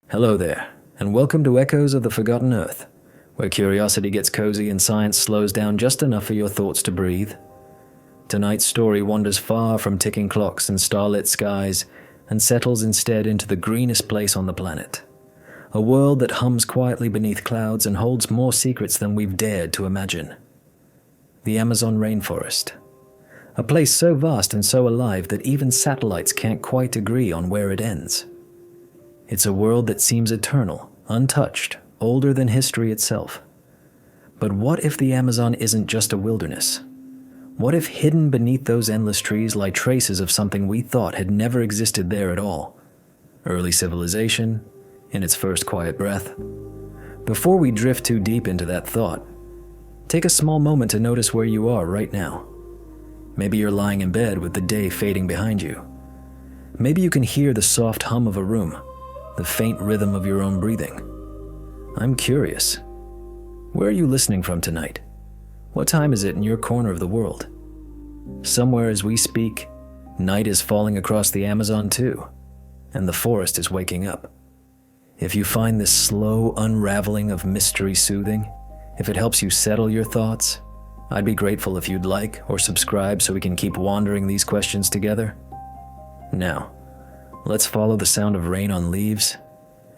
Hello there, and welcome to Echoes of the Forgotten Earth, where curiosity gets cozy and science slows down just enough for your thoughts to breathe. Tonight's story wanders far from ticking clocks and starlit skies and settles instead into the greenest place on the planet. A world that hums quietly beneath clouds and holds more secrets than we've dared to imagine. The Amazon Rainforest. A place so vast and so alive that even satellites can't quite agree on where it ends. It's a world that seems eternal, untouched, older than history itself. But what if the Amazon isn't just a wilderness? What if hidden beneath those endless trees lie traces of something we thought had never existed there at all? Early civilization, in its first quiet breath. Before we drift too deep into that thought, take a small moment to notice where you are right now. Maybe you're lying in bed with the day fading behind you. Maybe you can hear the soft hum of a room, the faint rhythm of your own breathing. I'm curious. Where are you listening from tonight? What time is it in your corner of the world? Somewhere as we speak, night is falling across the Amazon too, and the forest is waking up. If you find this slow unraveling of mystery soothing, if it helps you settle your thoughts, I'd be grateful if you'd like or subscribe so we can keep wandering these questions together. Now, let's follow the sound of rain on leaves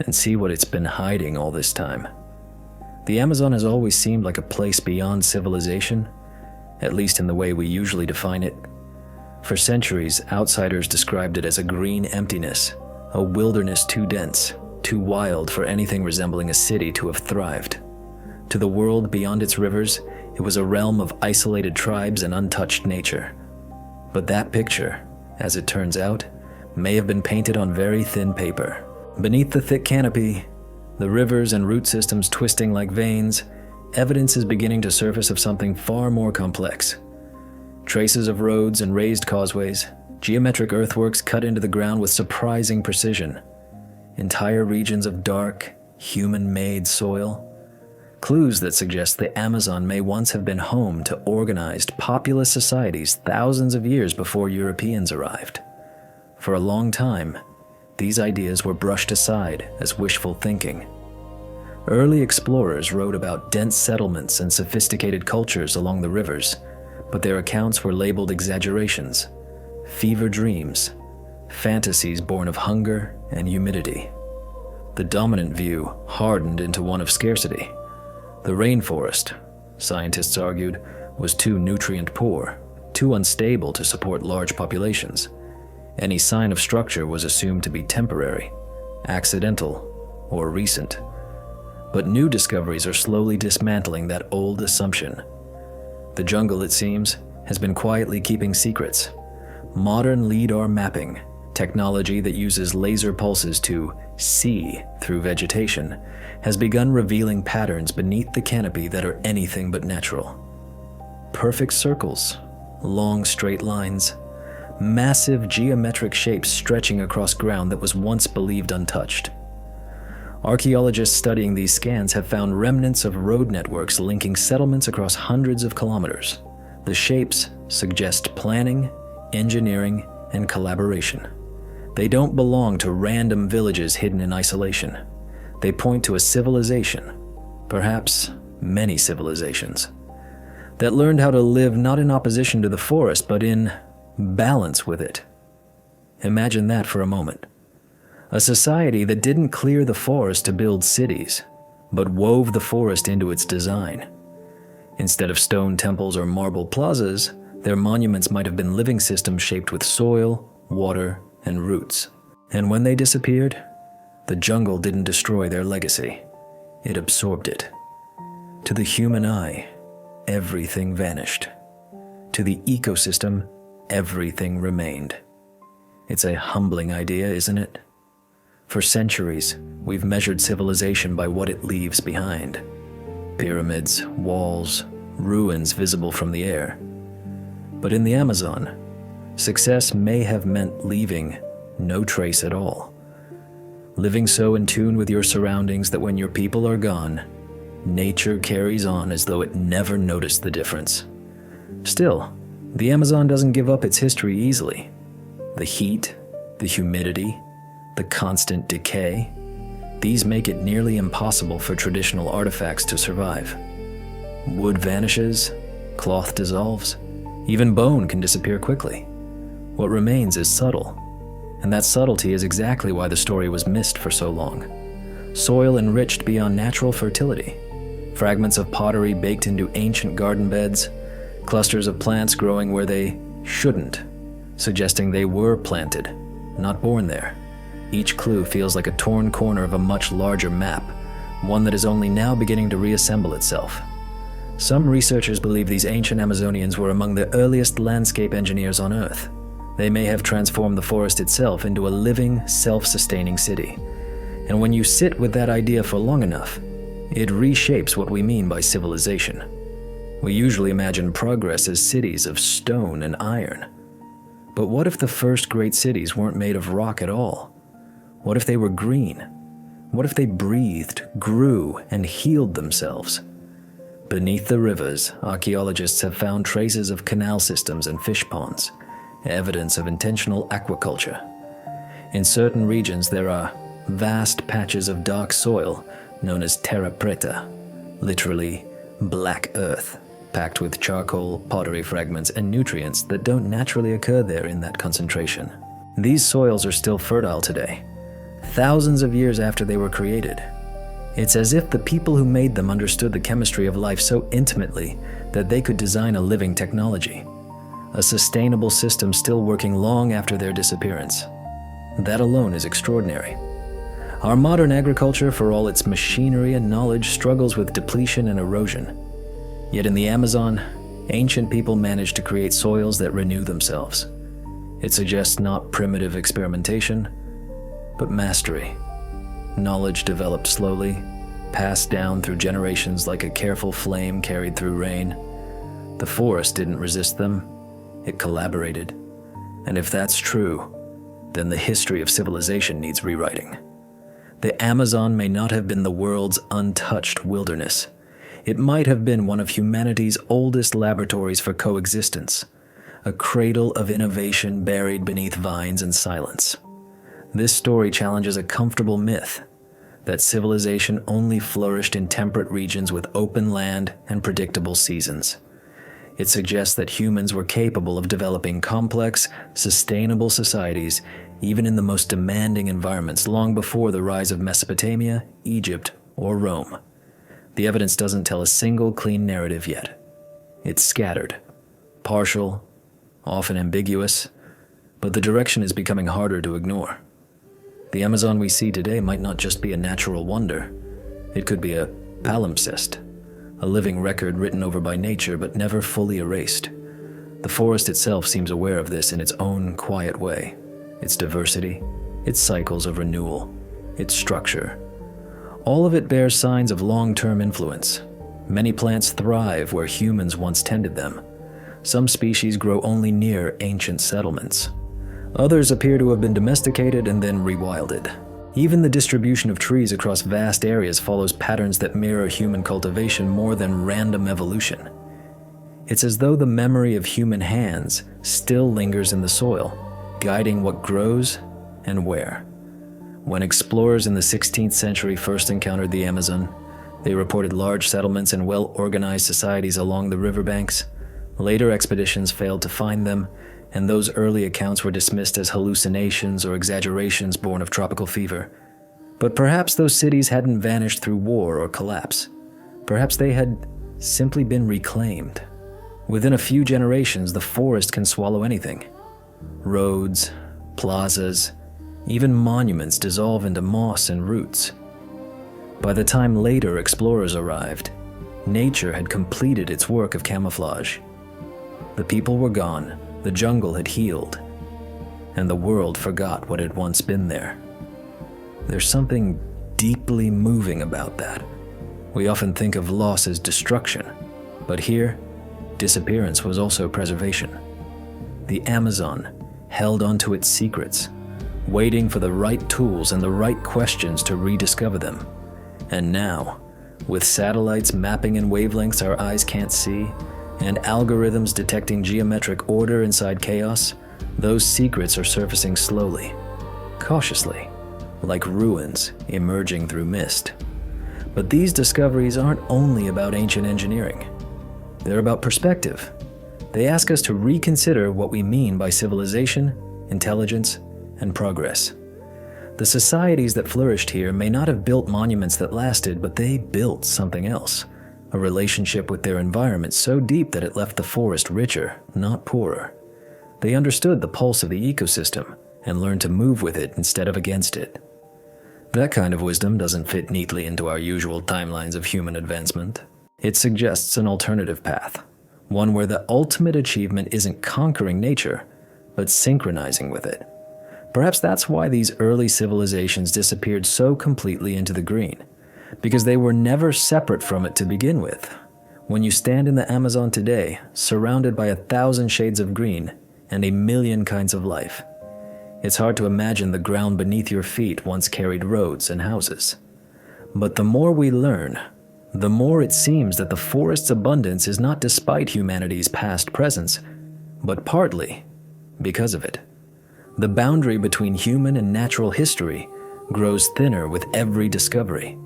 and see what it's been hiding all this time. The Amazon has always seemed like a place beyond civilization, at least in the way we usually define it. For centuries, outsiders described it as a green emptiness, a wilderness too dense, too wild for anything resembling a city to have thrived. To the world beyond its rivers, it was a realm of isolated tribes and untouched nature. But that picture, as it turns out, may have been painted on very thin paper. Beneath the thick canopy, the rivers and root systems twisting like veins, evidence is beginning to surface of something far more complex. Traces of roads and raised causeways, geometric earthworks cut into the ground with surprising precision, entire regions of dark, human-made soil. Clues that suggest the Amazon may once have been home to organized, populous societies thousands of years before Europeans arrived. For a long time, these ideas were brushed aside as wishful thinking. Early explorers wrote about dense settlements and sophisticated cultures along the rivers, but their accounts were labeled exaggerations, fever dreams, fantasies born of hunger and humidity. The dominant view hardened into one of scarcity. The rainforest, scientists argued, was too nutrient poor, too unstable to support large populations. Any sign of structure was assumed to be temporary, accidental, or recent. But new discoveries are slowly dismantling that old assumption. The jungle, it seems, has been quietly keeping secrets. Modern LIDAR mapping, technology that uses laser pulses to see through vegetation, has begun revealing patterns beneath the canopy that are anything but natural. Perfect circles, long straight lines, massive geometric shapes stretching across ground that was once believed untouched. Archaeologists studying these scans have found remnants of road networks linking settlements across hundreds of kilometers. The shapes suggest planning, engineering, and collaboration. They don't belong to random villages hidden in isolation. They point to a civilization, perhaps many civilizations, that learned how to live not in opposition to the forest, but in balance with it. Imagine that for a moment. A society that didn't clear the forest to build cities, but wove the forest into its design. Instead of stone temples or marble plazas, their monuments might have been living systems shaped with soil, water, and roots. And when they disappeared, the jungle didn't destroy their legacy. It absorbed it. To the human eye, everything vanished. To the ecosystem, everything remained. It's a humbling idea, isn't it? For centuries, we've measured civilization by what it leaves behind. Pyramids, walls, ruins visible from the air. But in the Amazon, success may have meant leaving no trace at all. Living so in tune with your surroundings that when your people are gone, nature carries on as though it never noticed the difference. Still, the Amazon doesn't give up its history easily. The heat, the humidity, the constant decay, These make it nearly impossible for traditional artifacts to survive. Wood vanishes, cloth dissolves, even bone can disappear quickly. What remains is subtle, and that subtlety is exactly why the story was missed for so long. Soil enriched beyond natural fertility, fragments of pottery baked into ancient garden beds, clusters of plants growing where they shouldn't, suggesting they were planted, not born there. Each clue feels like a torn corner of a much larger map, one that is only now beginning to reassemble itself. Some researchers believe these ancient Amazonians were among the earliest landscape engineers on Earth. They may have transformed the forest itself into a living, self-sustaining city. And when you sit with that idea for long enough, it reshapes what we mean by civilization. We usually imagine progress as cities of stone and iron. But what if the first great cities weren't made of rock at all? What if they were green? What if they breathed, grew, and healed themselves? Beneath the rivers, archaeologists have found traces of canal systems and fish ponds, evidence of intentional aquaculture. In certain regions, there are vast patches of dark soil known as Terra Preta, literally black earth, packed with charcoal, pottery fragments, and nutrients that don't naturally occur there in that concentration. These soils are still fertile today, thousands of years after they were created. It's as if the people who made them understood the chemistry of life so intimately that they could design a living technology, a sustainable system still working long after their disappearance. That alone is extraordinary. Our modern agriculture, for all its machinery and knowledge, struggles with depletion and erosion. Yet in the Amazon, ancient people managed to create soils that renew themselves. It suggests not primitive experimentation, but mastery. Knowledge developed slowly, passed down through generations like a careful flame carried through rain. The forest didn't resist them, it collaborated. And if that's true, then the history of civilization needs rewriting. The Amazon may not have been the world's untouched wilderness. It might have been one of humanity's oldest laboratories for coexistence, a cradle of innovation buried beneath vines and silence. This story challenges a comfortable myth that civilization only flourished in temperate regions with open land and predictable seasons. It suggests that humans were capable of developing complex, sustainable societies even in the most demanding environments long before the rise of Mesopotamia, Egypt, or Rome. The evidence doesn't tell a single clean narrative yet. It's scattered, partial, often ambiguous, but the direction is becoming harder to ignore. The Amazon we see today might not just be a natural wonder. It could be a palimpsest, a living record written over by nature but never fully erased. The forest itself seems aware of this in its own quiet way. Its diversity, its cycles of renewal, its structure. All of it bears signs of long-term influence. Many plants thrive where humans once tended them. Some species grow only near ancient settlements. Others appear to have been domesticated and then rewilded. Even the distribution of trees across vast areas follows patterns that mirror human cultivation more than random evolution. It's as though the memory of human hands still lingers in the soil, guiding what grows and where. When explorers in the 16th century first encountered the Amazon, they reported large settlements and well-organized societies along the riverbanks. Later expeditions failed to find them, and those early accounts were dismissed as hallucinations or exaggerations born of tropical fever. But perhaps those cities hadn't vanished through war or collapse. Perhaps they had simply been reclaimed. Within a few generations, the forest can swallow anything. Roads, plazas, even monuments dissolve into moss and roots. By the time later explorers arrived, nature had completed its work of camouflage. The people were gone, the jungle had healed, and the world forgot what had once been there. There's something deeply moving about that. We often think of loss as destruction, but here, disappearance was also preservation. The Amazon held onto its secrets, waiting for the right tools and the right questions to rediscover them. And now, with satellites mapping in wavelengths our eyes can't see, and algorithms detecting geometric order inside chaos, those secrets are surfacing slowly, cautiously, like ruins emerging through mist. But these discoveries aren't only about ancient engineering. They're about perspective. They ask us to reconsider what we mean by civilization, intelligence, and progress. The societies that flourished here may not have built monuments that lasted, but they built something else. A relationship with their environment so deep that it left the forest richer, not poorer. They understood the pulse of the ecosystem and learned to move with it instead of against it. That kind of wisdom doesn't fit neatly into our usual timelines of human advancement. It suggests an alternative path, one where the ultimate achievement isn't conquering nature, but synchronizing with it. Perhaps that's why these early civilizations disappeared so completely into the green, because they were never separate from it to begin with. When you stand in the Amazon today, surrounded by 1,000 shades of green and 1,000,000 kinds of life, it's hard to imagine the ground beneath your feet once carried roads and houses. But the more we learn, the more it seems that the forest's abundance is not despite humanity's past presence, but partly because of it. The boundary between human and natural history grows thinner with every discovery,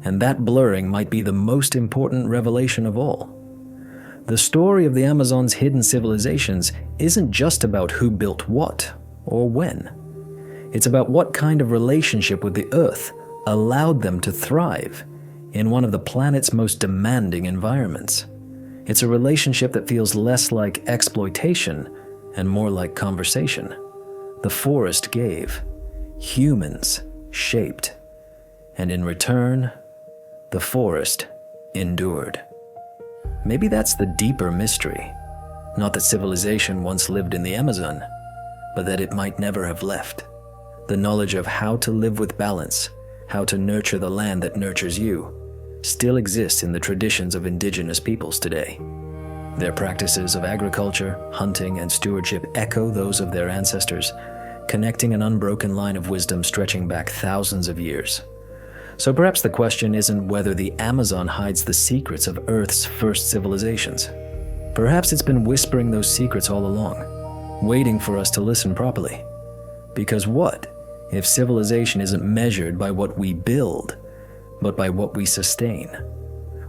and that blurring might be the most important revelation of all. The story of the Amazon's hidden civilizations isn't just about who built what or when. It's about what kind of relationship with the earth allowed them to thrive in one of the planet's most demanding environments. It's a relationship that feels less like exploitation and more like conversation. The forest gave, humans shaped, and in return, the forest endured. Maybe that's the deeper mystery. Not that civilization once lived in the Amazon, but that it might never have left. The knowledge of how to live with balance, how to nurture the land that nurtures you, still exists in the traditions of indigenous peoples today. Their practices of agriculture, hunting, and stewardship echo those of their ancestors, connecting an unbroken line of wisdom stretching back thousands of years. So perhaps the question isn't whether the Amazon hides the secrets of Earth's first civilizations. Perhaps it's been whispering those secrets all along, waiting for us to listen properly. Because what if civilization isn't measured by what we build, but by what we sustain?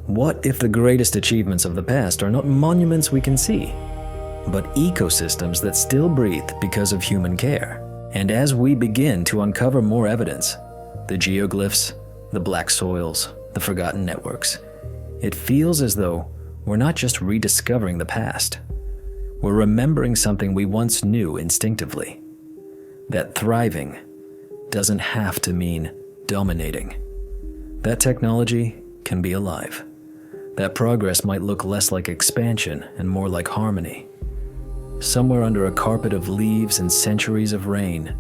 What if the greatest achievements of the past are not monuments we can see, but ecosystems that still breathe because of human care? And as we begin to uncover more evidence, the geoglyphs, the black soils, the forgotten networks, it feels as though we're not just rediscovering the past. We're remembering something we once knew instinctively. That thriving doesn't have to mean dominating. That technology can be alive. That progress might look less like expansion and more like harmony. Somewhere under a carpet of leaves and centuries of rain,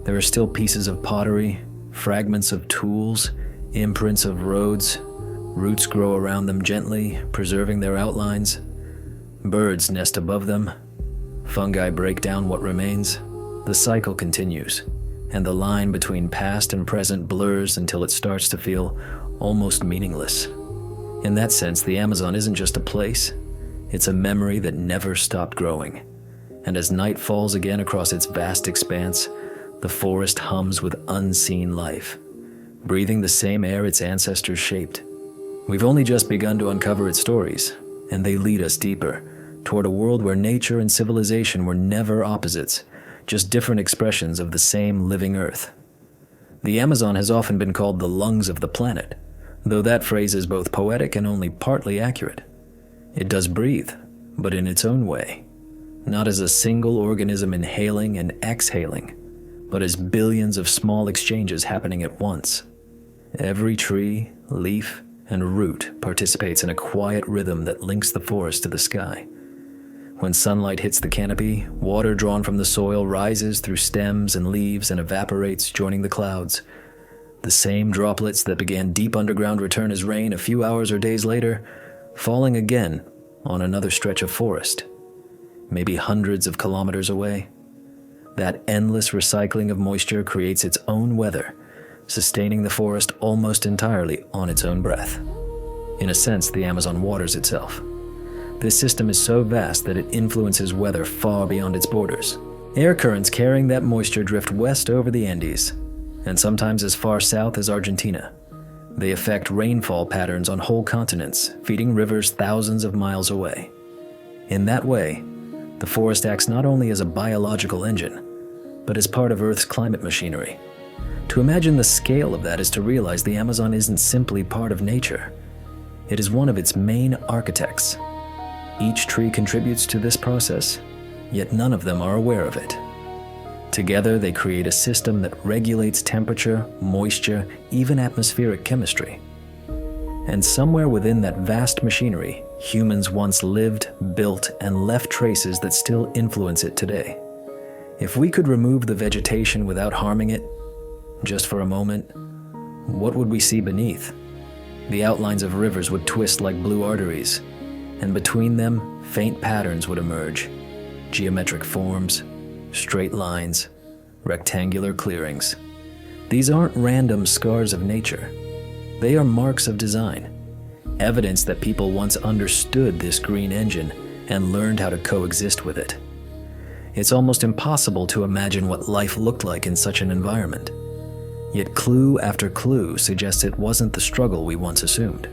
there are still pieces of pottery, fragments of tools, imprints of roads. Roots grow around them gently, preserving their outlines. Birds nest above them. Fungi break down what remains. The cycle continues, and the line between past and present blurs until it starts to feel almost meaningless. In that sense, the Amazon isn't just a place, it's a memory that never stopped growing. And as night falls again across its vast expanse, the forest hums with unseen life, breathing the same air its ancestors shaped. We've only just begun to uncover its stories, and they lead us deeper, toward a world where nature and civilization were never opposites, just different expressions of the same living earth. The Amazon has often been called the lungs of the planet, though that phrase is both poetic and only partly accurate. It does breathe, but in its own way, not as a single organism inhaling and exhaling, but as billions of small exchanges happening at once. Every tree, leaf, and root participates in a quiet rhythm that links the forest to the sky. When sunlight hits the canopy, water drawn from the soil rises through stems and leaves and evaporates, joining the clouds. The same droplets that began deep underground return as rain a few hours or days later, falling again on another stretch of forest, maybe hundreds of kilometers away. That endless recycling of moisture creates its own weather, sustaining the forest almost entirely on its own breath. In a sense, the Amazon waters itself. This system is so vast that it influences weather far beyond its borders. Air currents carrying that moisture drift west over the Andes, and sometimes as far south as Argentina. They affect rainfall patterns on whole continents, feeding rivers thousands of miles away. In that way, the forest acts not only as a biological engine, but as part of Earth's climate machinery. To imagine the scale of that is to realize the Amazon isn't simply part of nature. It is one of its main architects. Each tree contributes to this process, yet none of them are aware of it. Together, they create a system that regulates temperature, moisture, even atmospheric chemistry. And somewhere within that vast machinery, humans once lived, built, and left traces that still influence it today. If we could remove the vegetation without harming it, just for a moment, what would we see beneath? The outlines of rivers would twist like blue arteries, and between them, faint patterns would emerge. Geometric forms, straight lines, rectangular clearings. These aren't random scars of nature. They are marks of design, evidence that people once understood this green engine and learned how to coexist with it. It's almost impossible to imagine what life looked like in such an environment. Yet clue after clue suggests it wasn't the struggle we once assumed.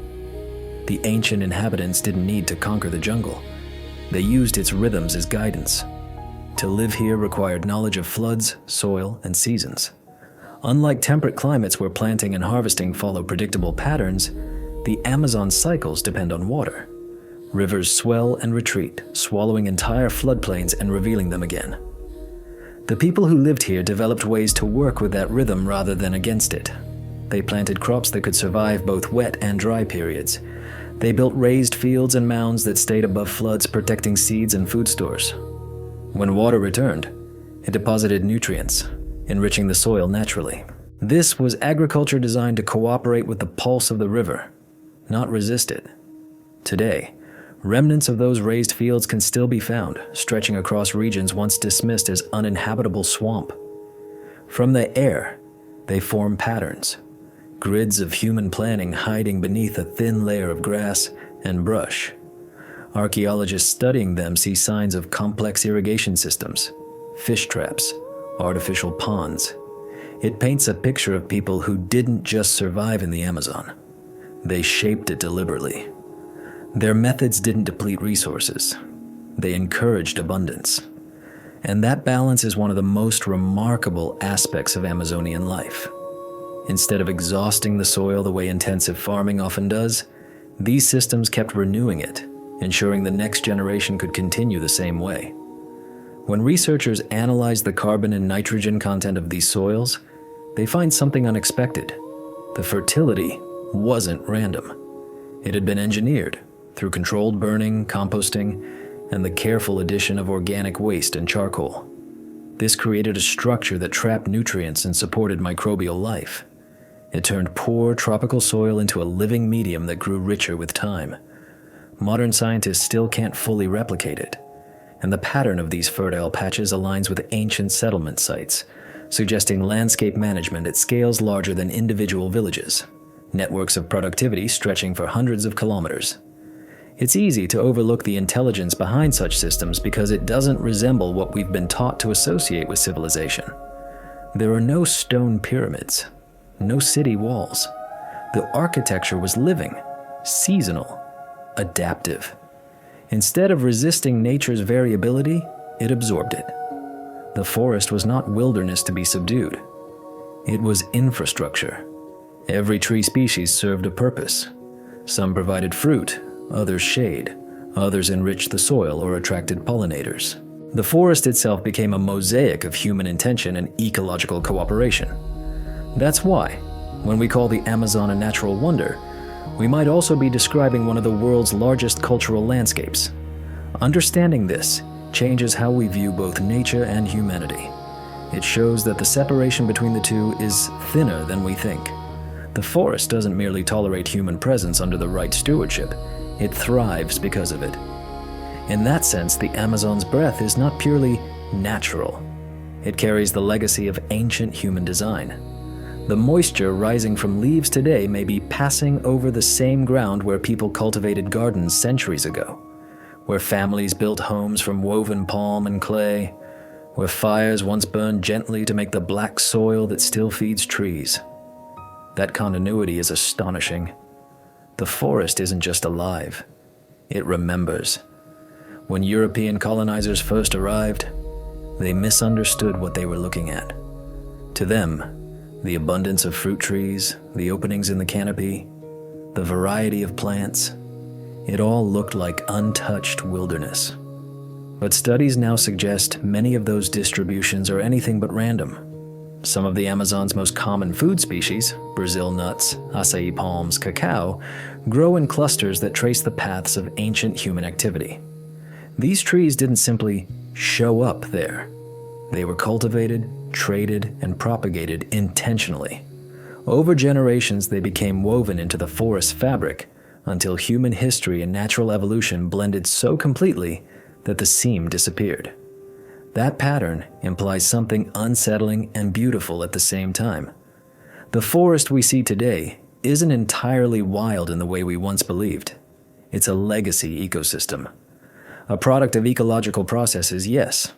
The ancient inhabitants didn't need to conquer the jungle. They used its rhythms as guidance. To live here required knowledge of floods, soil, and seasons. Unlike temperate climates where planting and harvesting follow predictable patterns, the Amazon's cycles depend on water. Rivers swell and retreat, swallowing entire floodplains and revealing them again. The people who lived here developed ways to work with that rhythm rather than against it. They planted crops that could survive both wet and dry periods. They built raised fields and mounds that stayed above floods, protecting seeds and food stores. When water returned, it deposited nutrients, enriching the soil naturally. This was agriculture designed to cooperate with the pulse of the river, not resist it. Today, remnants of those raised fields can still be found, stretching across regions once dismissed as uninhabitable swamp. From the air, they form patterns, grids of human planning hiding beneath a thin layer of grass and brush. Archaeologists studying them see signs of complex irrigation systems, fish traps, artificial ponds. It paints a picture of people who didn't just survive in the Amazon. They shaped it deliberately. Their methods didn't deplete resources. They encouraged abundance. And that balance is one of the most remarkable aspects of Amazonian life. Instead of exhausting the soil the way intensive farming often does, these systems kept renewing it, ensuring the next generation could continue the same way. When researchers analyze the carbon and nitrogen content of these soils, they find something unexpected. The fertility wasn't random. It had been engineered through controlled burning, composting, and the careful addition of organic waste and charcoal. This created a structure that trapped nutrients and supported microbial life. It turned poor tropical soil into a living medium that grew richer with time. Modern scientists still can't fully replicate it, and the pattern of these fertile patches aligns with ancient settlement sites, suggesting landscape management at scales larger than individual villages, networks of productivity stretching for hundreds of kilometers. It's easy to overlook the intelligence behind such systems because it doesn't resemble what we've been taught to associate with civilization. There are no stone pyramids, no city walls. The architecture was living, seasonal, adaptive. Instead of resisting nature's variability, it absorbed it. The forest was not wilderness to be subdued. It was infrastructure. Every tree species served a purpose. Some provided fruit, others shade, others enriched the soil or attracted pollinators. The forest itself became a mosaic of human intention and ecological cooperation. That's why, when we call the Amazon a natural wonder, we might also be describing one of the world's largest cultural landscapes. Understanding this changes how we view both nature and humanity. It shows that the separation between the two is thinner than we think. The forest doesn't merely tolerate human presence under the right stewardship, it thrives because of it. In that sense, the Amazon's breath is not purely natural. It carries the legacy of ancient human design. The moisture rising from leaves today may be passing over the same ground where people cultivated gardens centuries ago, where families built homes from woven palm and clay, where fires once burned gently to make the black soil that still feeds trees. That continuity is astonishing. The forest isn't just alive, it remembers. When European colonizers first arrived, they misunderstood what they were looking at. To them, the abundance of fruit trees, the openings in the canopy, the variety of plants, it all looked like untouched wilderness. But studies now suggest many of those distributions are anything but random. Some of the Amazon's most common food species, Brazil nuts, acai palms, cacao, grow in clusters that trace the paths of ancient human activity. These trees didn't simply show up there. They were cultivated, traded, and propagated intentionally. Over generations, they became woven into the forest fabric until human history and natural evolution blended so completely that the seam disappeared. That pattern implies something unsettling and beautiful at the same time. The forest we see today isn't entirely wild in the way we once believed. It's a legacy ecosystem. A product of ecological processes, yes,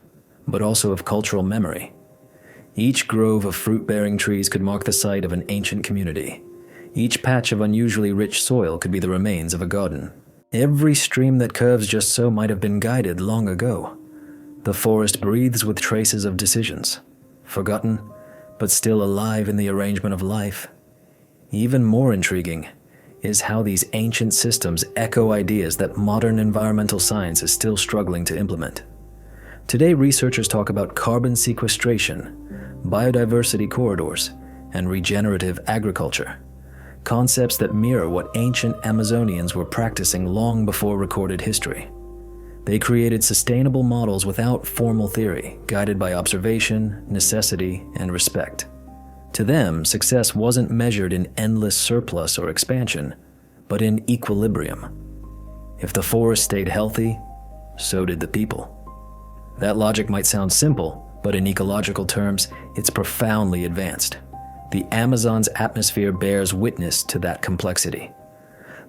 but also of cultural memory. Each grove of fruit-bearing trees could mark the site of an ancient community. Each patch of unusually rich soil could be the remains of a garden. Every stream that curves just so might have been guided long ago. The forest breathes with traces of decisions, forgotten, but still alive in the arrangement of life. Even more intriguing is how these ancient systems echo ideas that modern environmental science is still struggling to implement. Today, researchers talk about carbon sequestration, biodiversity corridors, and regenerative agriculture, concepts that mirror what ancient Amazonians were practicing long before recorded history. They created sustainable models without formal theory, guided by observation, necessity, and respect. To them, success wasn't measured in endless surplus or expansion, but in equilibrium. If the forest stayed healthy, so did the people. That logic might sound simple, but in ecological terms, it's profoundly advanced. The Amazon's atmosphere bears witness to that complexity.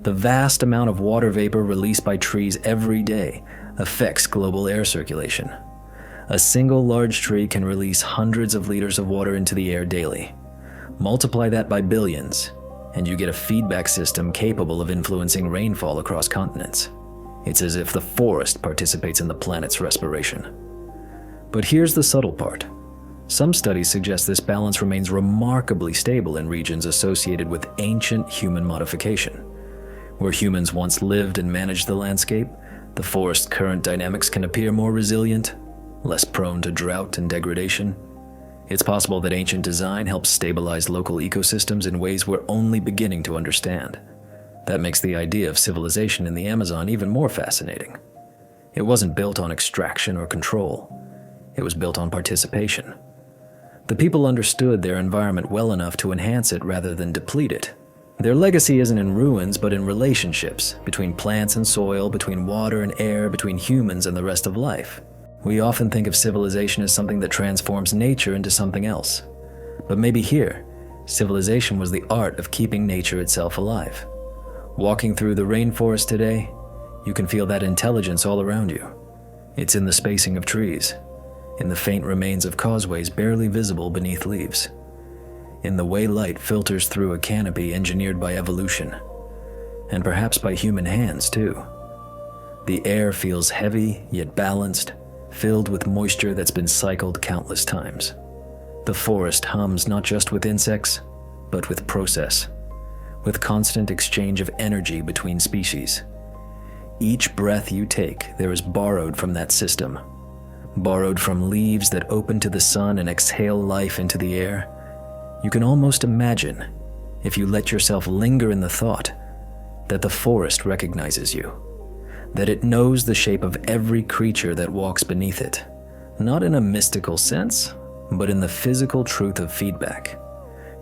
The vast amount of water vapor released by trees every day affects global air circulation. A single large tree can release hundreds of liters of water into the air daily. Multiply that by billions, and you get a feedback system capable of influencing rainfall across continents. It's as if the forest participates in the planet's respiration. But here's the subtle part. Some studies suggest this balance remains remarkably stable in regions associated with ancient human modification. Where humans once lived and managed the landscape, the forest's current dynamics can appear more resilient, less prone to drought and degradation. It's possible that ancient design helps stabilize local ecosystems in ways we're only beginning to understand. That makes the idea of civilization in the Amazon even more fascinating. It wasn't built on extraction or control. It was built on participation. The people understood their environment well enough to enhance it rather than deplete it. Their legacy isn't in ruins, but in relationships, between plants and soil, between water and air, between humans and the rest of life. We often think of civilization as something that transforms nature into something else. But maybe here, civilization was the art of keeping nature itself alive. Walking through the rainforest today, you can feel that intelligence all around you. It's in the spacing of trees, in the faint remains of causeways barely visible beneath leaves, in the way light filters through a canopy engineered by evolution, and perhaps by human hands too. The air feels heavy yet balanced, filled with moisture that's been cycled countless times. The forest hums not just with insects, but with process, with constant exchange of energy between species. Each breath you take, there is borrowed from that system, borrowed from leaves that open to the sun and exhale life into the air. You can almost imagine, if you let yourself linger in the thought, that the forest recognizes you, that it knows the shape of every creature that walks beneath it, not in a mystical sense, but in the physical truth of feedback.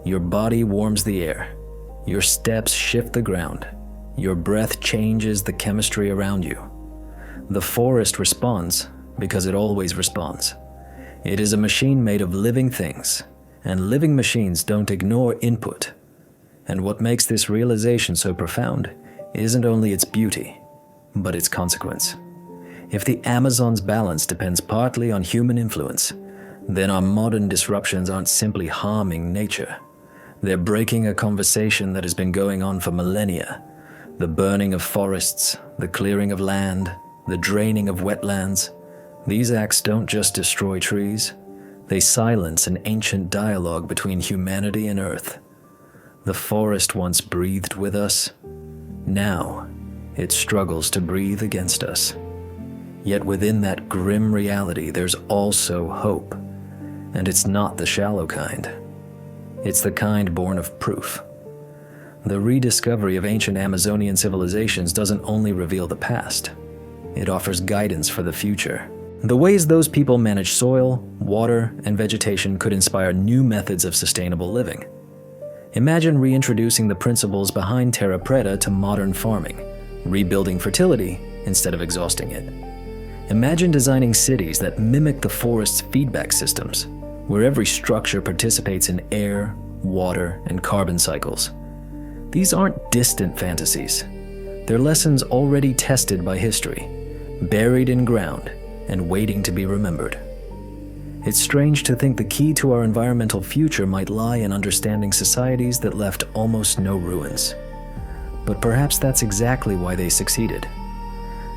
Your body warms the air, your steps shift the ground, your breath changes the chemistry around you. The forest responds because it always responds. It is a machine made of living things, and living machines don't ignore input. And what makes this realization so profound isn't only its beauty, but its consequence. If the Amazon's balance depends partly on human influence, then our modern disruptions aren't simply harming nature. They're breaking a conversation that has been going on for millennia. The burning of forests, the clearing of land, the draining of wetlands. These acts don't just destroy trees, they silence an ancient dialogue between humanity and Earth. The forest once breathed with us. Now, it struggles to breathe against us. Yet within that grim reality, there's also hope. And it's not the shallow kind. It's the kind born of proof. The rediscovery of ancient Amazonian civilizations doesn't only reveal the past. It offers guidance for the future. The ways those people manage soil, water, and vegetation could inspire new methods of sustainable living. Imagine reintroducing the principles behind Terra Preta to modern farming, rebuilding fertility instead of exhausting it. Imagine designing cities that mimic the forest's feedback systems, where every structure participates in air, water, and carbon cycles. These aren't distant fantasies. They're lessons already tested by history, buried in ground, and waiting to be remembered. It's strange to think the key to our environmental future might lie in understanding societies that left almost no ruins. But perhaps that's exactly why they succeeded.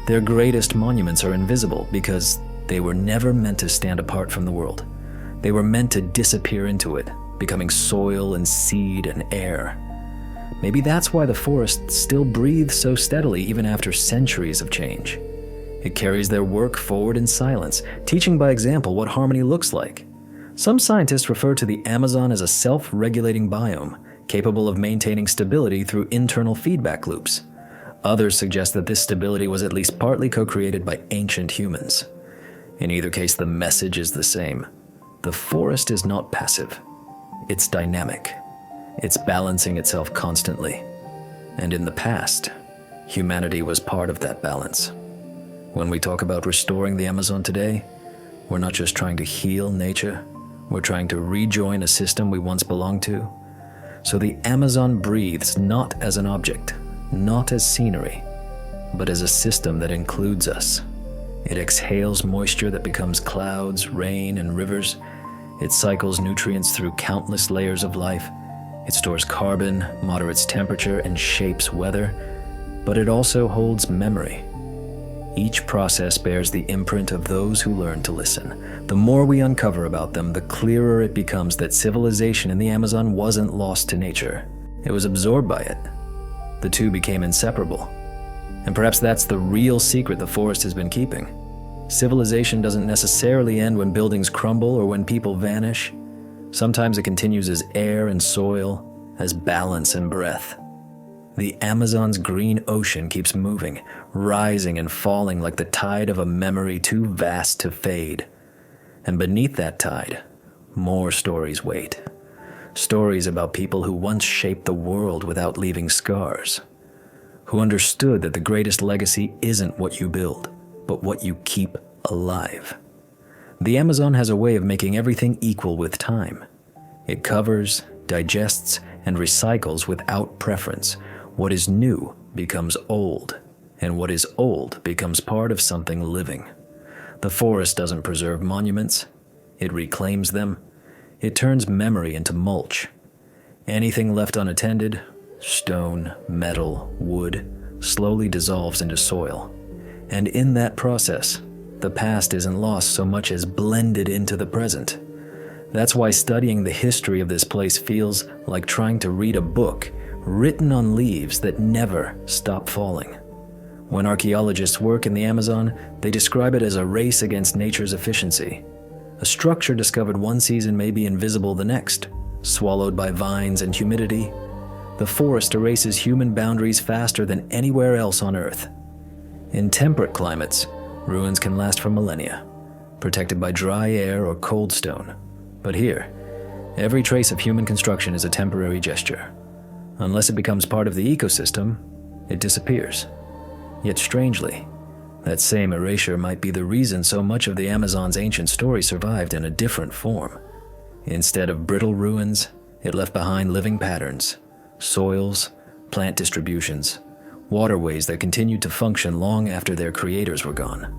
Their greatest monuments are invisible because they were never meant to stand apart from the world. They were meant to disappear into it, becoming soil and seed and air. Maybe that's why the forest still breathes so steadily even after centuries of change. It carries their work forward in silence, teaching by example what harmony looks like. Some scientists refer to the Amazon as a self-regulating biome, capable of maintaining stability through internal feedback loops. Others suggest that this stability was at least partly co-created by ancient humans. In either case, the message is the same. The forest is not passive. It's dynamic. It's balancing itself constantly. And in the past, humanity was part of that balance. When we talk about restoring the Amazon today, we're not just trying to heal nature, we're trying to rejoin a system we once belonged to. So the Amazon breathes not as an object, not as scenery, but as a system that includes us. It exhales moisture that becomes clouds, rain, and rivers. It cycles nutrients through countless layers of life. It stores carbon, moderates temperature, and shapes weather. But it also holds memory. Each process bears the imprint of those who learn to listen. The more we uncover about them, the clearer it becomes that civilization in the Amazon wasn't lost to nature. It was absorbed by it. The two became inseparable. And perhaps that's the real secret the forest has been keeping. Civilization doesn't necessarily end when buildings crumble or when people vanish. Sometimes it continues as air and soil, as balance and breath. The Amazon's green ocean keeps moving, rising and falling like the tide of a memory too vast to fade. And beneath that tide, more stories wait. Stories about people who once shaped the world without leaving scars. Who understood that the greatest legacy isn't what you build, but what you keep alive. The Amazon has a way of making everything equal with time. It covers, digests, and recycles without preference. What is new becomes old, and what is old becomes part of something living. The forest doesn't preserve monuments, it reclaims them. It turns memory into mulch. Anything left unattended, stone, metal, wood, slowly dissolves into soil. And in that process, the past isn't lost so much as blended into the present. That's why studying the history of this place feels like trying to read a book written on leaves that never stop falling. When archaeologists work in the Amazon, they describe it as a race against nature's efficiency. A structure discovered one season may be invisible the next, swallowed by vines and humidity. The forest erases human boundaries faster than anywhere else on Earth. In temperate climates, ruins can last for millennia, protected by dry air or cold stone. But here, every trace of human construction is a temporary gesture. Unless it becomes part of the ecosystem, it disappears. Yet strangely, that same erasure might be the reason so much of the Amazon's ancient story survived in a different form. Instead of brittle ruins, it left behind living patterns, soils, plant distributions, waterways that continued to function long after their creators were gone.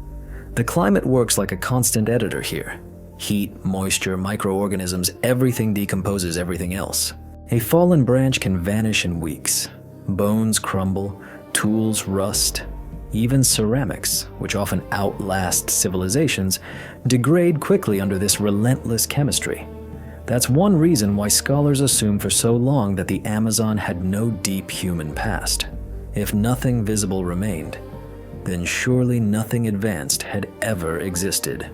The climate works like a constant editor here. Heat, moisture, microorganisms, everything decomposes everything else. A fallen branch can vanish in weeks. Bones crumble, tools rust. Even ceramics, which often outlast civilizations, degrade quickly under this relentless chemistry. That's one reason why scholars assume for so long that the Amazon had no deep human past. If nothing visible remained, then surely nothing advanced had ever existed.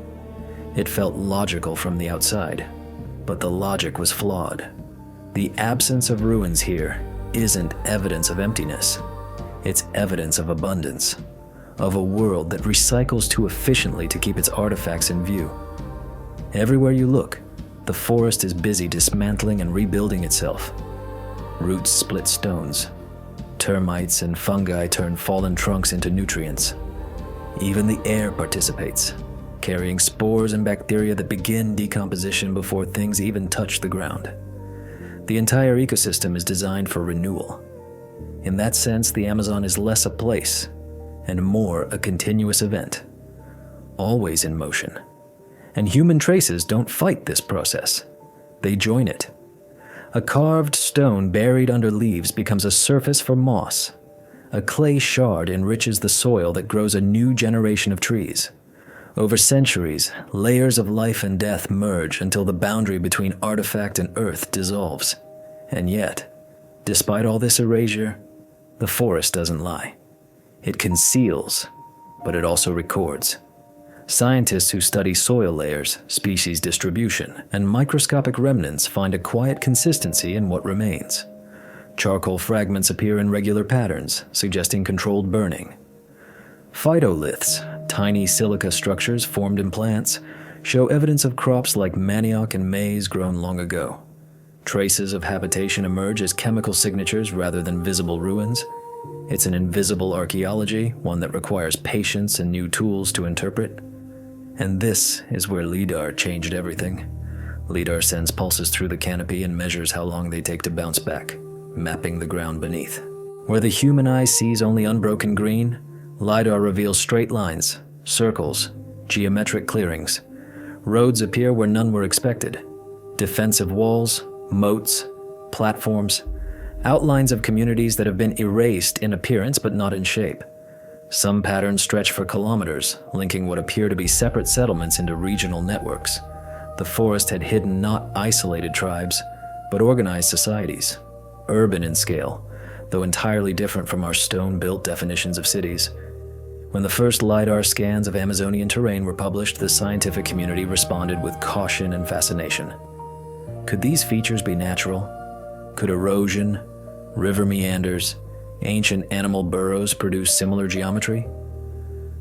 It felt logical from the outside, but the logic was flawed. The absence of ruins here isn't evidence of emptiness. It's evidence of abundance, of a world that recycles too efficiently to keep its artifacts in view. Everywhere you look, the forest is busy dismantling and rebuilding itself. Roots split stones. Termites and fungi turn fallen trunks into nutrients. Even the air participates, carrying spores and bacteria that begin decomposition before things even touch the ground. The entire ecosystem is designed for renewal. In that sense, the Amazon is less a place and more a continuous event, always in motion. And human traces don't fight this process. They join it. A carved stone buried under leaves becomes a surface for moss. A clay shard enriches the soil that grows a new generation of trees. Over centuries, layers of life and death merge until the boundary between artifact and earth dissolves. And yet, despite all this erasure, the forest doesn't lie. It conceals, but it also records. Scientists who study soil layers, species distribution, and microscopic remnants find a quiet consistency in what remains. Charcoal fragments appear in regular patterns, suggesting controlled burning. Phytoliths, tiny silica structures formed in plants, show evidence of crops like manioc and maize grown long ago. Traces of habitation emerge as chemical signatures rather than visible ruins. It's an invisible archaeology, one that requires patience and new tools to interpret. And this is where LIDAR changed everything. LIDAR sends pulses through the canopy and measures how long they take to bounce back, mapping the ground beneath. Where the human eye sees only unbroken green, LIDAR reveals straight lines, circles, geometric clearings. Roads appear where none were expected. Defensive walls, moats, platforms, outlines of communities that have been erased in appearance but not in shape. Some patterns stretch for kilometers, linking what appear to be separate settlements into regional networks. The forest had hidden not isolated tribes, but organized societies, urban in scale, though entirely different from our stone-built definitions of cities. When the first LIDAR scans of Amazonian terrain were published, the scientific community responded with caution and fascination. Could these features be natural? Could erosion, river meanders, ancient animal burrows produce similar geometry?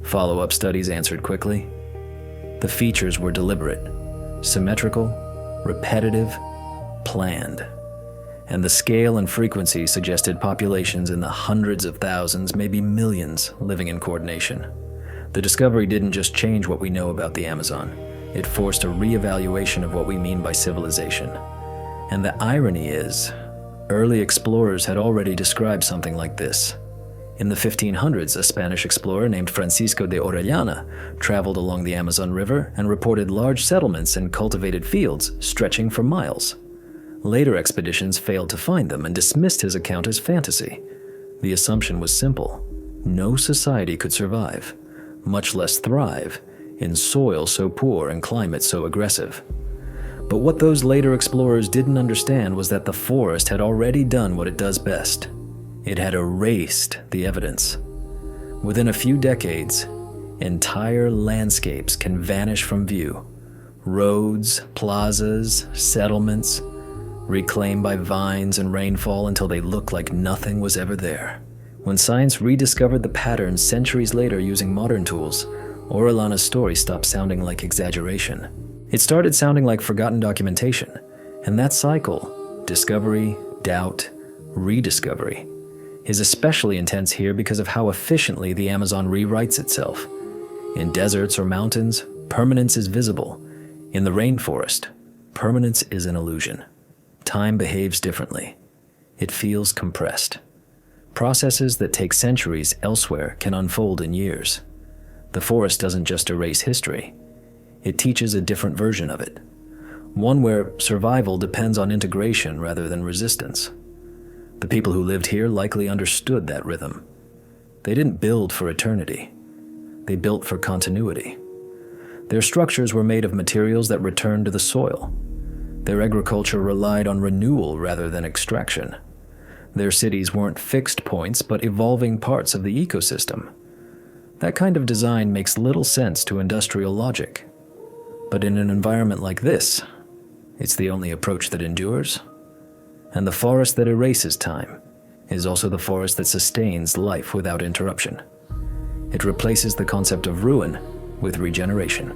Follow-up studies answered quickly. The features were deliberate, symmetrical, repetitive, planned. And the scale and frequency suggested populations in the hundreds of thousands, maybe millions, living in coordination. The discovery didn't just change what we know about the Amazon. It forced a reevaluation of what we mean by civilization. And the irony is, early explorers had already described something like this. In the 1500s, a Spanish explorer named Francisco de Orellana traveled along the Amazon River and reported large settlements and cultivated fields stretching for miles. Later expeditions failed to find them and dismissed his account as fantasy. The assumption was simple. No society could survive, much less thrive, in soil so poor and climate so aggressive. But what those later explorers didn't understand was that the forest had already done what it does best. It had erased the evidence. Within a few decades, entire landscapes can vanish from view. Roads, plazas, settlements, reclaimed by vines and rainfall until they look like nothing was ever there. When science rediscovered the patterns centuries later using modern tools, Orellana's story stopped sounding like exaggeration. It started sounding like forgotten documentation, and that cycle, discovery, doubt, rediscovery, is especially intense here because of how efficiently the Amazon rewrites itself. In deserts or mountains, permanence is visible. In the rainforest, permanence is an illusion. Time behaves differently. It feels compressed. Processes that take centuries elsewhere can unfold in years. The forest doesn't just erase history. It teaches a different version of it. One where survival depends on integration rather than resistance. The people who lived here likely understood that rhythm. They didn't build for eternity. They built for continuity. Their structures were made of materials that returned to the soil. Their agriculture relied on renewal rather than extraction. Their cities weren't fixed points, but evolving parts of the ecosystem. That kind of design makes little sense to industrial logic. But in an environment like this, it's the only approach that endures. And the forest that erases time is also the forest that sustains life without interruption. It replaces the concept of ruin with regeneration.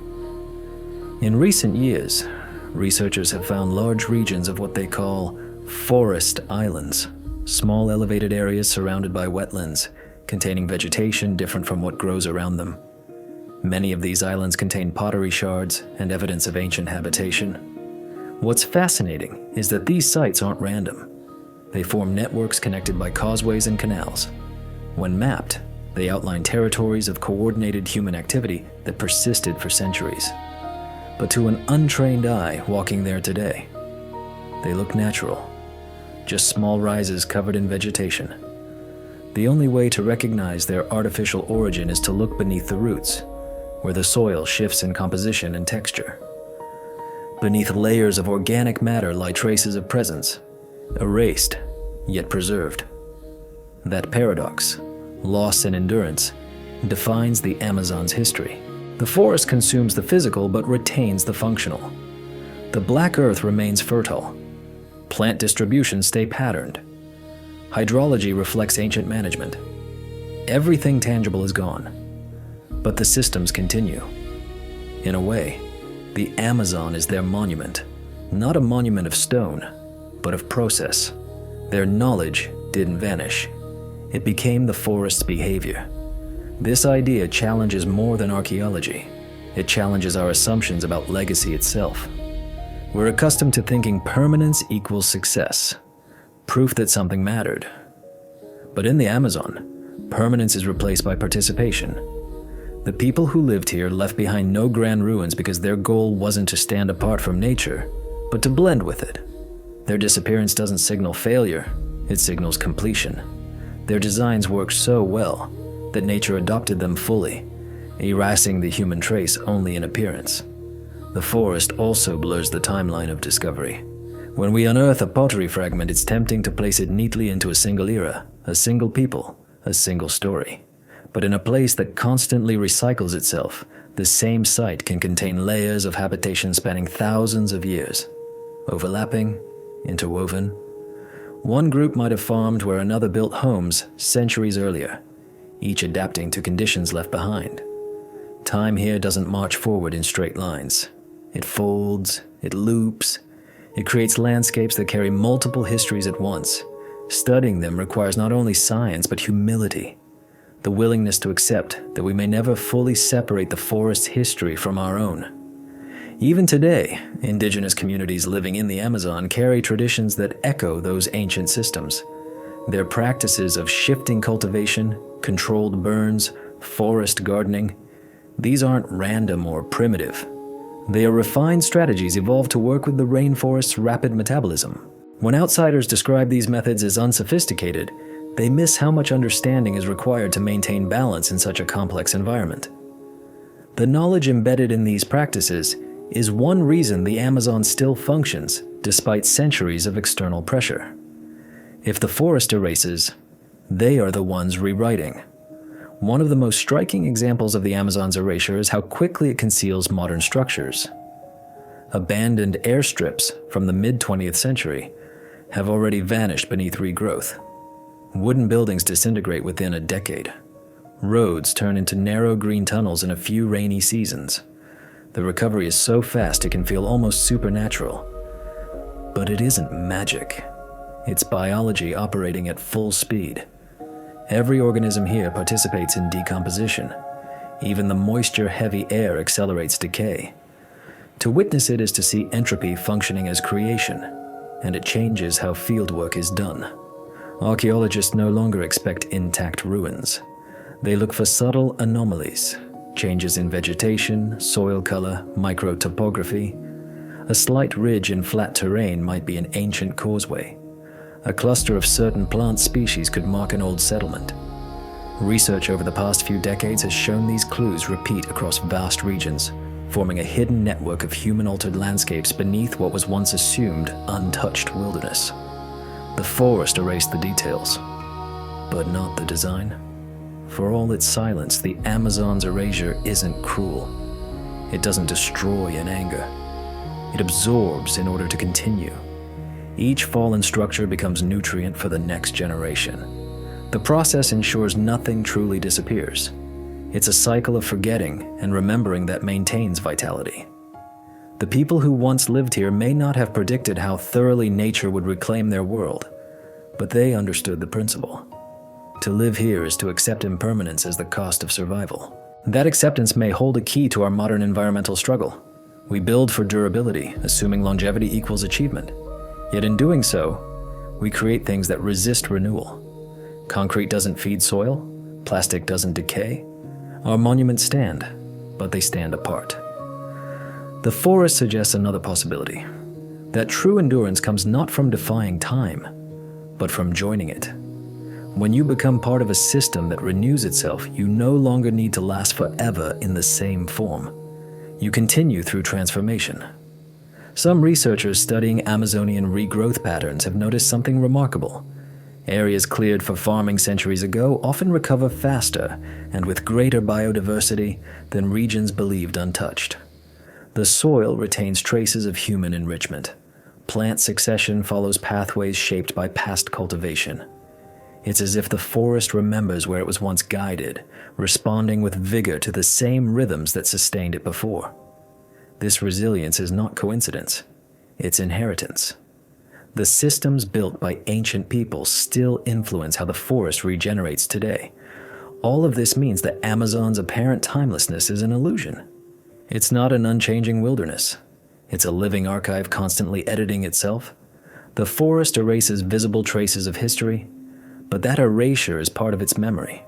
In recent years, researchers have found large regions of what they call forest islands, small elevated areas surrounded by wetlands, containing vegetation different from what grows around them. Many of these islands contain pottery shards and evidence of ancient habitation. What's fascinating is that these sites aren't random. They form networks connected by causeways and canals. When mapped, they outline territories of coordinated human activity that persisted for centuries. But to an untrained eye walking there today, they look natural. Just small rises covered in vegetation. The only way to recognize their artificial origin is to look beneath the roots, where the soil shifts in composition and texture. Beneath layers of organic matter lie traces of presence, erased, yet preserved. That paradox, loss and endurance, defines the Amazon's history. The forest consumes the physical but retains the functional. The black earth remains fertile. Plant distributions stay patterned. Hydrology reflects ancient management. Everything tangible is gone, but the systems continue. In a way, the Amazon is their monument, not a monument of stone, but of process. Their knowledge didn't vanish. It became the forest's behavior. This idea challenges more than archaeology. It challenges our assumptions about legacy itself. We're accustomed to thinking permanence equals success, proof that something mattered. But in the Amazon, permanence is replaced by participation. The people who lived here left behind no grand ruins because their goal wasn't to stand apart from nature, but to blend with it. Their disappearance doesn't signal failure, it signals completion. Their designs work so well that nature adopted them fully, erasing the human trace only in appearance. The forest also blurs the timeline of discovery. When we unearth a pottery fragment, it's tempting to place it neatly into a single era, a single people, a single story. But in a place that constantly recycles itself, the same site can contain layers of habitation spanning thousands of years, overlapping, interwoven. One group might have farmed where another built homes centuries earlier, each adapting to conditions left behind. Time here doesn't march forward in straight lines. It folds, it loops, it creates landscapes that carry multiple histories at once. Studying them requires not only science but humility, the willingness to accept that we may never fully separate the forest's history from our own. Even today, indigenous communities living in the Amazon carry traditions that echo those ancient systems. Their practices of shifting cultivation, controlled burns, forest gardening, these aren't random or primitive. They are refined strategies evolved to work with the rainforest's rapid metabolism. When outsiders describe these methods as unsophisticated, they miss how much understanding is required to maintain balance in such a complex environment. The knowledge embedded in these practices is one reason the Amazon still functions despite centuries of external pressure. If the forest erases, they are the ones rewriting. One of the most striking examples of the Amazon's erasure is how quickly it conceals modern structures. Abandoned airstrips from the mid-20th century have already vanished beneath regrowth. Wooden buildings disintegrate within a decade. Roads turn into narrow green tunnels in a few rainy seasons. The recovery is so fast it can feel almost supernatural. But it isn't magic. It's biology operating at full speed. Every organism here participates in decomposition. Even the moisture-heavy air accelerates decay. To witness it is to see entropy functioning as creation, and it changes how fieldwork is done. Archaeologists no longer expect intact ruins. They look for subtle anomalies, changes in vegetation, soil color, microtopography. A slight ridge in flat terrain might be an ancient causeway. A cluster of certain plant species could mark an old settlement. Research over the past few decades has shown these clues repeat across vast regions, forming a hidden network of human-altered landscapes beneath what was once assumed untouched wilderness. The forest erased the details, but not the design. For all its silence, the Amazon's erasure isn't cruel. It doesn't destroy in anger. It absorbs in order to continue. Each fallen structure becomes nutrient for the next generation. The process ensures nothing truly disappears. It's a cycle of forgetting and remembering that maintains vitality. The people who once lived here may not have predicted how thoroughly nature would reclaim their world, but they understood the principle. To live here is to accept impermanence as the cost of survival. That acceptance may hold a key to our modern environmental struggle. We build for durability, assuming longevity equals achievement. Yet in doing so, we create things that resist renewal. Concrete doesn't feed soil, plastic doesn't decay. Our monuments stand, but they stand apart. The forest suggests another possibility, that true endurance comes not from defying time, but from joining it. When you become part of a system that renews itself, you no longer need to last forever in the same form. You continue through transformation. Some researchers studying Amazonian regrowth patterns have noticed something remarkable. Areas cleared for farming centuries ago often recover faster and with greater biodiversity than regions believed untouched. The soil retains traces of human enrichment. Plant succession follows pathways shaped by past cultivation. It's as if the forest remembers where it was once guided, responding with vigor to the same rhythms that sustained it before. This resilience is not coincidence, it's inheritance. The systems built by ancient peoples still influence how the forest regenerates today. All of this means that Amazon's apparent timelessness is an illusion. It's not an unchanging wilderness. It's a living archive constantly editing itself. The forest erases visible traces of history, but that erasure is part of its memory.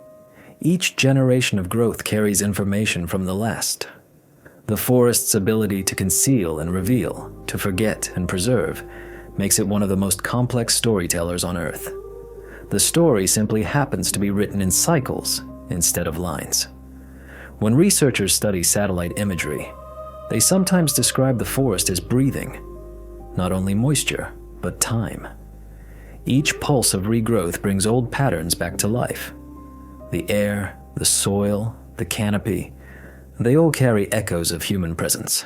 Each generation of growth carries information from the last. The forest's ability to conceal and reveal, to forget and preserve, makes it one of the most complex storytellers on Earth. The story simply happens to be written in cycles instead of lines. When researchers study satellite imagery, they sometimes describe the forest as breathing, not only moisture, but time. Each pulse of regrowth brings old patterns back to life. The air, the soil, the canopy, they all carry echoes of human presence.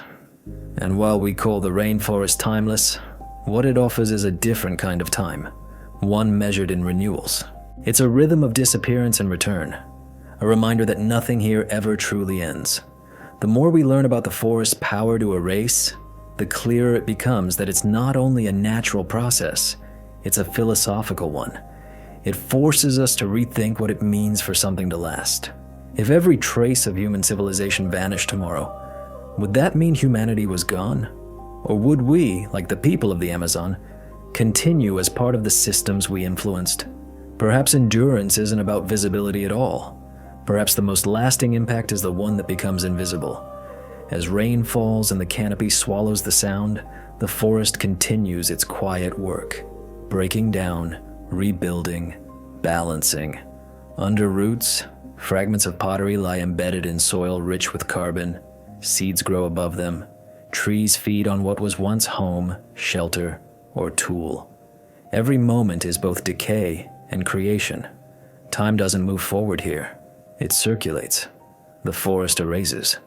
And while we call the rainforest timeless, what it offers is a different kind of time, one measured in renewals. It's a rhythm of disappearance and return, a reminder that nothing here ever truly ends. The more we learn about the forest's power to erase, the clearer it becomes that it's not only a natural process, it's a philosophical one. It forces us to rethink what it means for something to last. If every trace of human civilization vanished tomorrow, would that mean humanity was gone? Or would we, like the people of the Amazon, continue as part of the systems we influenced? Perhaps endurance isn't about visibility at all. Perhaps the most lasting impact is the one that becomes invisible. As rain falls and the canopy swallows the sound, the forest continues its quiet work, breaking down, rebuilding, balancing. Under roots, fragments of pottery lie embedded in soil rich with carbon. Seeds grow above them. Trees feed on what was once home, shelter, or tool. Every moment is both decay and creation. Time doesn't move forward here. It circulates. The forest erases.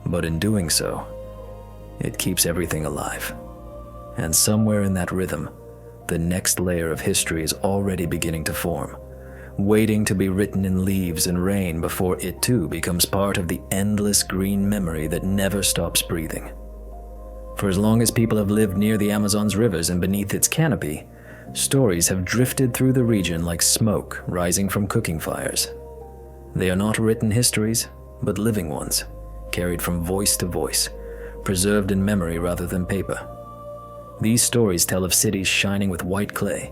But in doing so, it keeps everything alive. And somewhere in that rhythm, the next layer of history is already beginning to form, waiting to be written in leaves and rain before it too becomes part of the endless green memory that never stops breathing. For as long as people have lived near the Amazon's rivers and beneath its canopy, stories have drifted through the region like smoke rising from cooking fires. They are not written histories, but living ones, carried from voice to voice, preserved in memory rather than paper. These stories tell of cities shining with white clay,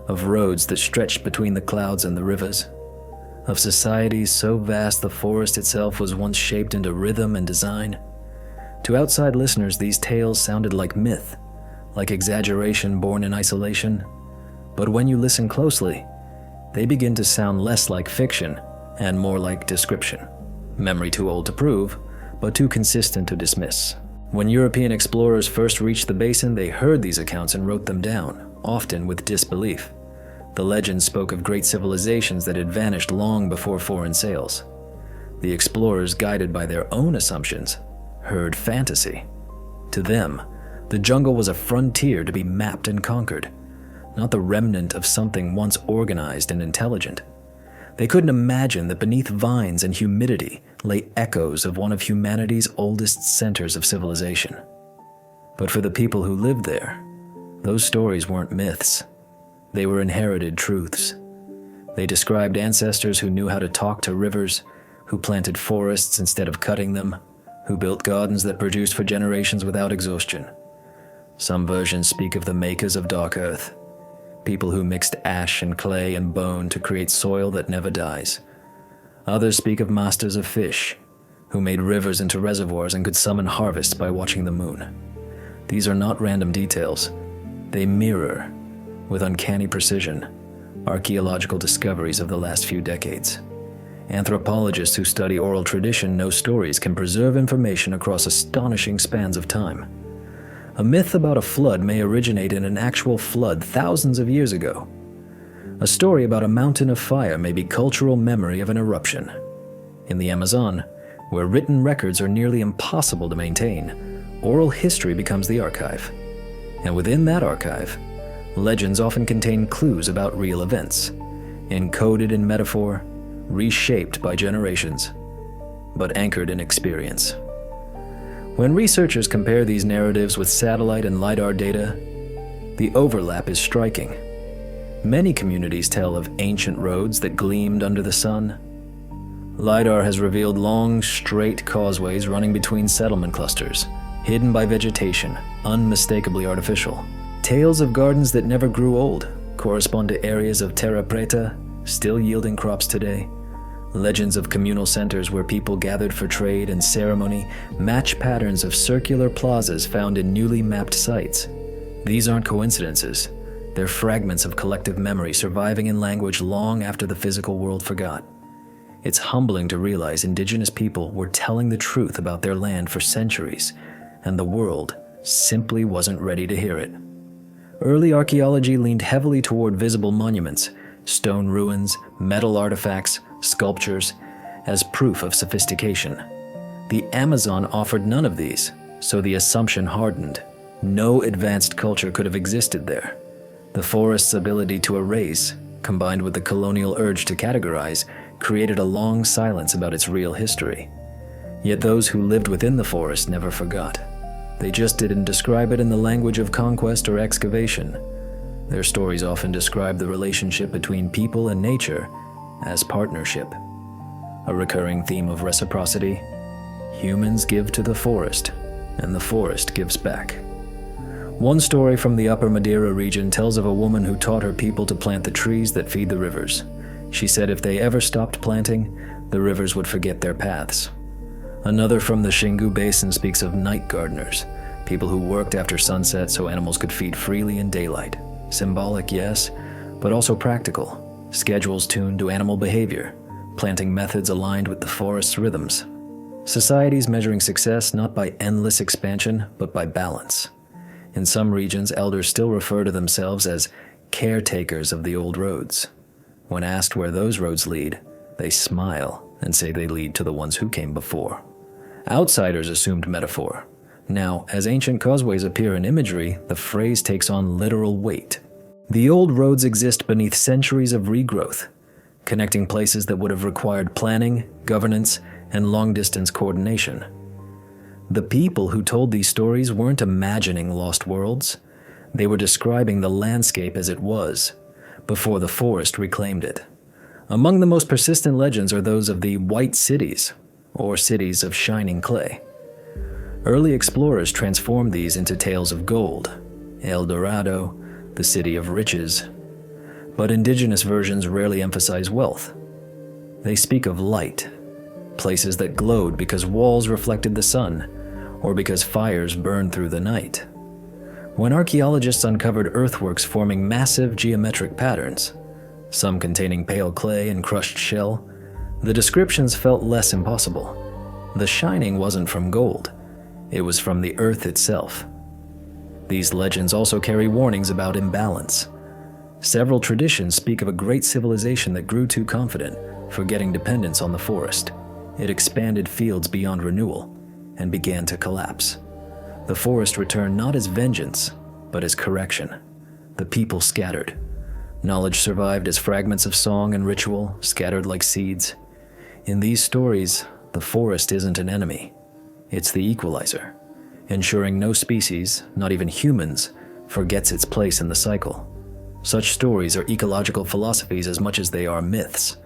of roads that stretched between the clouds and the rivers, of societies so vast the forest itself was once shaped into rhythm and design. To outside listeners, these tales sounded like myth, like exaggeration born in isolation. But when you listen closely, they begin to sound less like fiction and more like description. Memory too old to prove, but too consistent to dismiss. When European explorers first reached the basin, they heard these accounts and wrote them down, often with disbelief. The legends spoke of great civilizations that had vanished long before foreign sails. The explorers, guided by their own assumptions, heard fantasy. To them, the jungle was a frontier to be mapped and conquered, not the remnant of something once organized and intelligent. They couldn't imagine that beneath vines and humidity lay echoes of one of humanity's oldest centers of civilization. But for the people who lived there, those stories weren't myths. They were inherited truths. They described ancestors who knew how to talk to rivers, who planted forests instead of cutting them, who built gardens that produced for generations without exhaustion. Some versions speak of the makers of Dark Earth, people who mixed ash and clay and bone to create soil that never dies. Others speak of masters of fish, who made rivers into reservoirs and could summon harvests by watching the moon. These are not random details. They mirror, with uncanny precision, archaeological discoveries of the last few decades. Anthropologists who study oral tradition know stories can preserve information across astonishing spans of time. A myth about a flood may originate in an actual flood thousands of years ago. A story about a mountain of fire may be cultural memory of an eruption. In the Amazon, where written records are nearly impossible to maintain, oral history becomes the archive. And within that archive, legends often contain clues about real events, encoded in metaphor, reshaped by generations, but anchored in experience. When researchers compare these narratives with satellite and LiDAR data, the overlap is striking. Many communities tell of ancient roads that gleamed under the sun. LiDAR has revealed long, straight causeways running between settlement clusters, hidden by vegetation, unmistakably artificial. Tales of gardens that never grew old correspond to areas of Terra Preta, still yielding crops today. Legends of communal centers where people gathered for trade and ceremony match patterns of circular plazas found in newly mapped sites. These aren't coincidences. They're fragments of collective memory surviving in language long after the physical world forgot. It's humbling to realize indigenous people were telling the truth about their land for centuries, and the world simply wasn't ready to hear it. Early archaeology leaned heavily toward visible monuments, stone ruins, metal artifacts, sculptures, as proof of sophistication. The Amazon offered none of these, so the assumption hardened. No advanced culture could have existed there. The forest's ability to erase, combined with the colonial urge to categorize, created a long silence about its real history. Yet those who lived within the forest never forgot. They just didn't describe it in the language of conquest or excavation. Their stories often describe the relationship between people and nature as partnership. A recurring theme of reciprocity. Humans give to the forest, and the forest gives back. One story from the Upper Madeira region tells of a woman who taught her people to plant the trees that feed the rivers. She said if they ever stopped planting, the rivers would forget their paths. Another from the Xingu Basin speaks of night gardeners, people who worked after sunset so animals could feed freely in daylight. Symbolic, yes, but also practical. Schedules tuned to animal behavior, planting methods aligned with the forest's rhythms. Societies measuring success not by endless expansion, but by balance. In some regions, elders still refer to themselves as caretakers of the old roads. When asked where those roads lead, they smile and say they lead to the ones who came before. Outsiders assumed metaphor. Now, as ancient causeways appear in imagery, the phrase takes on literal weight. The old roads exist beneath centuries of regrowth, connecting places that would have required planning, governance, and long-distance coordination. The people who told these stories weren't imagining lost worlds. They were describing the landscape as it was, before the forest reclaimed it. Among the most persistent legends are those of the White Cities, or cities of shining clay. Early explorers transformed these into tales of gold, El Dorado, the city of riches. But indigenous versions rarely emphasize wealth. They speak of light, places that glowed because walls reflected the sun, or because fires burned through the night. When archaeologists uncovered earthworks forming massive geometric patterns, some containing pale clay and crushed shell, the descriptions felt less impossible. The shining wasn't from gold, it was from the earth itself. These legends also carry warnings about imbalance. Several traditions speak of a great civilization that grew too confident, forgetting dependence on the forest. It expanded fields beyond renewal and began to collapse. The forest returned not as vengeance, but as correction. The people scattered. Knowledge survived as fragments of song and ritual, scattered like seeds. In these stories, the forest isn't an enemy. It's the equalizer, ensuring no species, not even humans, forgets its place in the cycle. Such stories are ecological philosophies as much as they are myths,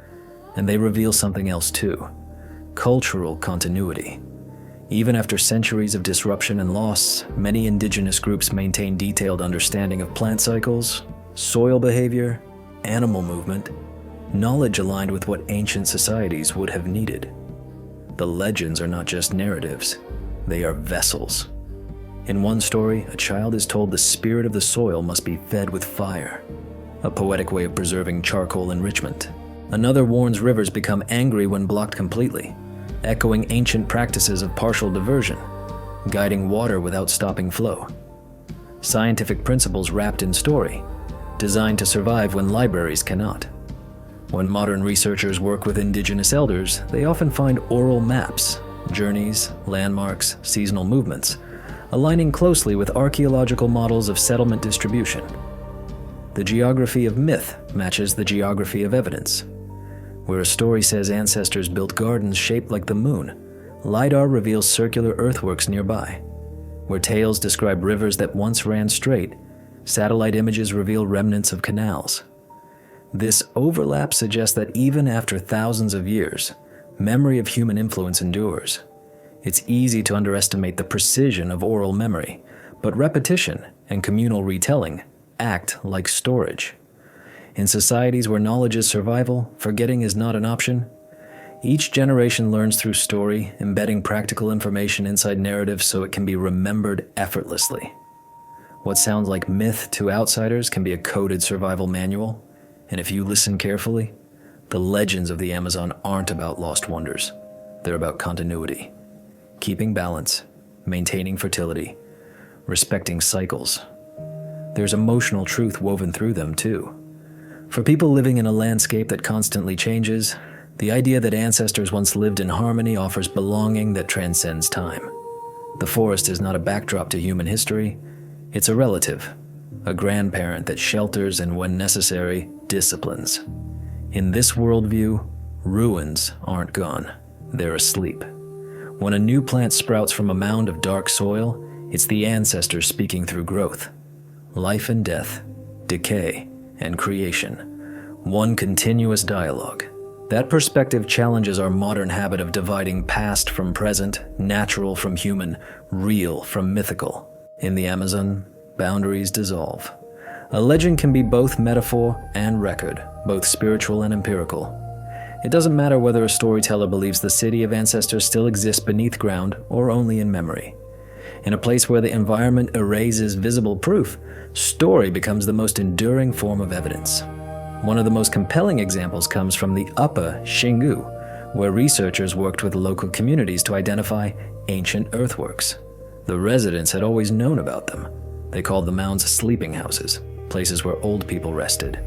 and they reveal something else too: cultural continuity. Even after centuries of disruption and loss, many indigenous groups maintain detailed understanding of plant cycles, soil behavior, animal movement, knowledge aligned with what ancient societies would have needed. The legends are not just narratives, they are vessels. In one story, a child is told the spirit of the soil must be fed with fire, a poetic way of preserving charcoal enrichment. Another warns rivers become angry when blocked completely, echoing ancient practices of partial diversion, guiding water without stopping flow. Scientific principles wrapped in story, designed to survive when libraries cannot. When modern researchers work with indigenous elders, they often find oral maps, journeys, landmarks, seasonal movements, aligning closely with archaeological models of settlement distribution. The geography of myth matches the geography of evidence. Where a story says ancestors built gardens shaped like the moon, LiDAR reveals circular earthworks nearby. Where tales describe rivers that once ran straight, satellite images reveal remnants of canals. This overlap suggests that even after thousands of years, memory of human influence endures. It's easy to underestimate the precision of oral memory, but repetition and communal retelling act like storage. In societies where knowledge is survival, forgetting is not an option. Each generation learns through story, embedding practical information inside narratives so it can be remembered effortlessly. What sounds like myth to outsiders can be a coded survival manual, and if you listen carefully, the legends of the Amazon aren't about lost wonders. They're about continuity, keeping balance, maintaining fertility, respecting cycles. There's emotional truth woven through them too. For people living in a landscape that constantly changes, the idea that ancestors once lived in harmony offers belonging that transcends time. The forest is not a backdrop to human history, it's a relative, a grandparent that shelters and, when necessary, disciplines. In this worldview, ruins aren't gone, they're asleep. When a new plant sprouts from a mound of dark soil, it's the ancestors speaking through growth. Life and death, decay, and creation. One continuous dialogue. That perspective challenges our modern habit of dividing past from present, natural from human, real from mythical. In the Amazon, boundaries dissolve. A legend can be both metaphor and record, both spiritual and empirical. It doesn't matter whether a storyteller believes the city of ancestors still exists beneath ground or only in memory. In a place where the environment erases visible proof, story becomes the most enduring form of evidence. One of the most compelling examples comes from the Upper Xingu, where researchers worked with local communities to identify ancient earthworks. The residents had always known about them. They called the mounds sleeping houses, places where old people rested.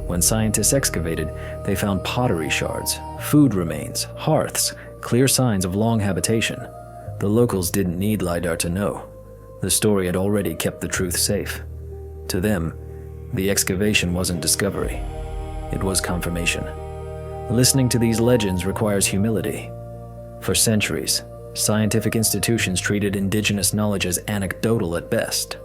When scientists excavated, they found pottery shards, food remains, hearths, clear signs of long habitation. The locals didn't need LiDAR to know. The story had already kept the truth safe. To them, the excavation wasn't discovery. It was confirmation. Listening to these legends requires humility. For centuries, scientific institutions treated indigenous knowledge as anecdotal at best.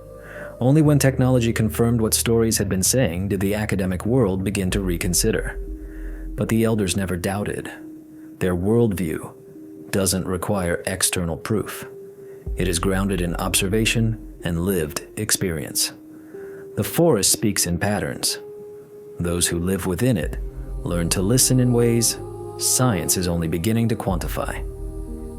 Only when technology confirmed what stories had been saying did the academic world begin to reconsider. But the elders never doubted. Their worldview doesn't require external proof. It is grounded in observation and lived experience. The forest speaks in patterns. Those who live within it learn to listen in ways science is only beginning to quantify.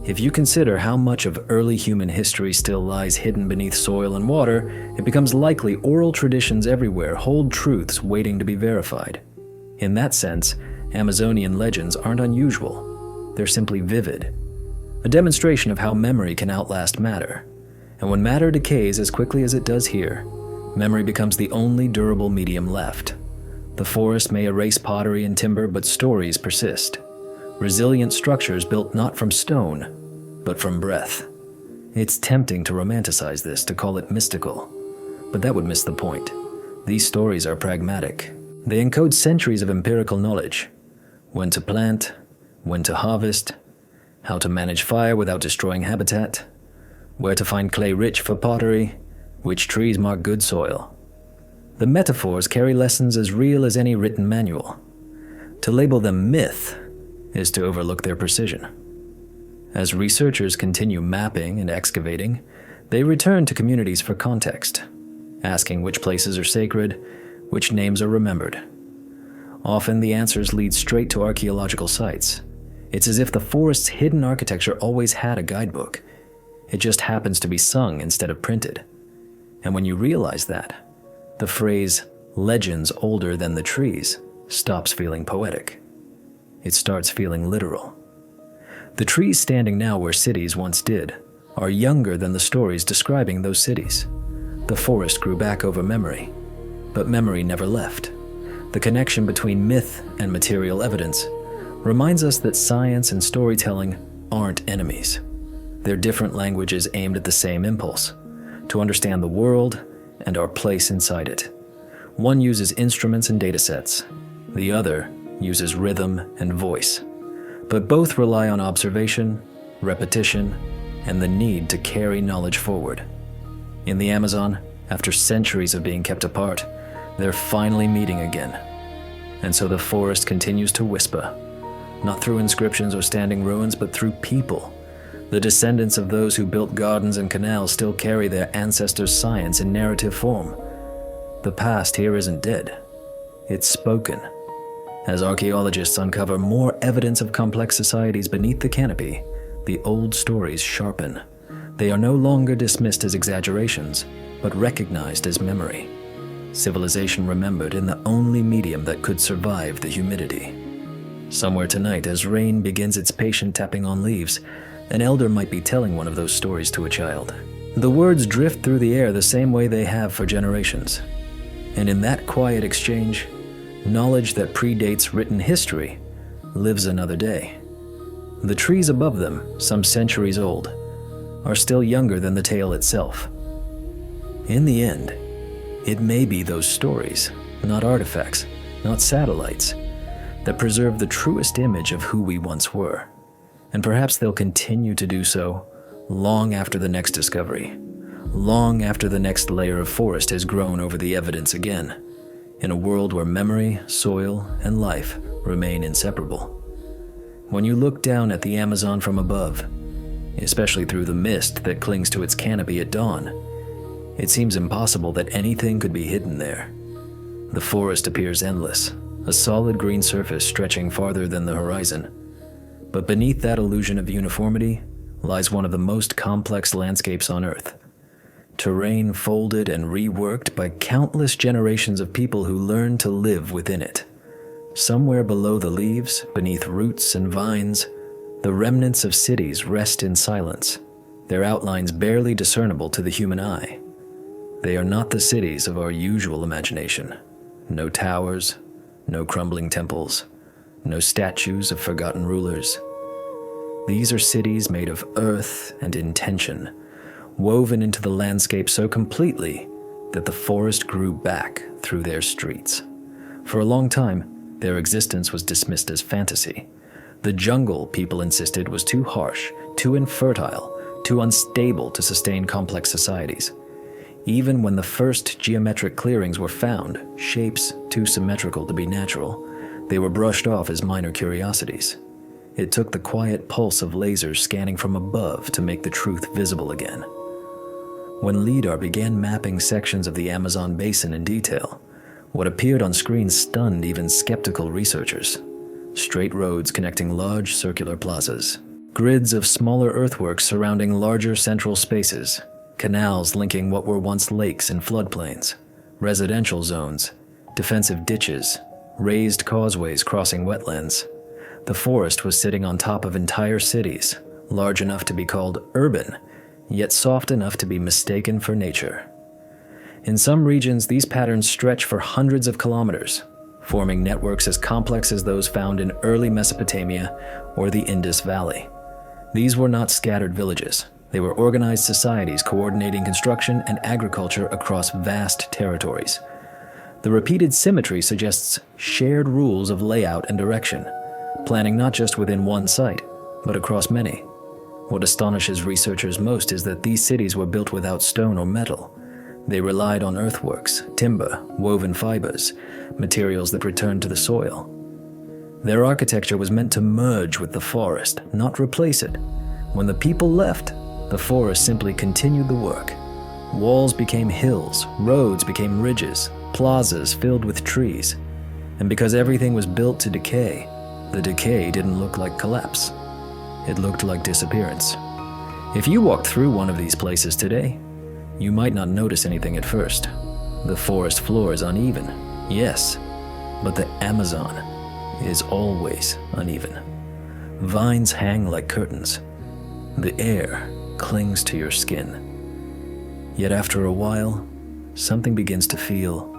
If you consider how much of early human history still lies hidden beneath soil and water, it becomes likely oral traditions everywhere hold truths waiting to be verified. In that sense, Amazonian legends aren't unusual. They're simply vivid, a demonstration of how memory can outlast matter. And when matter decays as quickly as it does here, memory becomes the only durable medium left. The forest may erase pottery and timber, but stories persist. Resilient structures built not from stone, but from breath. It's tempting to romanticize this, to call it mystical, but that would miss the point. These stories are pragmatic. They encode centuries of empirical knowledge: when to plant, when to harvest, how to manage fire without destroying habitat, where to find clay rich for pottery, which trees mark good soil. The metaphors carry lessons as real as any written manual. To label them myth is to overlook their precision. As researchers continue mapping and excavating, they return to communities for context, asking which places are sacred, which names are remembered. Often the answers lead straight to archaeological sites. It's as if the forest's hidden architecture always had a guidebook. It just happens to be sung instead of printed. And when you realize that, the phrase, "legends older than the trees," stops feeling poetic. It starts feeling literal. The trees standing now where cities once did are younger than the stories describing those cities. The forest grew back over memory, but memory never left. The connection between myth and material evidence reminds us that science and storytelling aren't enemies. They're different languages aimed at the same impulse: to understand the world and our place inside it. One uses instruments and datasets. The other uses rhythm and voice. But both rely on observation, repetition, and the need to carry knowledge forward. In the Amazon, after centuries of being kept apart, they're finally meeting again. And so the forest continues to whisper, not through inscriptions or standing ruins, but through people. The descendants of those who built gardens and canals still carry their ancestors' science in narrative form. The past here isn't dead. It's spoken. As archaeologists uncover more evidence of complex societies beneath the canopy, the old stories sharpen. They are no longer dismissed as exaggerations, but recognized as memory. Civilization remembered in the only medium that could survive the humidity. Somewhere tonight, as rain begins its patient tapping on leaves, an elder might be telling one of those stories to a child. The words drift through the air the same way they have for generations. And in that quiet exchange, knowledge that predates written history lives another day. The trees above them, some centuries old, are still younger than the tale itself. In the end, it may be those stories, not artifacts, not satellites, that preserve the truest image of who we once were. And perhaps they'll continue to do so long after the next discovery, long after the next layer of forest has grown over the evidence again, in a world where memory, soil, and life remain inseparable. When you look down at the Amazon from above, especially through the mist that clings to its canopy at dawn, it seems impossible that anything could be hidden there. The forest appears endless, a solid green surface stretching farther than the horizon. But beneath that illusion of uniformity lies one of the most complex landscapes on Earth. Terrain folded and reworked by countless generations of people who learned to live within it. Somewhere below the leaves, beneath roots and vines, the remnants of cities rest in silence, their outlines barely discernible to the human eye. They are not the cities of our usual imagination. No towers, no crumbling temples, no statues of forgotten rulers. These are cities made of earth and intention, woven into the landscape so completely that the forest grew back through their streets. For a long time, their existence was dismissed as fantasy. The jungle, people insisted, was too harsh, too infertile, too unstable to sustain complex societies. Even when the first geometric clearings were found, shapes too symmetrical to be natural, they were brushed off as minor curiosities. It took the quiet pulse of lasers scanning from above to make the truth visible again. When LIDAR began mapping sections of the Amazon basin in detail, what appeared on screen stunned even skeptical researchers. straight roads connecting large circular plazas, grids of smaller earthworks surrounding larger central spaces, canals linking what were once lakes and floodplains, residential zones, defensive ditches, raised causeways crossing wetlands. The forest was sitting on top of entire cities, large enough to be called urban, yet soft enough to be mistaken for nature. In some regions, these patterns stretch for hundreds of kilometers, forming networks as complex as those found in early Mesopotamia or the Indus Valley. These were not scattered villages. They were organized societies coordinating construction and agriculture across vast territories. The repeated symmetry suggests shared rules of layout and direction, planning not just within one site, but across many. What astonishes researchers most is that these cities were built without stone or metal. They relied on earthworks, timber, woven fibers, materials that returned to the soil. Their architecture was meant to merge with the forest, not replace it. When the people left, the forest simply continued the work. Walls became hills, roads became ridges, plazas filled with trees. And because everything was built to decay, the decay didn't look like collapse. It looked like disappearance. If you walked through one of these places today, you might not notice anything at first. The forest floor is uneven, yes, but the Amazon is always uneven. Vines hang like curtains. The air clings to your skin. Yet after a while, something begins to feel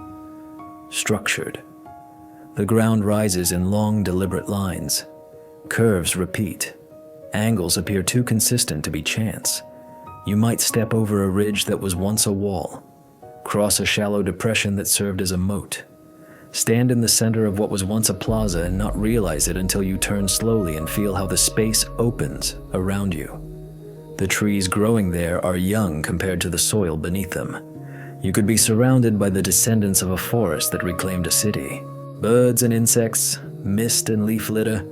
structured. The ground rises in long, deliberate lines. Curves repeat. Angles appear too consistent to be chance. You might step over a ridge that was once a wall, cross a shallow depression that served as a moat, stand in the center of what was once a plaza and not realize it until you turn slowly and feel how the space opens around you. The trees growing there are young compared to the soil beneath them. You could be surrounded by the descendants of a forest that reclaimed a city. Birds and insects, mist and leaf litter,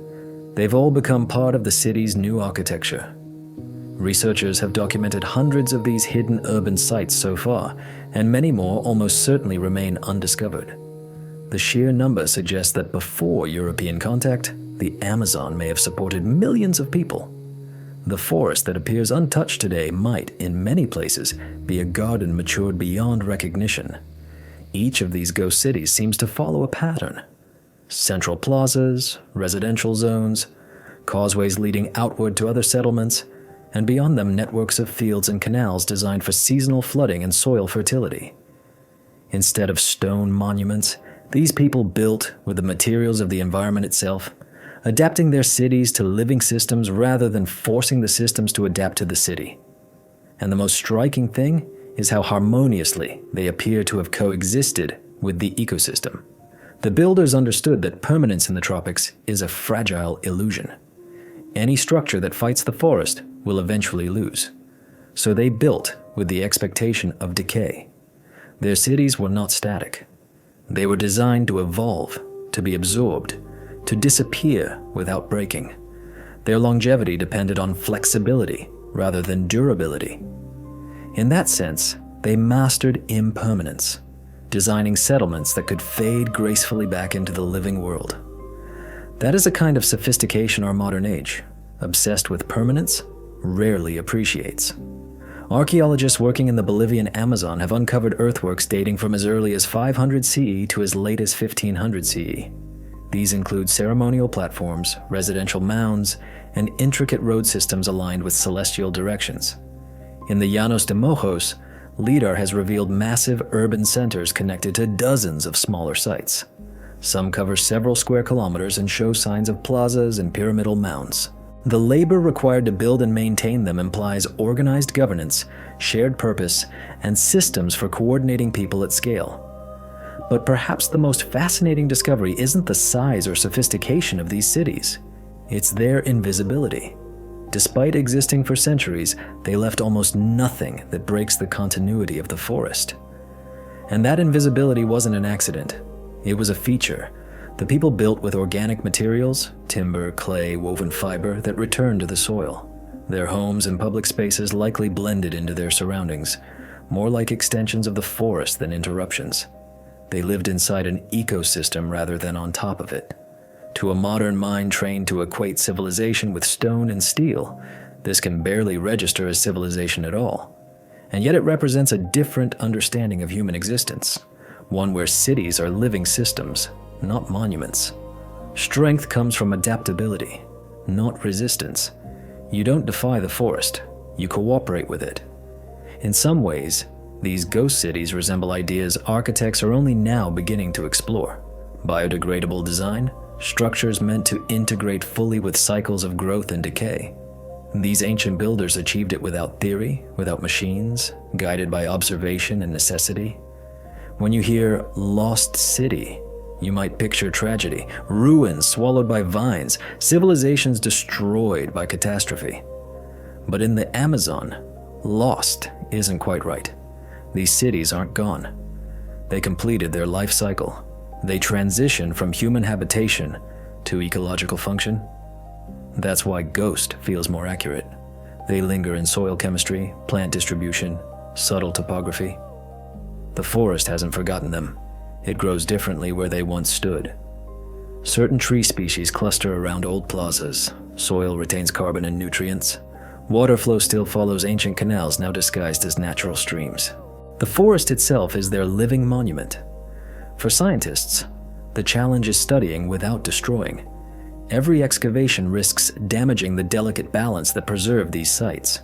they've all become part of the city's new architecture. Researchers have documented hundreds of these hidden urban sites so far, and many more almost certainly remain undiscovered. The sheer number suggests that before European contact, the Amazon may have supported millions of people. The forest that appears untouched today might, in many places, be a garden matured beyond recognition. Each of these ghost cities seems to follow a pattern. Central plazas, residential zones, causeways leading outward to other settlements, and beyond them networks of fields and canals designed for seasonal flooding and soil fertility. Instead of stone monuments, these people built with the materials of the environment itself, adapting their cities to living systems rather than forcing the systems to adapt to the city. And the most striking thing is how harmoniously they appear to have coexisted with the ecosystem. The builders understood that permanence in the tropics is a fragile illusion. Any structure that fights the forest will eventually lose. So they built with the expectation of decay. Their cities were not static. They were designed to evolve, to be absorbed, to disappear without breaking. Their longevity depended on flexibility rather than durability. In that sense, they mastered impermanence, designing settlements that could fade gracefully back into the living world. That is a kind of sophistication our modern age, obsessed with permanence, rarely appreciates. Archaeologists working in the Bolivian Amazon have uncovered earthworks dating from as early as 500 CE to as late as 1500 CE. These include ceremonial platforms, residential mounds, and intricate road systems aligned with celestial directions. In the Llanos de Mojos, LIDAR has revealed massive urban centers connected to dozens of smaller sites. Some cover several square kilometers and show signs of plazas and pyramidal mounds. The labor required to build and maintain them implies organized governance, shared purpose, and systems for coordinating people at scale. But perhaps the most fascinating discovery isn't the size or sophistication of these cities. It's their invisibility. Despite existing for centuries, they left almost nothing that breaks the continuity of the forest. And that invisibility wasn't an accident. It was a feature. The people built with organic materials, timber, clay, woven fiber, that returned to the soil. Their homes and public spaces likely blended into their surroundings, more like extensions of the forest than interruptions. They lived inside an ecosystem rather than on top of it. To a modern mind trained to equate civilization with stone and steel, this can barely register as civilization at all. And yet it represents a different understanding of human existence, one where cities are living systems, not monuments. Strength comes from adaptability, not resistance. You don't defy the forest, you cooperate with it. In some ways, these ghost cities resemble ideas architects are only now beginning to explore. Biodegradable design, structures meant to integrate fully with cycles of growth and decay. These ancient builders achieved it without theory, without machines, guided by observation and necessity. When you hear lost city, you might picture tragedy, ruins swallowed by vines, civilizations destroyed by catastrophe. But in the Amazon, lost isn't quite right. These cities aren't gone. They completed their life cycle. They transitioned from human habitation to ecological function. That's why ghost feels more accurate. They linger in soil chemistry, plant distribution, subtle topography. The forest hasn't forgotten them. It grows differently where they once stood. Certain tree species cluster around old plazas. Soil retains carbon and nutrients. Water flow still follows ancient canals now disguised as natural streams. The forest itself is their living monument. For scientists, the challenge is studying without destroying. Every excavation risks damaging the delicate balance that preserved these sites.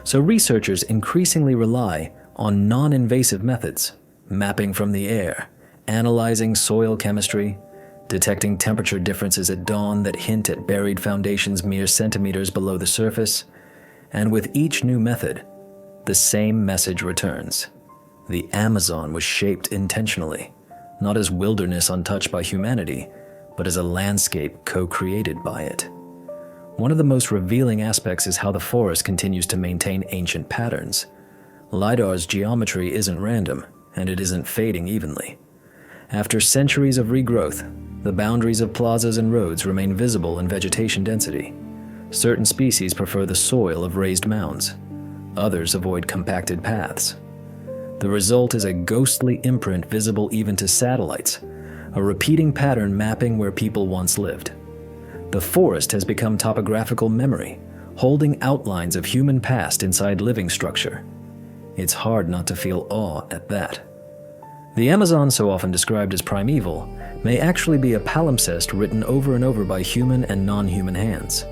So researchers increasingly rely on non-invasive methods, mapping from the air, analyzing soil chemistry, detecting temperature differences at dawn that hint at buried foundations mere centimeters below the surface. And with each new method, the same message returns. The Amazon was shaped intentionally, not as wilderness untouched by humanity, but as a landscape co-created by it. One of the most revealing aspects is how the forest continues to maintain ancient patterns. LiDAR's geometry isn't random, and it isn't fading evenly. After centuries of regrowth, the boundaries of plazas and roads remain visible in vegetation density. Certain species prefer the soil of raised mounds. Others avoid compacted paths. The result is a ghostly imprint visible even to satellites, a repeating pattern mapping where people once lived. The forest has become topographical memory, holding outlines of human past inside living structure. It's hard not to feel awe at that. The Amazon, so often described as primeval, may actually be a palimpsest written over and over by human and non-human hands.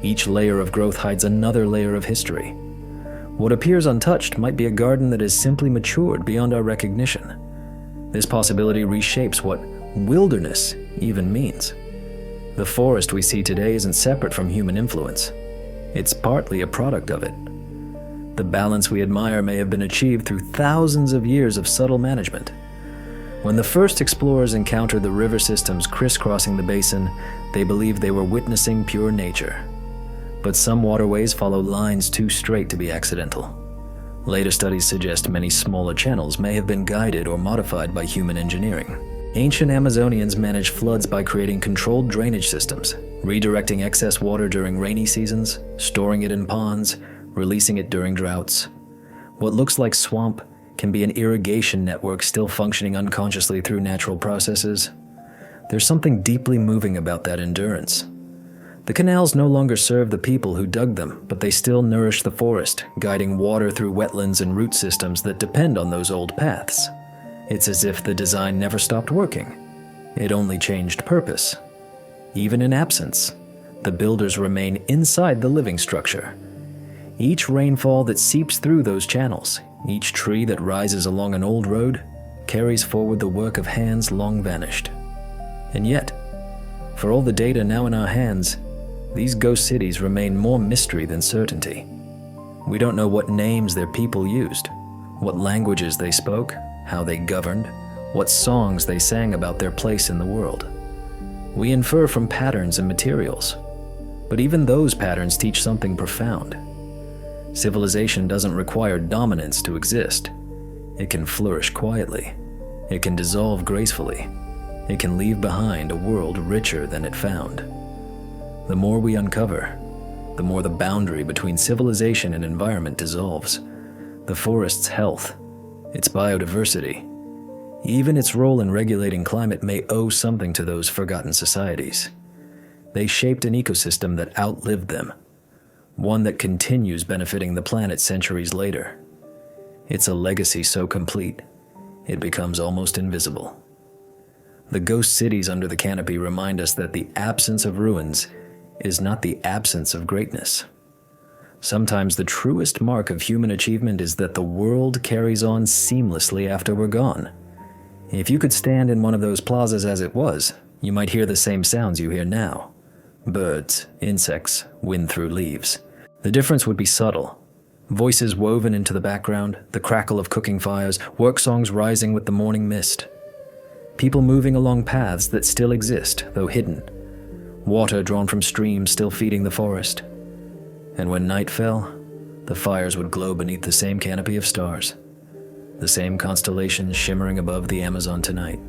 Each layer of growth hides another layer of history. What appears untouched might be a garden that has simply matured beyond our recognition. This possibility reshapes what wilderness even means. The forest we see today isn't separate from human influence. It's partly a product of it. The balance we admire may have been achieved through thousands of years of subtle management. When the first explorers encountered the river systems crisscrossing the basin, they believed they were witnessing pure nature. But some waterways follow lines too straight to be accidental. Later studies suggest many smaller channels may have been guided or modified by human engineering. Ancient Amazonians managed floods by creating controlled drainage systems, redirecting excess water during rainy seasons, storing it in ponds, releasing it during droughts. What looks like swamp can be an irrigation network still functioning unconsciously through natural processes. There's something deeply moving about that endurance. The canals no longer serve the people who dug them, but they still nourish the forest, guiding water through wetlands and root systems that depend on those old paths. It's as if the design never stopped working. It only changed purpose. Even in absence, the builders remain inside the living structure. Each rainfall that seeps through those channels, each tree that rises along an old road, carries forward the work of hands long vanished. And yet, for all the data now in our hands, these ghost cities remain more mystery than certainty. We don't know what names their people used, what languages they spoke, how they governed, what songs they sang about their place in the world. We infer from patterns and materials, but even those patterns teach something profound. Civilization doesn't require dominance to exist. It can flourish quietly. It can dissolve gracefully. It can leave behind a world richer than it found. The more we uncover, the more the boundary between civilization and environment dissolves. The forest's health, its biodiversity, even its role in regulating climate may owe something to those forgotten societies. They shaped an ecosystem that outlived them, one that continues benefiting the planet centuries later. It's a legacy so complete, it becomes almost invisible. The ghost cities under the canopy remind us that the absence of ruins is not the absence of greatness. Sometimes the truest mark of human achievement is that the world carries on seamlessly after we're gone. If you could stand in one of those plazas as it was, you might hear the same sounds you hear now. Birds, insects, wind through leaves. The difference would be subtle. Voices woven into the background, the crackle of cooking fires, work songs rising with the morning mist. People moving along paths that still exist, though hidden. Water drawn from streams still feeding the forest. And when night fell, the fires would glow beneath the same canopy of stars, the same constellations shimmering above the Amazon tonight.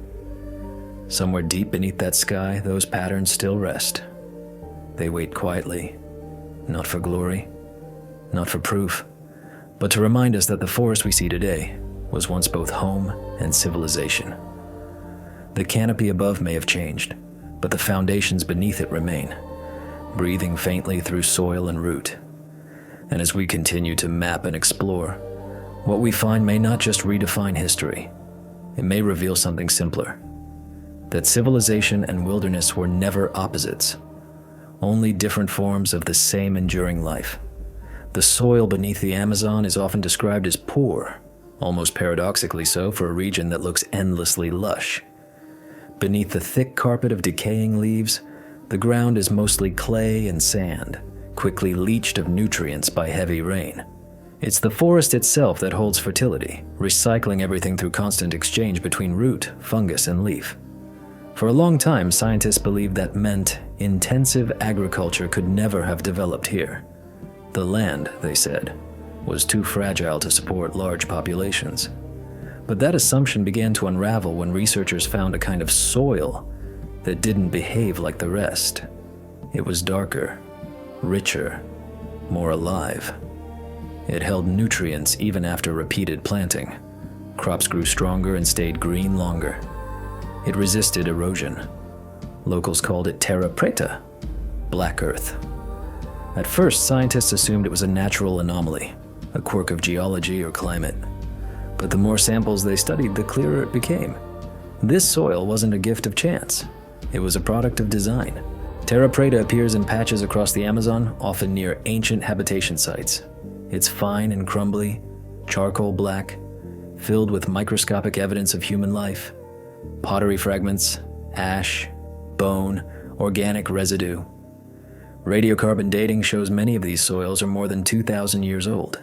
Somewhere deep beneath that sky, those patterns still rest. They wait quietly, not for glory, not for proof, but to remind us that the forest we see today was once both home and civilization. The canopy above may have changed, but the foundations beneath it remain, breathing faintly through soil and root. And as we continue to map and explore, what we find may not just redefine history, it may reveal something simpler. That civilization and wilderness were never opposites, only different forms of the same enduring life. The soil beneath the Amazon is often described as poor, almost paradoxically so for a region that looks endlessly lush. Beneath the thick carpet of decaying leaves, the ground is mostly clay and sand, quickly leached of nutrients by heavy rain. It's the forest itself that holds fertility, recycling everything through constant exchange between root, fungus, and leaf. For a long time, scientists believed that meant intensive agriculture could never have developed here. The land, they said, was too fragile to support large populations. But that assumption began to unravel when researchers found a kind of soil that didn't behave like the rest. It was darker, richer, more alive. It held nutrients even after repeated planting. Crops grew stronger and stayed green longer. It resisted erosion. Locals called it Terra Preta, black earth. At first, scientists assumed it was a natural anomaly, a quirk of geology or climate. But the more samples they studied, the clearer it became. This soil wasn't a gift of chance. It was a product of design. Terra Preta appears in patches across the Amazon, often near ancient habitation sites. It's fine and crumbly, charcoal black, filled with microscopic evidence of human life. Pottery fragments, ash, bone, organic residue. Radiocarbon dating shows many of these soils are more than 2,000 years old.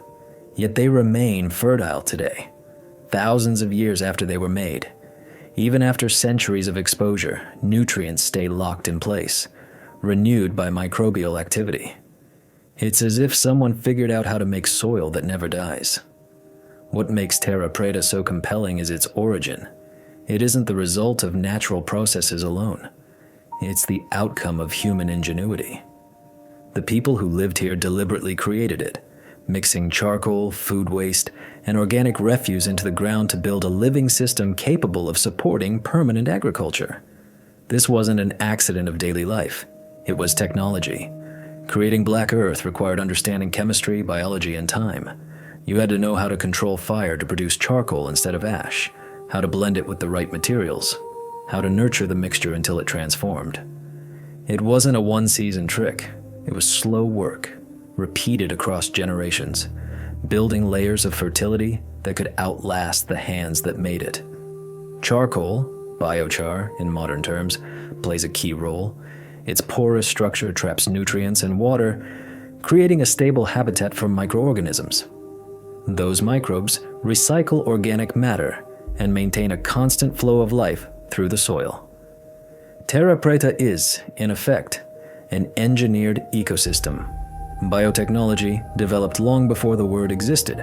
Yet they remain fertile today, thousands of years after they were made. Even after centuries of exposure, nutrients stay locked in place, renewed by microbial activity. It's as if someone figured out how to make soil that never dies. What makes Terra Preta so compelling is its origin. It isn't the result of natural processes alone. It's the outcome of human ingenuity. The people who lived here deliberately created it, mixing charcoal, food waste, and organic refuse into the ground to build a living system capable of supporting permanent agriculture. This wasn't an accident of daily life. It was technology. Creating black earth required understanding chemistry, biology, and time. You had to know how to control fire to produce charcoal instead of ash, how to blend it with the right materials, how to nurture the mixture until it transformed. It wasn't a one-season trick. It was slow work, repeated across generations, building layers of fertility that could outlast the hands that made it. Charcoal, biochar in modern terms, plays a key role. Its porous structure traps nutrients and water, creating a stable habitat for microorganisms. Those microbes recycle organic matter and maintain a constant flow of life through the soil. Terra Preta is, in effect, an engineered ecosystem. Biotechnology developed long before the word existed.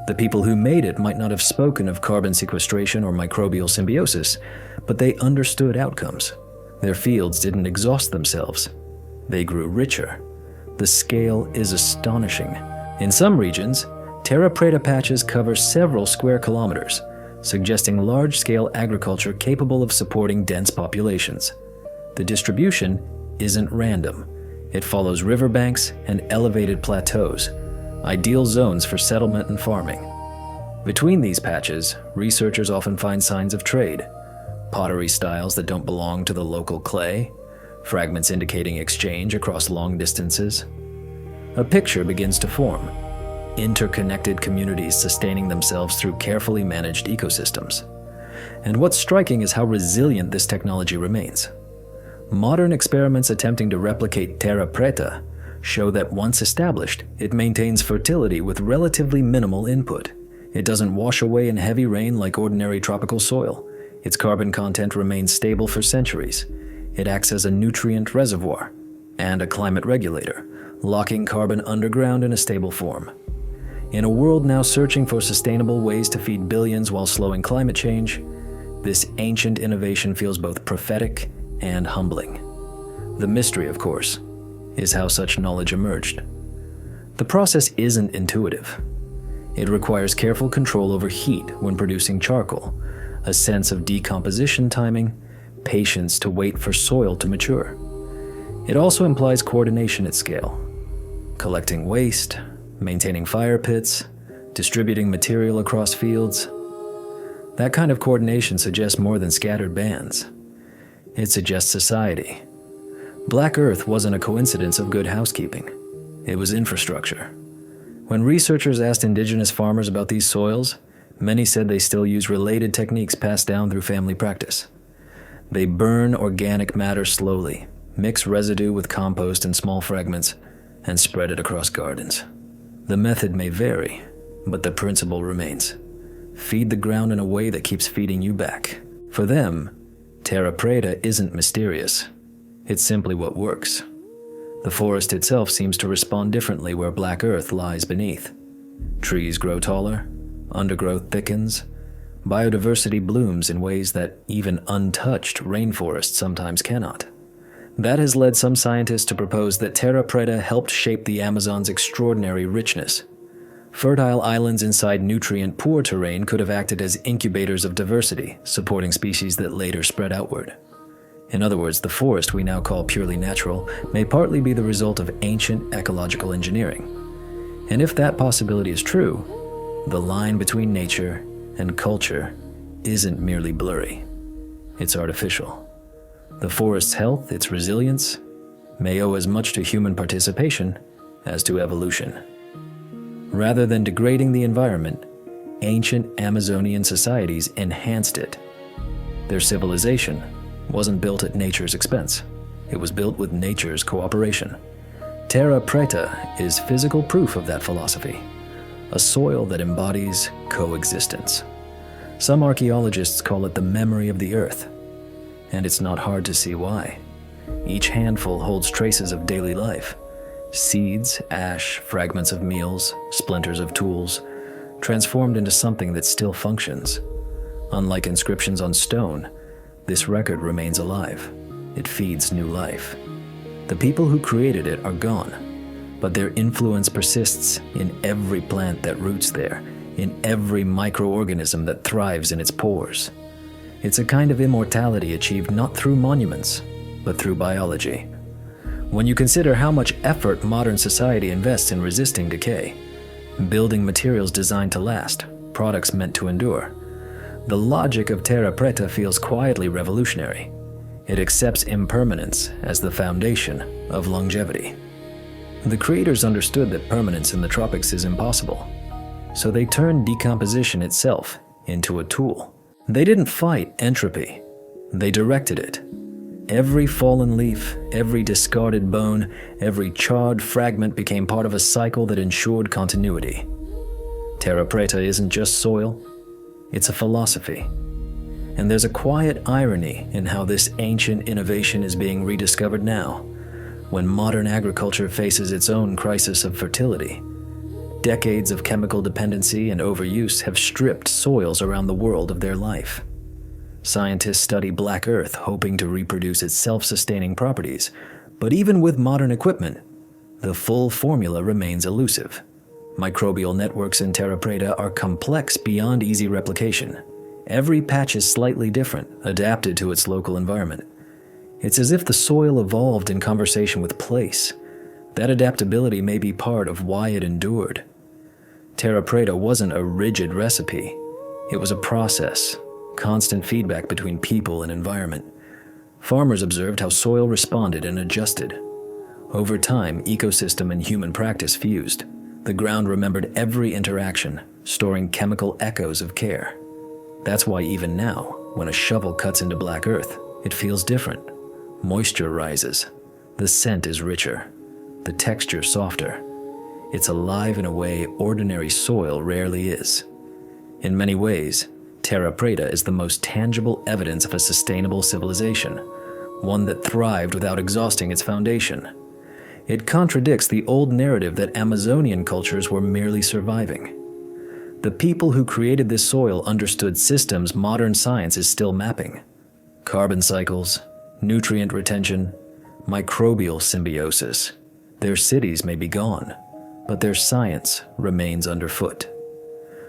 The people who made it might not have spoken of carbon sequestration or microbial symbiosis, but they understood outcomes. Their fields didn't exhaust themselves. They grew richer. The scale is astonishing. In some regions, Terra Preta patches cover several square kilometers, suggesting large-scale agriculture capable of supporting dense populations. The distribution isn't random. It follows riverbanks and elevated plateaus, ideal zones for settlement and farming. Between these patches, researchers often find signs of trade, pottery styles that don't belong to the local clay, fragments indicating exchange across long distances. A picture begins to form, interconnected communities sustaining themselves through carefully managed ecosystems. And what's striking is how resilient this technology remains. Modern experiments attempting to replicate Terra Preta show that once established, it maintains fertility with relatively minimal input. It doesn't wash away in heavy rain like ordinary tropical soil. Its carbon content remains stable for centuries. It acts as a nutrient reservoir and a climate regulator, locking carbon underground in a stable form. In a world now searching for sustainable ways to feed billions while slowing climate change, this ancient innovation feels both prophetic and humbling. The mystery, of course, is how such knowledge emerged. The process isn't intuitive. It requires careful control over heat when producing charcoal, a sense of decomposition timing, patience to wait for soil to mature. It also implies coordination at scale, collecting waste, maintaining fire pits, distributing material across fields. That kind of coordination suggests more than scattered bands. It suggests society. Black Earth wasn't a coincidence of good housekeeping. It was infrastructure. When researchers asked indigenous farmers about these soils, many said they still use related techniques passed down through family practice. They burn organic matter slowly, mix residue with compost in small fragments, and spread it across gardens. The method may vary, but the principle remains. Feed the ground in a way that keeps feeding you back. For them, Terra Preta isn't mysterious. It's simply what works. The forest itself seems to respond differently where Black Earth lies beneath. Trees grow taller, undergrowth thickens, biodiversity blooms in ways that even untouched rainforests sometimes cannot. That has led some scientists to propose that Terra Preta helped shape the Amazon's extraordinary richness. Fertile islands inside nutrient-poor terrain could have acted as incubators of diversity, supporting species that later spread outward. In other words, the forest we now call purely natural may partly be the result of ancient ecological engineering. And if that possibility is true, the line between nature and culture isn't merely blurry. It's artificial. The forest's health, its resilience, may owe as much to human participation as to evolution. Rather than degrading the environment, ancient Amazonian societies enhanced it. Their civilization wasn't built at nature's expense. It was built with nature's cooperation. Terra Preta is physical proof of that philosophy, a soil that embodies coexistence. Some archaeologists call it the memory of the earth, and it's not hard to see why. Each handful holds traces of daily life. Seeds, ash, fragments of meals, splinters of tools, transformed into something that still functions. Unlike inscriptions on stone, this record remains alive. It feeds new life. The people who created it are gone, but their influence persists in every plant that roots there, in every microorganism that thrives in its pores. It's a kind of immortality achieved not through monuments, but through biology. When you consider how much effort modern society invests in resisting decay, building materials designed to last, products meant to endure, the logic of Terra Preta feels quietly revolutionary. It accepts impermanence as the foundation of longevity. The creators understood that permanence in the tropics is impossible, so they turned decomposition itself into a tool. They didn't fight entropy, they directed it. Every fallen leaf, every discarded bone, every charred fragment became part of a cycle that ensured continuity. Terra Preta isn't just soil, it's a philosophy. And there's a quiet irony in how this ancient innovation is being rediscovered now, when modern agriculture faces its own crisis of fertility. Decades of chemical dependency and overuse have stripped soils around the world of their life. Scientists study Black Earth hoping to reproduce its self-sustaining properties, but even with modern equipment, the full formula remains elusive. Microbial networks in Terra Preta are complex beyond easy replication. Every patch is slightly different, adapted to its local environment. It's as if the soil evolved in conversation with place. That adaptability may be part of why it endured. Terra Preta wasn't a rigid recipe. It was a process, constant feedback between people and environment. Farmers observed how soil responded and adjusted. Over time, ecosystem and human practice fused. The ground remembered every interaction, storing chemical echoes of care. That's why even now, when a shovel cuts into black earth, it feels different. Moisture rises. The scent is richer. The texture softer. It's alive in a way ordinary soil rarely is. In many ways, Terra Preta is the most tangible evidence of a sustainable civilization, one that thrived without exhausting its foundation. It contradicts the old narrative that Amazonian cultures were merely surviving. The people who created this soil understood systems modern science is still mapping. Carbon cycles, nutrient retention, microbial symbiosis. Their cities may be gone, but their science remains underfoot.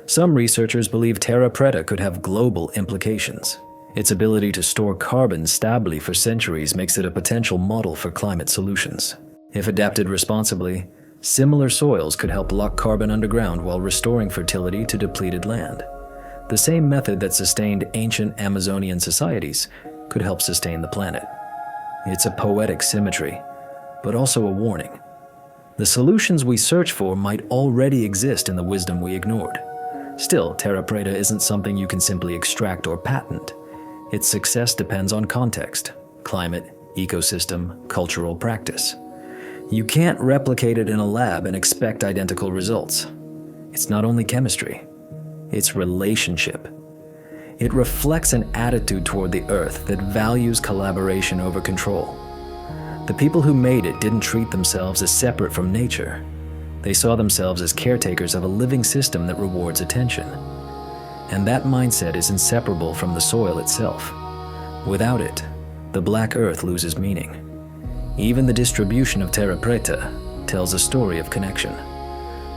Some researchers believe Terra Preta could have global implications. Its ability to store carbon stably for centuries makes it a potential model for climate solutions. If adapted responsibly, similar soils could help lock carbon underground while restoring fertility to depleted land. The same method that sustained ancient Amazonian societies could help sustain the planet. It's a poetic symmetry, but also a warning. The solutions we search for might already exist in the wisdom we ignored. Still, Terra Preta isn't something you can simply extract or patent. Its success depends on context, climate, ecosystem, cultural practice. You can't replicate it in a lab and expect identical results. It's not only chemistry, it's relationship. It reflects an attitude toward the earth that values collaboration over control. The people who made it didn't treat themselves as separate from nature. They saw themselves as caretakers of a living system that rewards attention. And that mindset is inseparable from the soil itself. Without it, the black earth loses meaning. Even the distribution of Terra Preta tells a story of connection.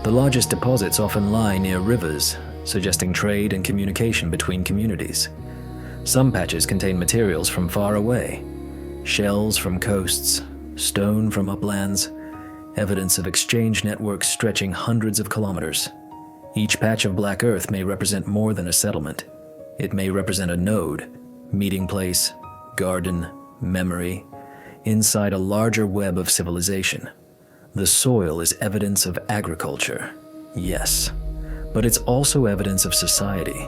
The largest deposits often lie near rivers, suggesting trade and communication between communities. Some patches contain materials from far away, shells from coasts, stone from uplands, evidence of exchange networks stretching hundreds of kilometers. Each patch of black earth may represent more than a settlement. It may represent a node, meeting place, garden, memory, inside a larger web of civilization. The soil is evidence of agriculture, yes, but it's also evidence of society.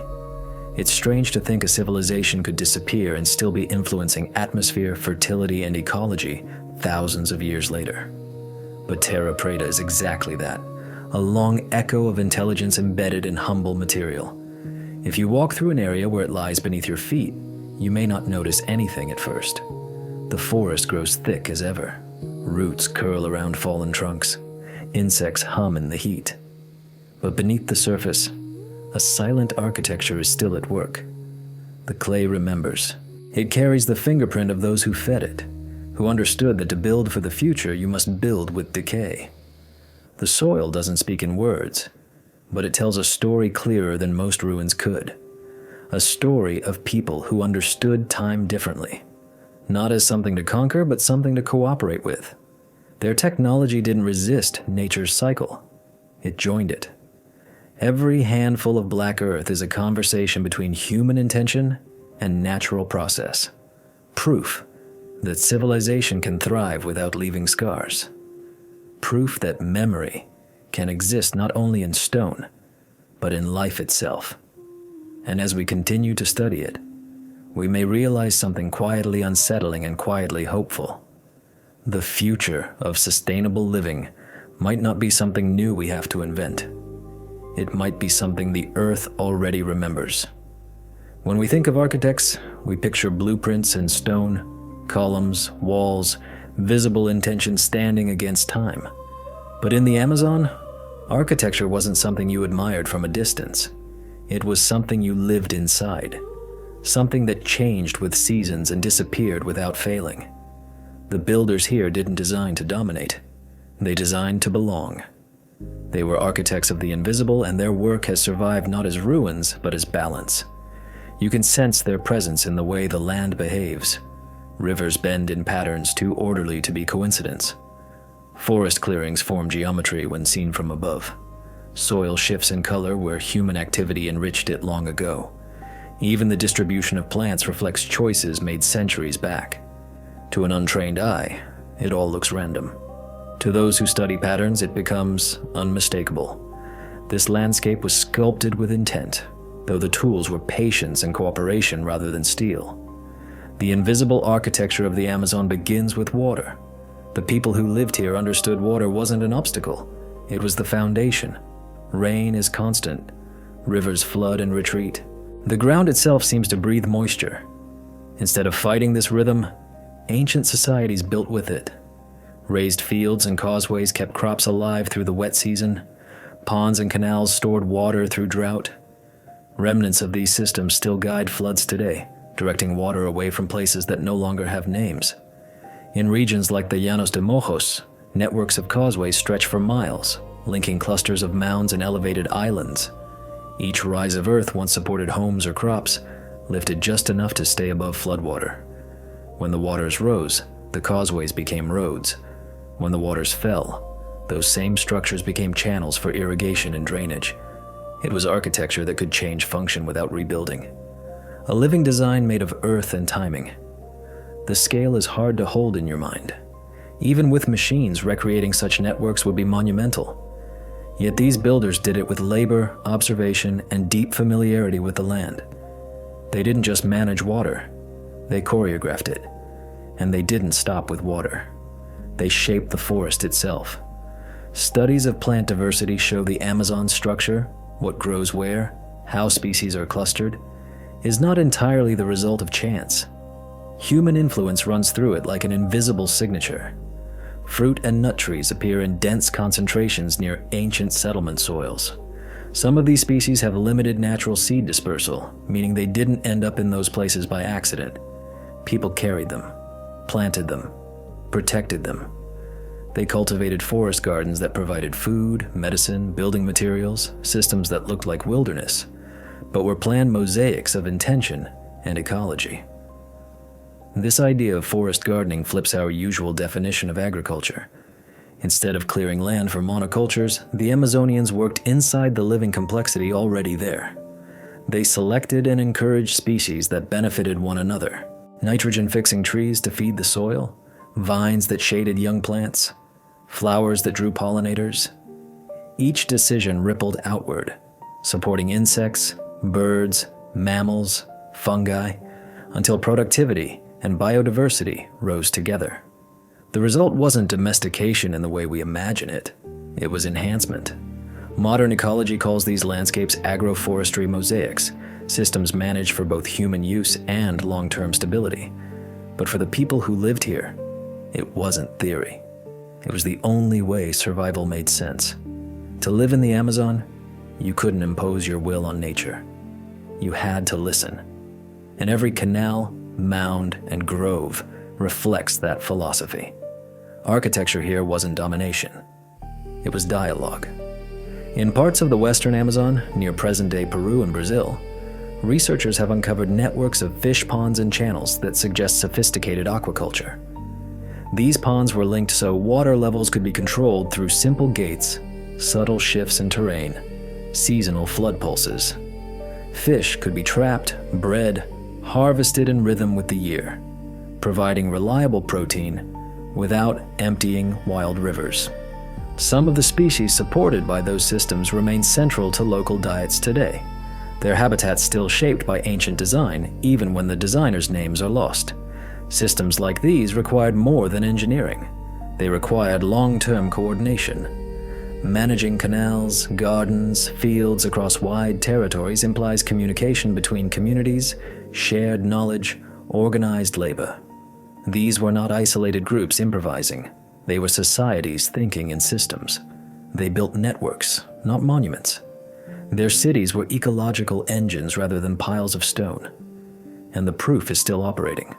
It's strange to think a civilization could disappear and still be influencing atmosphere, fertility, and ecology thousands of years later. But Terra Preta is exactly that, a long echo of intelligence embedded in humble material. If you walk through an area where it lies beneath your feet, you may not notice anything at first. The forest grows thick as ever. Roots curl around fallen trunks. Insects hum in the heat. But beneath the surface, a silent architecture is still at work. The clay remembers. It carries the fingerprint of those who fed it, who understood that to build for the future, you must build with decay. The soil doesn't speak in words, but it tells a story clearer than most ruins could. A story of people who understood time differently. Not as something to conquer, but something to cooperate with. Their technology didn't resist nature's cycle. It joined it. Every handful of black earth is a conversation between human intention and natural process. Proof that civilization can thrive without leaving scars. Proof that memory can exist not only in stone, but in life itself. And as we continue to study it, we may realize something quietly unsettling and quietly hopeful. The future of sustainable living might not be something new we have to invent. It might be something the earth already remembers. When we think of architects, we picture blueprints in stone, columns, walls, visible intention standing against time. But in the Amazon, architecture wasn't something you admired from a distance. It was something you lived inside. Something that changed with seasons and disappeared without failing. The builders here didn't design to dominate. They designed to belong. They were architects of the invisible, and their work has survived not as ruins, but as balance. You can sense their presence in the way the land behaves. Rivers bend in patterns too orderly to be coincidence. Forest clearings form geometry when seen from above. Soil shifts in color where human activity enriched it long ago. Even the distribution of plants reflects choices made centuries back. To an untrained eye, it all looks random. To those who study patterns, it becomes unmistakable. This landscape was sculpted with intent, though the tools were patience and cooperation rather than steel. The invisible architecture of the Amazon begins with water. The people who lived here understood water wasn't an obstacle, it was the foundation. Rain is constant. Rivers flood and retreat. The ground itself seems to breathe moisture. Instead of fighting this rhythm, ancient societies built with it. Raised fields and causeways kept crops alive through the wet season. Ponds and canals stored water through drought. Remnants of these systems still guide floods today, directing water away from places that no longer have names. In regions like the Llanos de Mojos, networks of causeways stretch for miles, linking clusters of mounds and elevated islands. Each rise of earth once supported homes or crops, lifted just enough to stay above floodwater. When the waters rose, the causeways became roads. When the waters fell, those same structures became channels for irrigation and drainage. It was architecture that could change function without rebuilding. A living design made of earth and timing. The scale is hard to hold in your mind. Even with machines, recreating such networks would be monumental. Yet these builders did it with labor, observation, and deep familiarity with the land. They didn't just manage water, they choreographed it. And they didn't stop with water. They shaped the forest itself. Studies of plant diversity show the Amazon's structure, what grows where, how species are clustered, is not entirely the result of chance. Human influence runs through it like an invisible signature. Fruit and nut trees appear in dense concentrations near ancient settlement soils. Some of these species have limited natural seed dispersal, meaning they didn't end up in those places by accident. People carried them, planted them, protected them. They cultivated forest gardens that provided food, medicine, building materials, systems that looked like wilderness, but were planned mosaics of intention and ecology. This idea of forest gardening flips our usual definition of agriculture. Instead of clearing land for monocultures, the Amazonians worked inside the living complexity already there. They selected and encouraged species that benefited one another. Nitrogen-fixing trees to feed the soil, vines that shaded young plants, flowers that drew pollinators. Each decision rippled outward, supporting insects, birds, mammals, fungi, until productivity and biodiversity rose together. The result wasn't domestication in the way we imagine it. It was enhancement. Modern ecology calls these landscapes agroforestry mosaics, systems managed for both human use and long-term stability. But for the people who lived here, it wasn't theory. It was the only way survival made sense. To live in the Amazon, you couldn't impose your will on nature. You had to listen. And every canal, mound, and grove reflects that philosophy. Architecture here wasn't domination. It was dialogue. In parts of the western Amazon, near present-day Peru and Brazil, researchers have uncovered networks of fish ponds and channels that suggest sophisticated aquaculture. These ponds were linked so water levels could be controlled through simple gates, subtle shifts in terrain, seasonal flood pulses. Fish could be trapped, bred, harvested in rhythm with the year, providing reliable protein without emptying wild rivers. Some of the species supported by those systems remain central to local diets today. Their habitats still shaped by ancient design, even when the designers' names are lost. Systems like these required more than engineering. They required long-term coordination. Managing canals, gardens, fields across wide territories implies communication between communities, shared knowledge, organized labor. These were not isolated groups improvising. They were societies thinking in systems. They built networks, not monuments. Their cities were ecological engines rather than piles of stone. And the proof is still operating.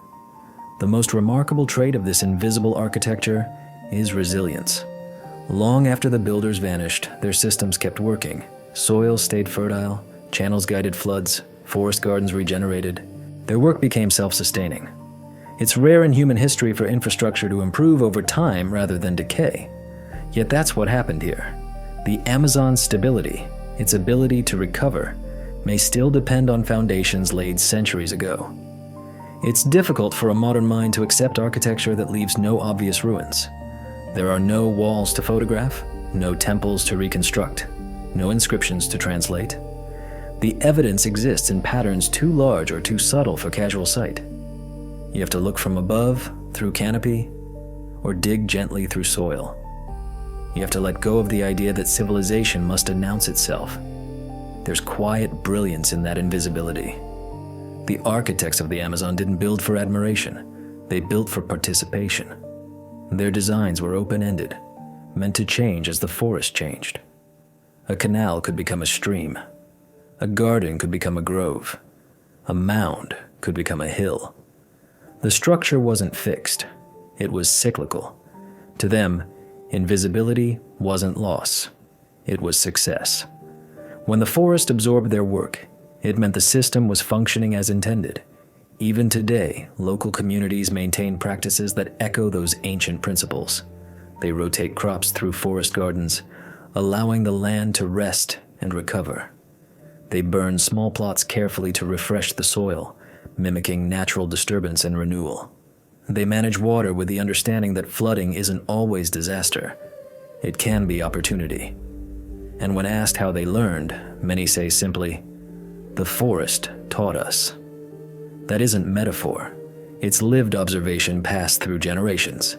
The most remarkable trait of this invisible architecture is resilience. Long after the builders vanished, their systems kept working. Soils stayed fertile, channels guided floods, forest gardens regenerated. Their work became self-sustaining. It's rare in human history for infrastructure to improve over time rather than decay. Yet that's what happened here. The Amazon's stability, its ability to recover, may still depend on foundations laid centuries ago. It's difficult for a modern mind to accept architecture that leaves no obvious ruins. There are no walls to photograph, no temples to reconstruct, no inscriptions to translate. The evidence exists in patterns too large or too subtle for casual sight. You have to look from above, through canopy, or dig gently through soil. You have to let go of the idea that civilization must announce itself. There's quiet brilliance in that invisibility. The architects of the Amazon didn't build for admiration. They built for participation. Their designs were open-ended, meant to change as the forest changed. A canal could become a stream. A garden could become a grove. A mound could become a hill. The structure wasn't fixed. It was cyclical. To them, invisibility wasn't loss. It was success. When the forest absorbed their work, it meant the system was functioning as intended. Even today, local communities maintain practices that echo those ancient principles. They rotate crops through forest gardens, allowing the land to rest and recover. They burn small plots carefully to refresh the soil, mimicking natural disturbance and renewal. They manage water with the understanding that flooding isn't always disaster. It can be opportunity. And when asked how they learned, many say simply, "The forest taught us." That isn't metaphor. It's lived observation passed through generations.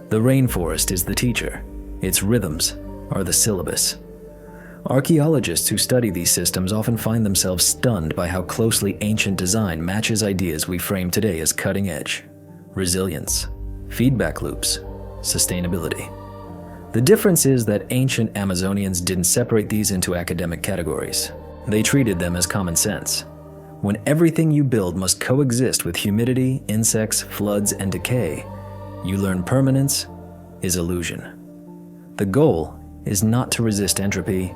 The rainforest is the teacher. Its rhythms are the syllabus. Archaeologists who study these systems often find themselves stunned by how closely ancient design matches ideas we frame today as cutting edge. Resilience, feedback loops, sustainability. The difference is that ancient Amazonians didn't separate these into academic categories. They treated them as common sense. When everything you build must coexist with humidity, insects, floods, and decay, you learn permanence is illusion. The goal is not to resist entropy,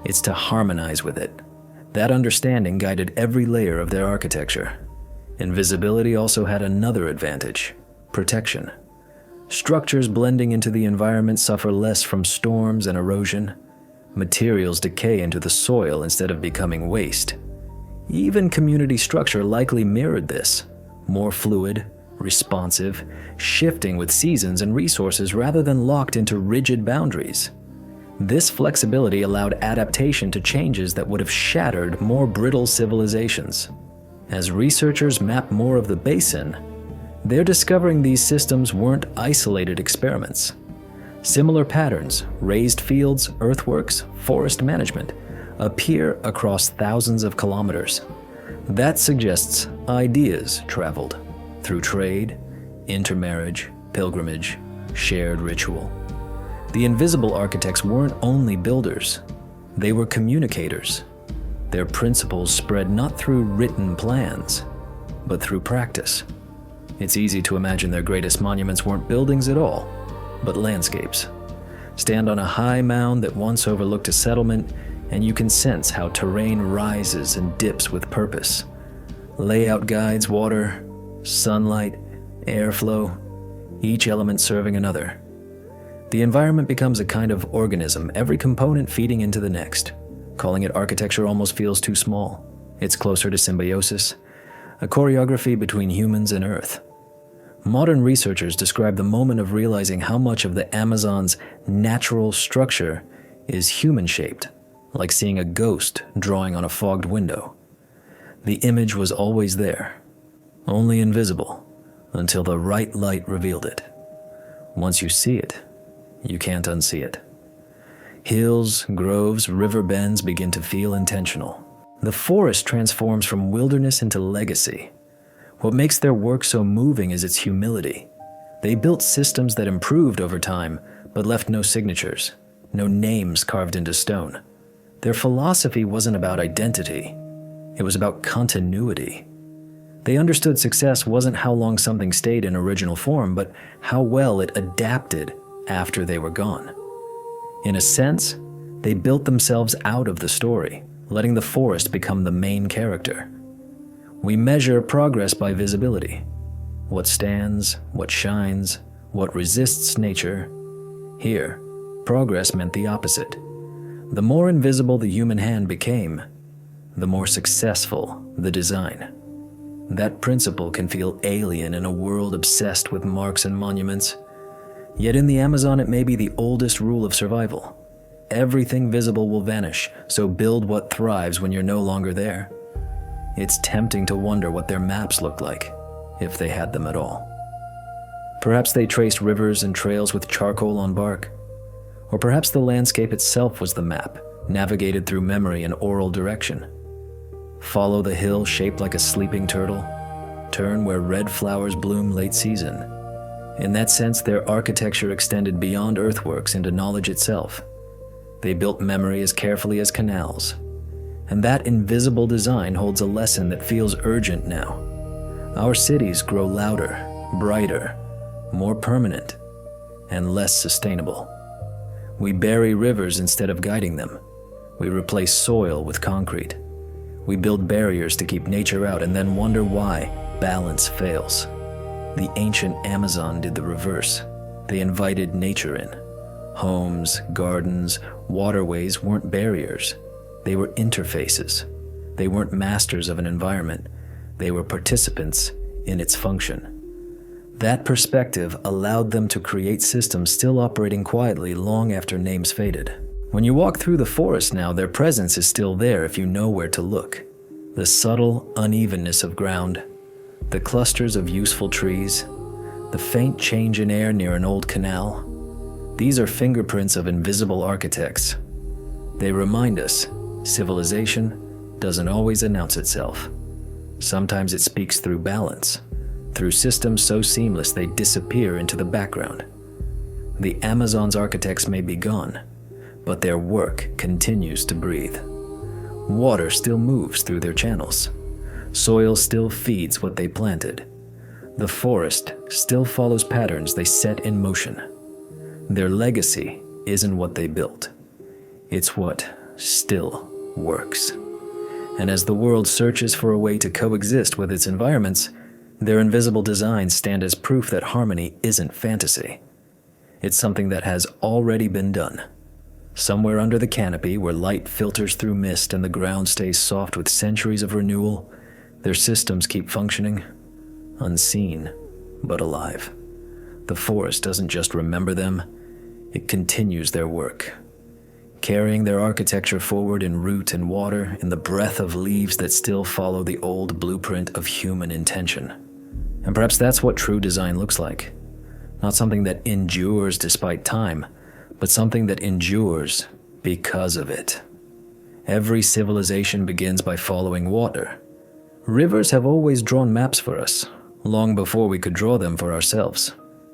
it's to harmonize with it. That understanding guided every layer of their architecture. Invisibility also had another advantage: protection. Structures blending into the environment suffer less from storms and erosion. Materials decay into the soil instead of becoming waste. Even community structure likely mirrored this: more fluid, responsive, shifting with seasons and resources rather than locked into rigid boundaries. This flexibility allowed adaptation to changes that would have shattered more brittle civilizations. As researchers map more of the basin, they're discovering these systems weren't isolated experiments. Similar patterns, raised fields, earthworks, forest management, appear across thousands of kilometers. That suggests ideas traveled through trade, intermarriage, pilgrimage, shared ritual. The invisible architects weren't only builders, they were communicators. Their principles spread not through written plans, but through practice. It's easy to imagine their greatest monuments weren't buildings at all, but landscapes. Stand on a high mound that once overlooked a settlement, and you can sense how terrain rises and dips with purpose. Layout guides water, sunlight, airflow, each element serving another. The environment becomes a kind of organism, every component feeding into the next. Calling it architecture almost feels too small. It's closer to symbiosis, a choreography between humans and Earth. Modern researchers describe the moment of realizing how much of the Amazon's natural structure is human-shaped, like seeing a ghost drawing on a fogged window. The image was always there, only invisible, until the right light revealed it. Once you see it, you can't unsee it. Hills, groves, river bends begin to feel intentional. The forest transforms from wilderness into legacy. What makes their work so moving is its humility. They built systems that improved over time, but left no signatures, no names carved into stone. Their philosophy wasn't about identity. It was about continuity. They understood success wasn't how long something stayed in original form, but how well it adapted after they were gone. In a sense, they built themselves out of the story, letting the forest become the main character. We measure progress by visibility. What stands, what shines, what resists nature. Here, progress meant the opposite. The more invisible the human hand became, the more successful the design. That principle can feel alien in a world obsessed with marks and monuments. Yet in the Amazon, it may be the oldest rule of survival. Everything visible will vanish, so build what thrives when you're no longer there. It's tempting to wonder what their maps looked like, if they had them at all. Perhaps they traced rivers and trails with charcoal on bark. Or perhaps the landscape itself was the map, navigated through memory and oral direction. Follow the hill shaped like a sleeping turtle. Turn where red flowers bloom late season. In that sense, their architecture extended beyond earthworks into knowledge itself. They built memory as carefully as canals. And that invisible design holds a lesson that feels urgent now. Our cities grow louder, brighter, more permanent, and less sustainable. We bury rivers instead of guiding them. We replace soil with concrete. We build barriers to keep nature out and then wonder why balance fails. The ancient Amazon did the reverse. They invited nature in. Homes, gardens, waterways weren't barriers. They were interfaces. They weren't masters of an environment. They were participants in its function. That perspective allowed them to create systems still operating quietly long after names faded. When you walk through the forest now, their presence is still there if you know where to look. The subtle unevenness of ground, the clusters of useful trees, the faint change in air near an old canal. These are fingerprints of invisible architects. They remind us civilization doesn't always announce itself. Sometimes it speaks through balance, through systems so seamless they disappear into the background. The Amazon's architects may be gone, but their work continues to breathe. Water still moves through their channels. Soil still feeds what they planted. The forest still follows patterns they set in motion. Their legacy isn't what they built. It's what still works. And as the world searches for a way to coexist with its environments, their invisible designs stand as proof that harmony isn't fantasy. It's something that has already been done. Somewhere under the canopy, where light filters through mist and the ground stays soft with centuries of renewal, their systems keep functioning, unseen, but alive. The forest doesn't just remember them, it continues their work, carrying their architecture forward in root and water, in the breath of leaves that still follow the old blueprint of human intention. And perhaps that's what true design looks like. Not something that endures despite time, but something that endures because of it. Every civilization begins by following water. Rivers have always drawn maps for us, long before we could draw them for ourselves.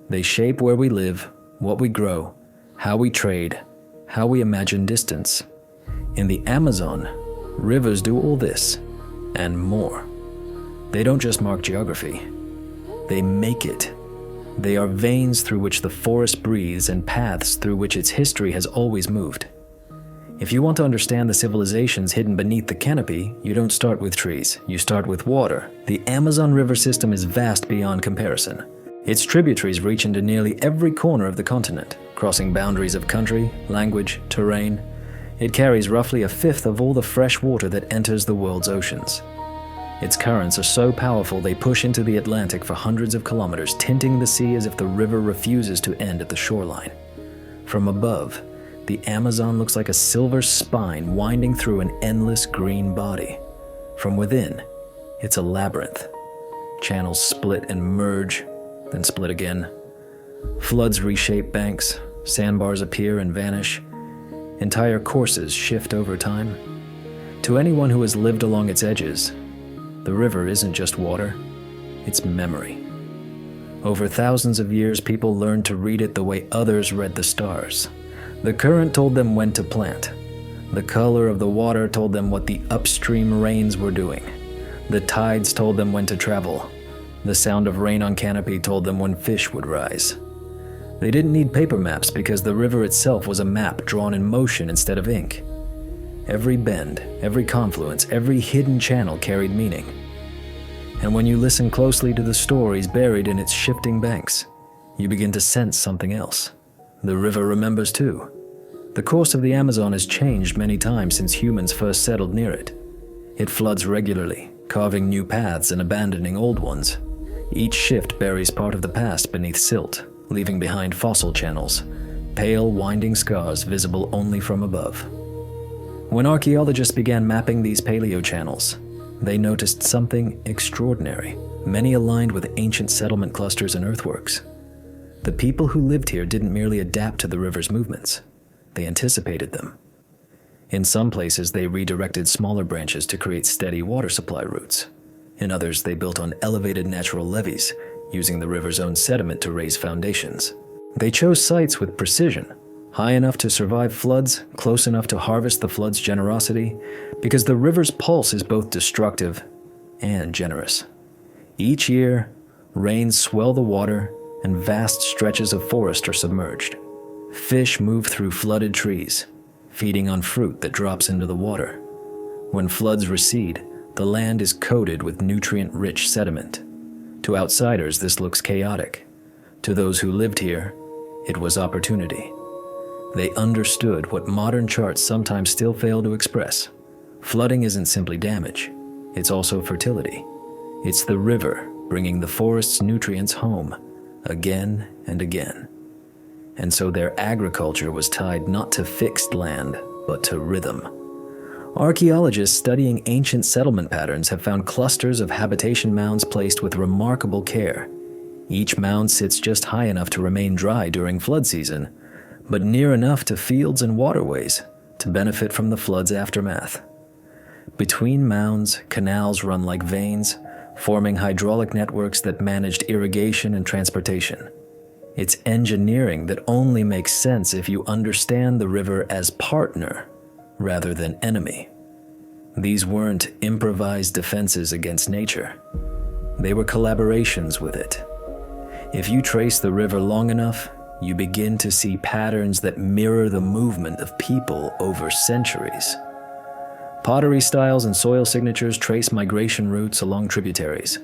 They shape where we live, what we grow, how we trade, how we imagine distance. In the Amazon, rivers do all this, and more. They don't just mark geography, they make it. They are veins through which the forest breathes and paths through which its history has always moved. If you want to understand the civilizations hidden beneath the canopy, you don't start with trees, you start with water. The Amazon River system is vast beyond comparison. Its tributaries reach into nearly every corner of the continent, crossing boundaries of country, language, terrain. It carries roughly a fifth of all the fresh water that enters the world's oceans. Its currents are so powerful they push into the Atlantic for hundreds of kilometers, tinting the sea as if the river refuses to end at the shoreline. From above, the Amazon looks like a silver spine winding through an endless green body. From within, it's a labyrinth. Channels split and merge, then split again. Floods reshape banks, sandbars appear and vanish. Entire courses shift over time. To anyone who has lived along its edges, the river isn't just water, it's memory. Over thousands of years, people learned to read it the way others read the stars. The current told them when to plant. The color of the water told them what the upstream rains were doing. The tides told them when to travel. The sound of rain on canopy told them when fish would rise. They didn't need paper maps because the river itself was a map drawn in motion instead of ink. Every bend, every confluence, every hidden channel carried meaning. And when you listen closely to the stories buried in its shifting banks, you begin to sense something else. The river remembers too. The course of the Amazon has changed many times since humans first settled near it. It floods regularly, carving new paths and abandoning old ones. Each shift buries part of the past beneath silt, leaving behind fossil channels, pale, winding scars visible only from above. When archaeologists began mapping these paleochannels, they noticed something extraordinary, many aligned with ancient settlement clusters and earthworks. The people who lived here didn't merely adapt to the river's movements, they anticipated them. In some places, they redirected smaller branches to create steady water supply routes. In others, they built on elevated natural levees, using the river's own sediment to raise foundations. They chose sites with precision, high enough to survive floods, close enough to harvest the flood's generosity, because the river's pulse is both destructive and generous. Each year, rains swell the water and vast stretches of forest are submerged. Fish move through flooded trees, feeding on fruit that drops into the water. When floods recede, the land is coated with nutrient-rich sediment. To outsiders, this looks chaotic. To those who lived here, it was opportunity. They understood what modern charts sometimes still fail to express. Flooding isn't simply damage, it's also fertility. It's the river bringing the forest's nutrients home, again and again. And so their agriculture was tied not to fixed land, but to rhythm. Archaeologists studying ancient settlement patterns have found clusters of habitation mounds placed with remarkable care. Each mound sits just high enough to remain dry during flood season, but near enough to fields and waterways to benefit from the flood's aftermath. Between mounds, canals run like veins, forming hydraulic networks that managed irrigation and transportation. It's engineering that only makes sense if you understand the river as partner rather than enemy. These weren't improvised defenses against nature. They were collaborations with it. If you trace the river long enough, you begin to see patterns that mirror the movement of people over centuries. Pottery styles and soil signatures trace migration routes along tributaries.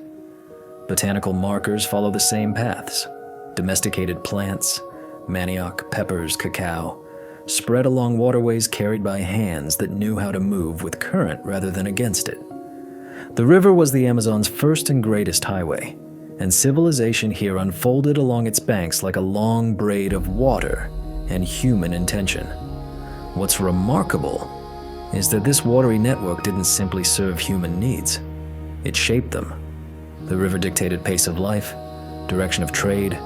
Botanical markers follow the same paths. Domesticated plants, manioc, peppers, cacao, spread along waterways carried by hands that knew how to move with current rather than against it. The river was the Amazon's first and greatest highway, and civilization here unfolded along its banks like a long braid of water and human intention. What's remarkable is that this watery network didn't simply serve human needs. It shaped them. The river dictated pace of life, direction of trade,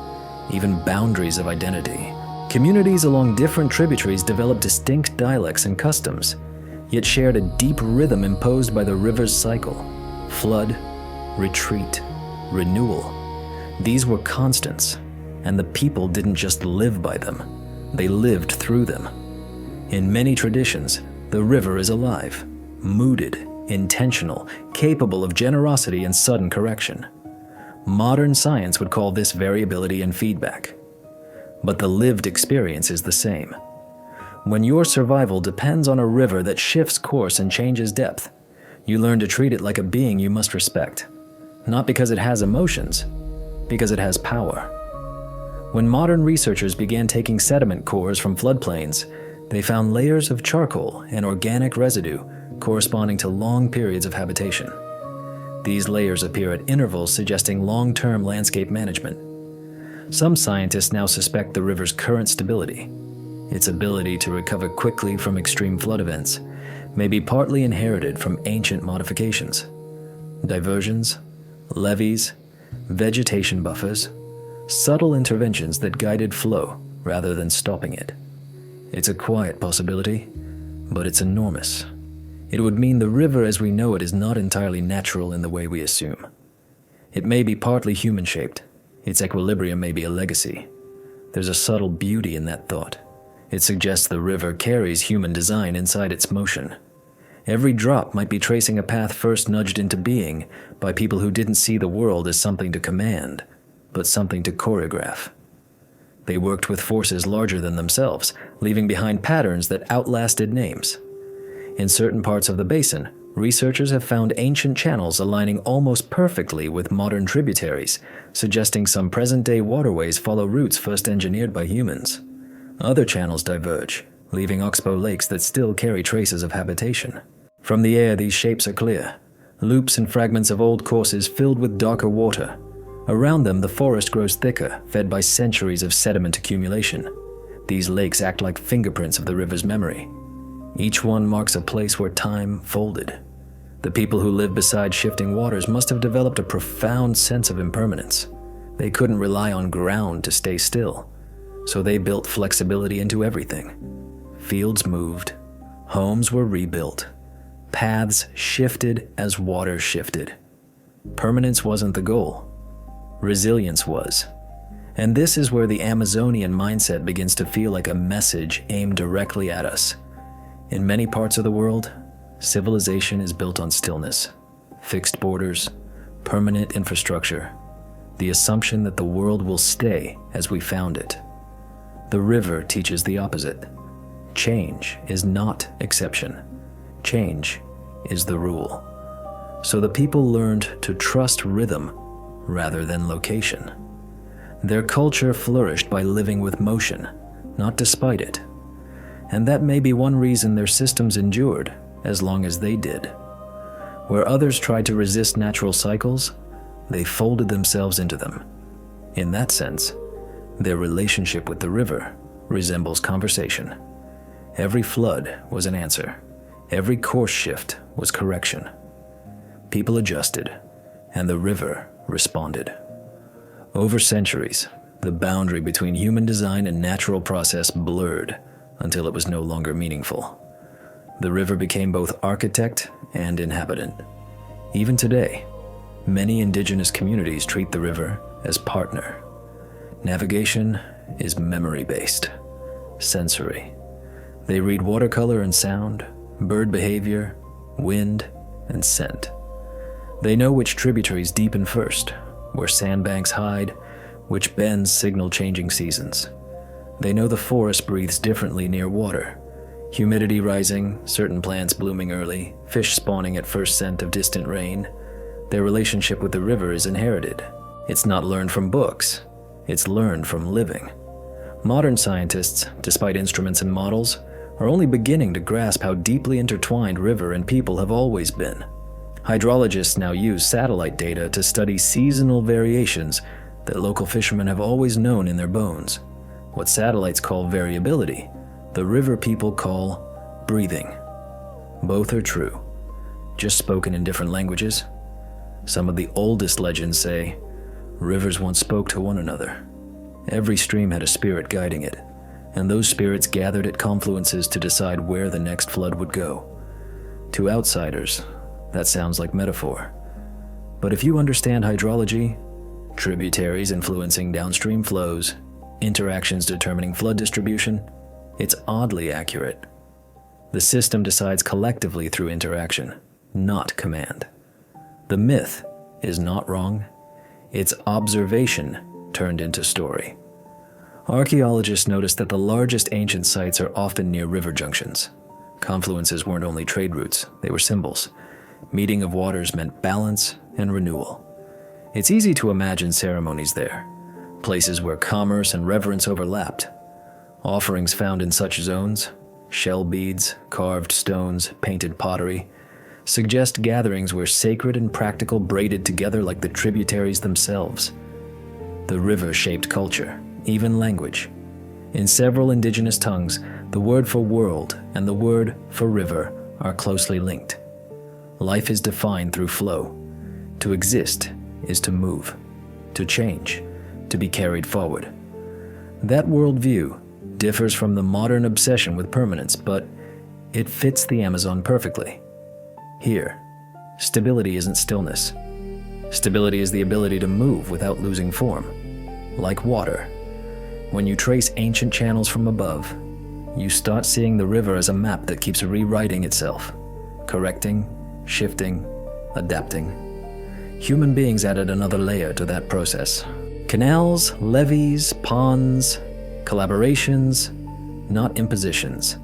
even boundaries of identity. Communities along different tributaries developed distinct dialects and customs, yet shared a deep rhythm imposed by the river's cycle: flood, retreat, renewal. These were constants, and the people didn't just live by them, they lived through them. In many traditions, the river is alive, mooded, intentional, capable of generosity and sudden correction. Modern science would call this variability and feedback. But the lived experience is the same. When your survival depends on a river that shifts course and changes depth, you learn to treat it like a being you must respect. Not because it has emotions, because it has power. When modern researchers began taking sediment cores from floodplains, they found layers of charcoal and organic residue corresponding to long periods of habitation. These layers appear at intervals suggesting long-term landscape management. Some scientists now suspect the river's current stability, its ability to recover quickly from extreme flood events, may be partly inherited from ancient modifications. Diversions, levees, vegetation buffers, subtle interventions that guided flow rather than stopping it. It's a quiet possibility, but it's enormous. It would mean the river as we know it is not entirely natural in the way we assume. It may be partly human-shaped. Its equilibrium may be a legacy. There's a subtle beauty in that thought. It suggests the river carries human design inside its motion. Every drop might be tracing a path first nudged into being by people who didn't see the world as something to command, but something to choreograph. They worked with forces larger than themselves, leaving behind patterns that outlasted names. In certain parts of the basin, Researchers have found ancient channels aligning almost perfectly with modern tributaries, suggesting some present-day waterways follow routes first engineered by humans. Other channels diverge, leaving oxbow lakes that still carry traces of habitation. From the air, these shapes are clear, loops and fragments of old courses filled with darker water. Around them, the forest grows thicker, fed by centuries of sediment accumulation. These lakes act like fingerprints of the river's memory. Each one marks a place where time folded. The people who live beside shifting waters must have developed a profound sense of impermanence. They couldn't rely on ground to stay still, so they built flexibility into everything. Fields moved, homes were rebuilt, paths shifted as water shifted. Permanence wasn't the goal. Resilience was. And this is where the Amazonian mindset begins to feel like a message aimed directly at us. In many parts of the world, civilization is built on stillness, fixed borders, permanent infrastructure, the assumption that the world will stay as we found it. The river teaches the opposite. Change is not exception. Change is the rule. So the people learned to trust rhythm rather than location. Their culture flourished by living with motion, not despite it. And that may be one reason their systems endured as long as they did. Where others tried to resist natural cycles, they folded themselves into them. In that sense, their relationship with the river resembles conversation. Every flood was an answer. Every course shift was correction. People adjusted, and the river responded. Over centuries, the boundary between human design and natural process blurred until it was no longer meaningful. The river became both architect and inhabitant. Even today, many indigenous communities treat the river as partner. Navigation is memory-based, sensory. They read watercolor and sound, bird behavior, wind, and scent. They know which tributaries deepen first, where sandbanks hide, which bends signal changing seasons. They know the forest breathes differently near water. Humidity rising, certain plants blooming early, fish spawning at first scent of distant rain. Their relationship with the river is inherited. It's not learned from books. It's learned from living. Modern scientists, despite instruments and models, are only beginning to grasp how deeply intertwined river and people have always been. Hydrologists now use satellite data to study seasonal variations that local fishermen have always known in their bones. What satellites call variability, the river people call breathing. Both are true, just spoken in different languages. Some of the oldest legends say, rivers once spoke to one another. Every stream had a spirit guiding it, and those spirits gathered at confluences to decide where the next flood would go. To outsiders, that sounds like metaphor. But if you understand hydrology, tributaries influencing downstream flows, interactions determining flood distribution, it's oddly accurate. The system decides collectively through interaction, not command. The myth is not wrong. It's observation turned into story. Archaeologists noticed that the largest ancient sites are often near river junctions. Confluences weren't only trade routes, they were symbols. Meeting of waters meant balance and renewal. It's easy to imagine ceremonies there, places where commerce and reverence overlapped. Offerings found in such zones, shell beads, carved stones, painted pottery, suggest gatherings where sacred and practical braided together like the tributaries themselves. The river shaped culture, even language. In several indigenous tongues, the word for world and the word for river are closely linked. Life is defined through flow. To exist is to move, to change, to be carried forward. That worldview differs from the modern obsession with permanence, but it fits the Amazon perfectly. Here, stability isn't stillness. Stability is the ability to move without losing form. Like water, when you trace ancient channels from above, you start seeing the river as a map that keeps rewriting itself, correcting, shifting, adapting. Human beings added another layer to that process. Canals, levees, ponds, collaborations, not impositions.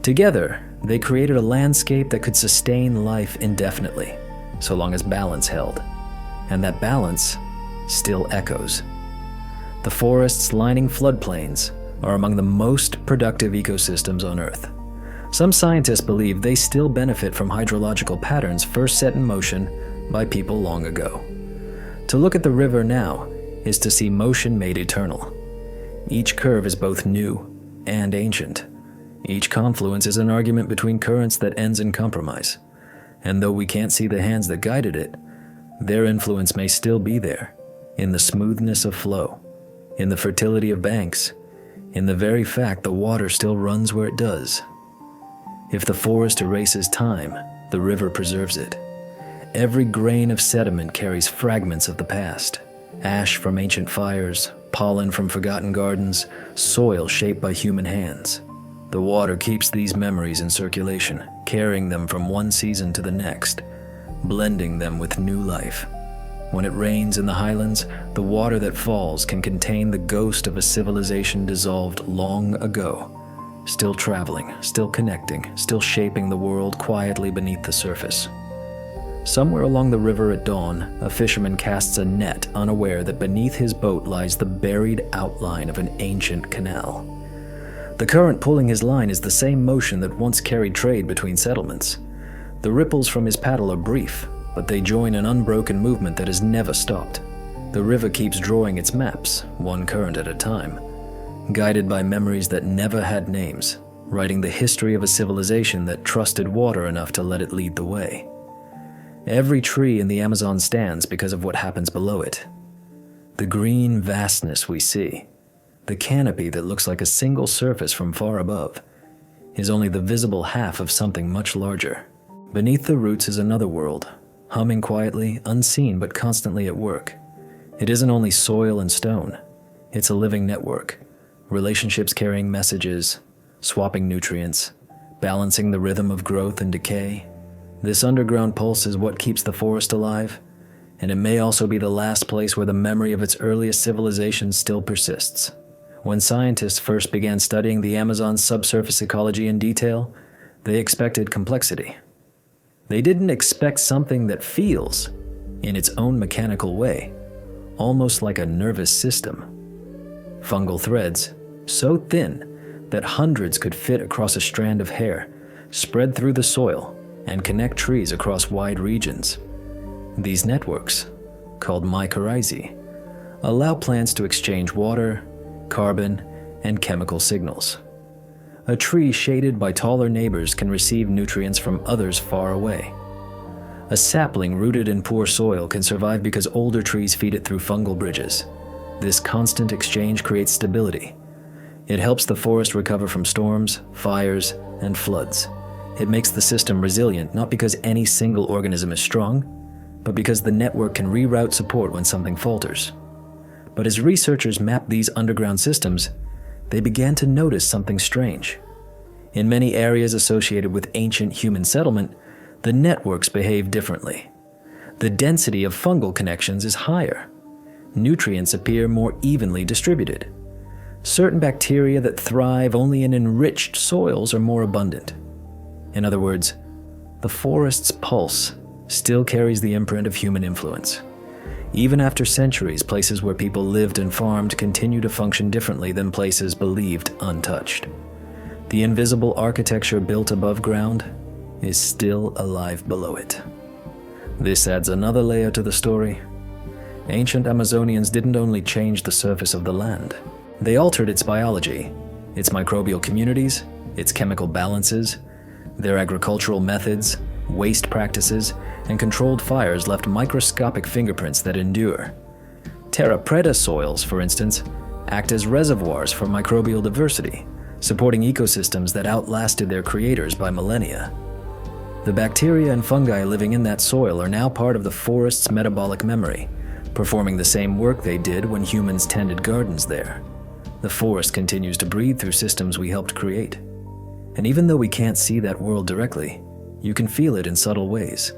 Together, they created a landscape that could sustain life indefinitely, so long as balance held. And that balance still echoes. The forests lining floodplains are among the most productive ecosystems on Earth. Some scientists believe they still benefit from hydrological patterns first set in motion by people long ago. To look at the river now is to see motion made eternal. Each curve is both new and ancient. Each confluence is an argument between currents that ends in compromise. And though we can't see the hands that guided it, their influence may still be there, in the smoothness of flow, in the fertility of banks, in the very fact the water still runs where it does. If the forest erases time, the river preserves it. Every grain of sediment carries fragments of the past, ash from ancient fires, pollen from forgotten gardens, soil shaped by human hands. The water keeps these memories in circulation, carrying them from one season to the next, blending them with new life. When it rains in the highlands, the water that falls can contain the ghost of a civilization dissolved long ago, still traveling, still connecting, still shaping the world quietly beneath the surface. Somewhere along the river at dawn, a fisherman casts a net, unaware that beneath his boat lies the buried outline of an ancient canal. The current pulling his line is the same motion that once carried trade between settlements. The ripples from his paddle are brief, but they join an unbroken movement that has never stopped. The river keeps drawing its maps, one current at a time, guided by memories that never had names, writing the history of a civilization that trusted water enough to let it lead the way. Every tree in the Amazon stands because of what happens below it. The green vastness we see, the canopy that looks like a single surface from far above, is only the visible half of something much larger. Beneath the roots is another world, humming quietly, unseen but constantly at work. It isn't only soil and stone, it's a living network, relationships carrying messages, swapping nutrients, balancing the rhythm of growth and decay. This underground pulse is what keeps the forest alive, and it may also be the last place where the memory of its earliest civilization still persists. When scientists first began studying the Amazon's subsurface ecology in detail, they expected complexity. They didn't expect something that feels, in its own mechanical way, almost like a nervous system. Fungal threads, so thin that hundreds could fit across a strand of hair, spread through the soil, and connect trees across wide regions. These networks, called mycorrhizae, allow plants to exchange water, carbon, and chemical signals. A tree shaded by taller neighbors can receive nutrients from others far away. A sapling rooted in poor soil can survive because older trees feed it through fungal bridges. This constant exchange creates stability. It helps the forest recover from storms, fires, and floods. It makes the system resilient not because any single organism is strong, but because the network can reroute support when something falters. But as researchers mapped these underground systems, they began to notice something strange. In many areas associated with ancient human settlement, the networks behave differently. The density of fungal connections is higher. Nutrients appear more evenly distributed. Certain bacteria that thrive only in enriched soils are more abundant. In other words, the forest's pulse still carries the imprint of human influence. Even after centuries, places where people lived and farmed continue to function differently than places believed untouched. The invisible architecture built above ground is still alive below it. This adds another layer to the story. Ancient Amazonians didn't only change the surface of the land, they altered its biology, its microbial communities, its chemical balances. Their agricultural methods, waste practices, and controlled fires left microscopic fingerprints that endure. Terra Preta soils, for instance, act as reservoirs for microbial diversity, supporting ecosystems that outlasted their creators by millennia. The bacteria and fungi living in that soil are now part of the forest's metabolic memory, performing the same work they did when humans tended gardens there. The forest continues to breathe through systems we helped create. And even though we can't see that world directly, you can feel it in subtle ways.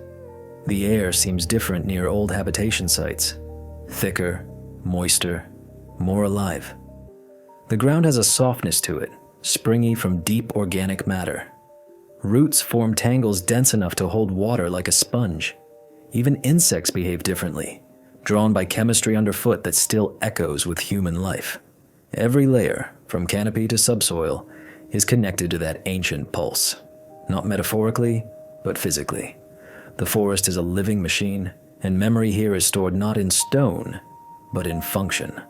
The air seems different near old habitation sites. Thicker, moister, more alive. The ground has a softness to it, springy from deep organic matter. Roots form tangles dense enough to hold water like a sponge. Even insects behave differently, drawn by chemistry underfoot that still echoes with human life. Every layer, from canopy to subsoil, is connected to that ancient pulse. Not metaphorically, but physically. The forest is a living machine, and memory here is stored not in stone, but in function.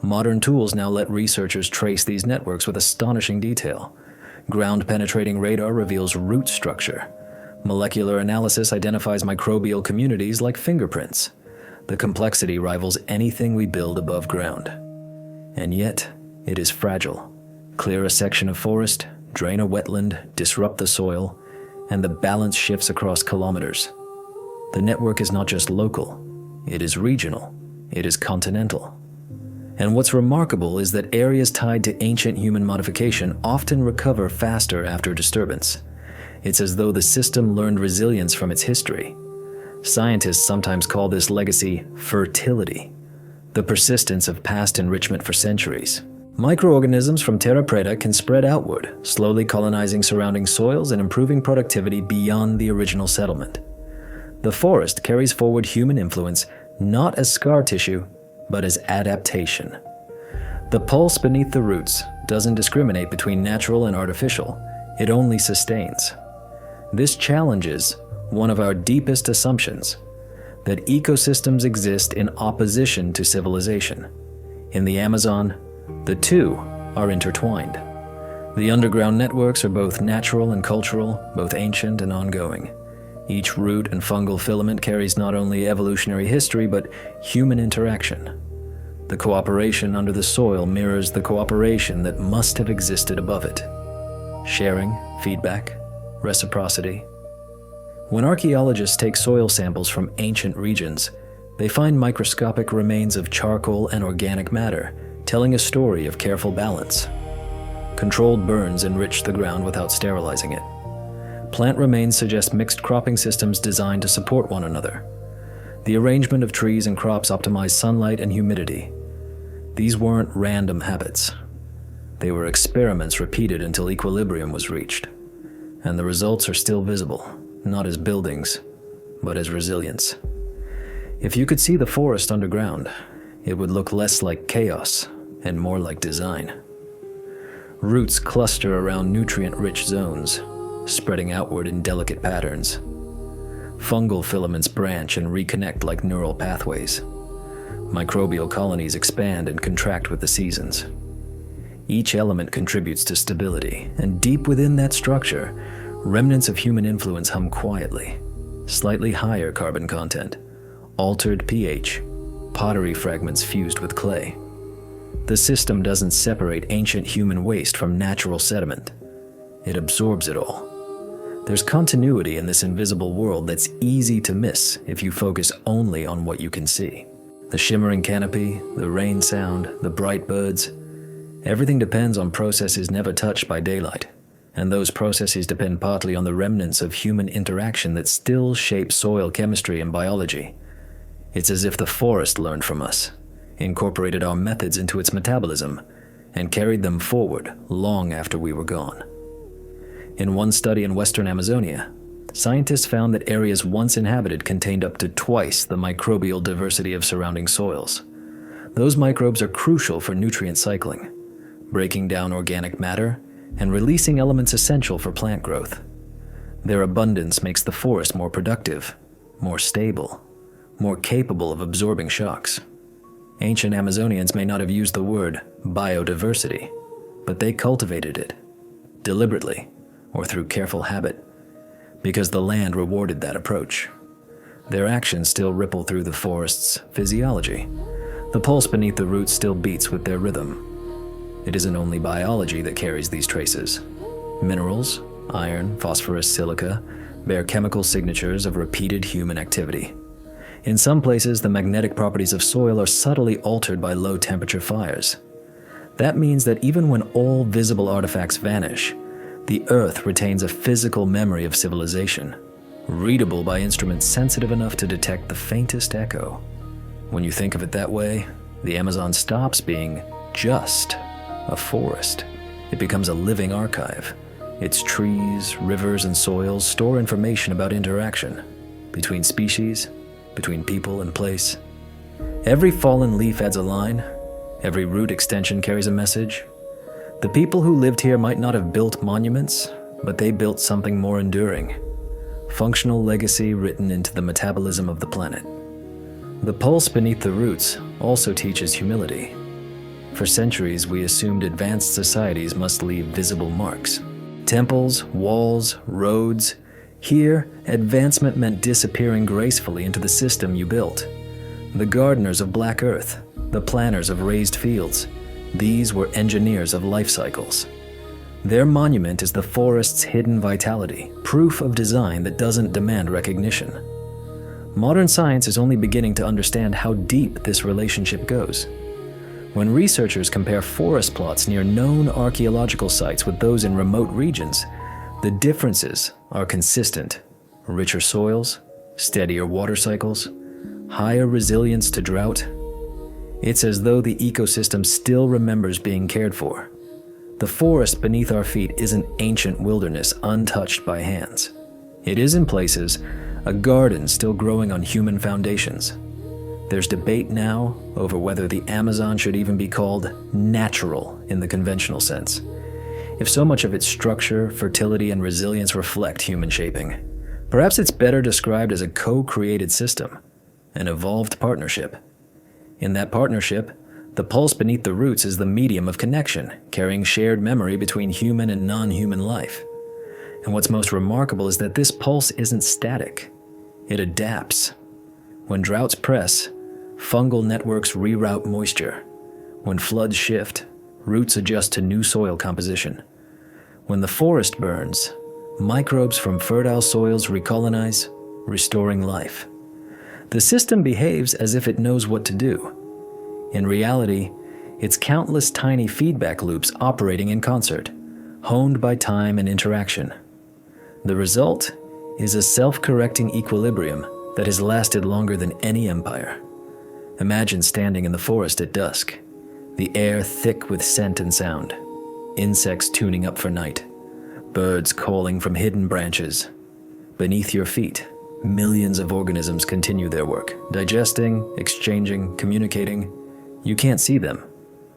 Modern tools now let researchers trace these networks with astonishing detail. Ground-penetrating radar reveals root structure. Molecular analysis identifies microbial communities like fingerprints. The complexity rivals anything we build above ground. And yet, it is fragile. Clear a section of forest, drain a wetland, disrupt the soil, and the balance shifts across kilometers. The network is not just local, it is regional, it is continental. And what's remarkable is that areas tied to ancient human modification often recover faster after disturbance. It's as though the system learned resilience from its history. Scientists sometimes call this legacy fertility, the persistence of past enrichment for centuries. Microorganisms from Terra Preta can spread outward, slowly colonizing surrounding soils and improving productivity beyond the original settlement. The forest carries forward human influence not as scar tissue, but as adaptation. The pulse beneath the roots doesn't discriminate between natural and artificial, it only sustains. This challenges one of our deepest assumptions, that ecosystems exist in opposition to civilization. In the Amazon, the two are intertwined. The underground networks are both natural and cultural, both ancient and ongoing. Each root and fungal filament carries not only evolutionary history, but human interaction. The cooperation under the soil mirrors the cooperation that must have existed above it. Sharing, feedback, reciprocity. When archaeologists take soil samples from ancient regions, they find microscopic remains of charcoal and organic matter, telling a story of careful balance. Controlled burns enrich the ground without sterilizing it. Plant remains suggest mixed cropping systems designed to support one another. The arrangement of trees and crops optimized sunlight and humidity. These weren't random habits. They were experiments repeated until equilibrium was reached. And the results are still visible, not as buildings, but as resilience. If you could see the forest underground, it would look less like chaos and more like design. Roots cluster around nutrient-rich zones, spreading outward in delicate patterns. Fungal filaments branch and reconnect like neural pathways. Microbial colonies expand and contract with the seasons. Each element contributes to stability, and deep within that structure, remnants of human influence hum quietly. Slightly higher carbon content, altered pH, pottery fragments fused with clay. The system doesn't separate ancient human waste from natural sediment. It absorbs it all. There's continuity in this invisible world that's easy to miss if you focus only on what you can see. The shimmering canopy, the rain sound, the bright birds. Everything depends on processes never touched by daylight. And those processes depend partly on the remnants of human interaction that still shape soil chemistry and biology. It's as if the forest learned from us, incorporated our methods into its metabolism, and carried them forward long after we were gone. In one study in western Amazonia, scientists found that areas once inhabited contained up to twice the microbial diversity of surrounding soils. Those microbes are crucial for nutrient cycling, breaking down organic matter and releasing elements essential for plant growth. Their abundance makes the forest more productive, more stable, more capable of absorbing shocks. Ancient Amazonians may not have used the word biodiversity, but they cultivated it, deliberately or through careful habit, because the land rewarded that approach. Their actions still ripple through the forest's physiology. The pulse beneath the roots still beats with their rhythm. It isn't only biology that carries these traces. Minerals, iron, phosphorus, silica, bear chemical signatures of repeated human activity. In some places, the magnetic properties of soil are subtly altered by low-temperature fires. That means that even when all visible artifacts vanish, the Earth retains a physical memory of civilization, readable by instruments sensitive enough to detect the faintest echo. When you think of it that way, the Amazon stops being just a forest. It becomes a living archive, Its trees, rivers, and soils store information about interaction between species, between people and place. Every fallen leaf adds a line. Every root extension carries a message. The people who lived here might not have built monuments, but they built something more enduring. Functional legacy written into the metabolism of the planet. The pulse beneath the roots also teaches humility. For centuries, we assumed advanced societies must leave visible marks. Temples, walls, roads. Here, advancement meant disappearing gracefully into the system you built. The gardeners of Black Earth, the planners of raised fields, these were engineers of life cycles. Their monument is the forest's hidden vitality, proof of design that doesn't demand recognition. Modern science is only beginning to understand how deep this relationship goes. When researchers compare forest plots near known archaeological sites with those in remote regions, the differences are consistent. Richer soils, steadier water cycles, higher resilience to drought. It's as though the ecosystem still remembers being cared for. The forest beneath our feet isn't ancient wilderness untouched by hands. It is, in places, a garden still growing on human foundations. There's debate now over whether the Amazon should even be called natural in the conventional sense, if so much of its structure, fertility, and resilience reflect human shaping. Perhaps it's better described as a co-created system, an evolved partnership. In that partnership, the pulse beneath the roots is the medium of connection, carrying shared memory between human and non-human life. And what's most remarkable is that this pulse isn't static. It adapts. When droughts press, fungal networks reroute moisture. When floods shift, roots adjust to new soil composition. When the forest burns, microbes from fertile soils recolonize, restoring life. The system behaves as if it knows what to do. In reality, it's countless tiny feedback loops operating in concert, honed by time and interaction. The result is a self-correcting equilibrium that has lasted longer than any empire. Imagine standing in the forest at dusk, the air thick with scent and sound, insects tuning up for night, birds calling from hidden branches. Beneath your feet, millions of organisms continue their work, digesting, exchanging, communicating. You can't see them,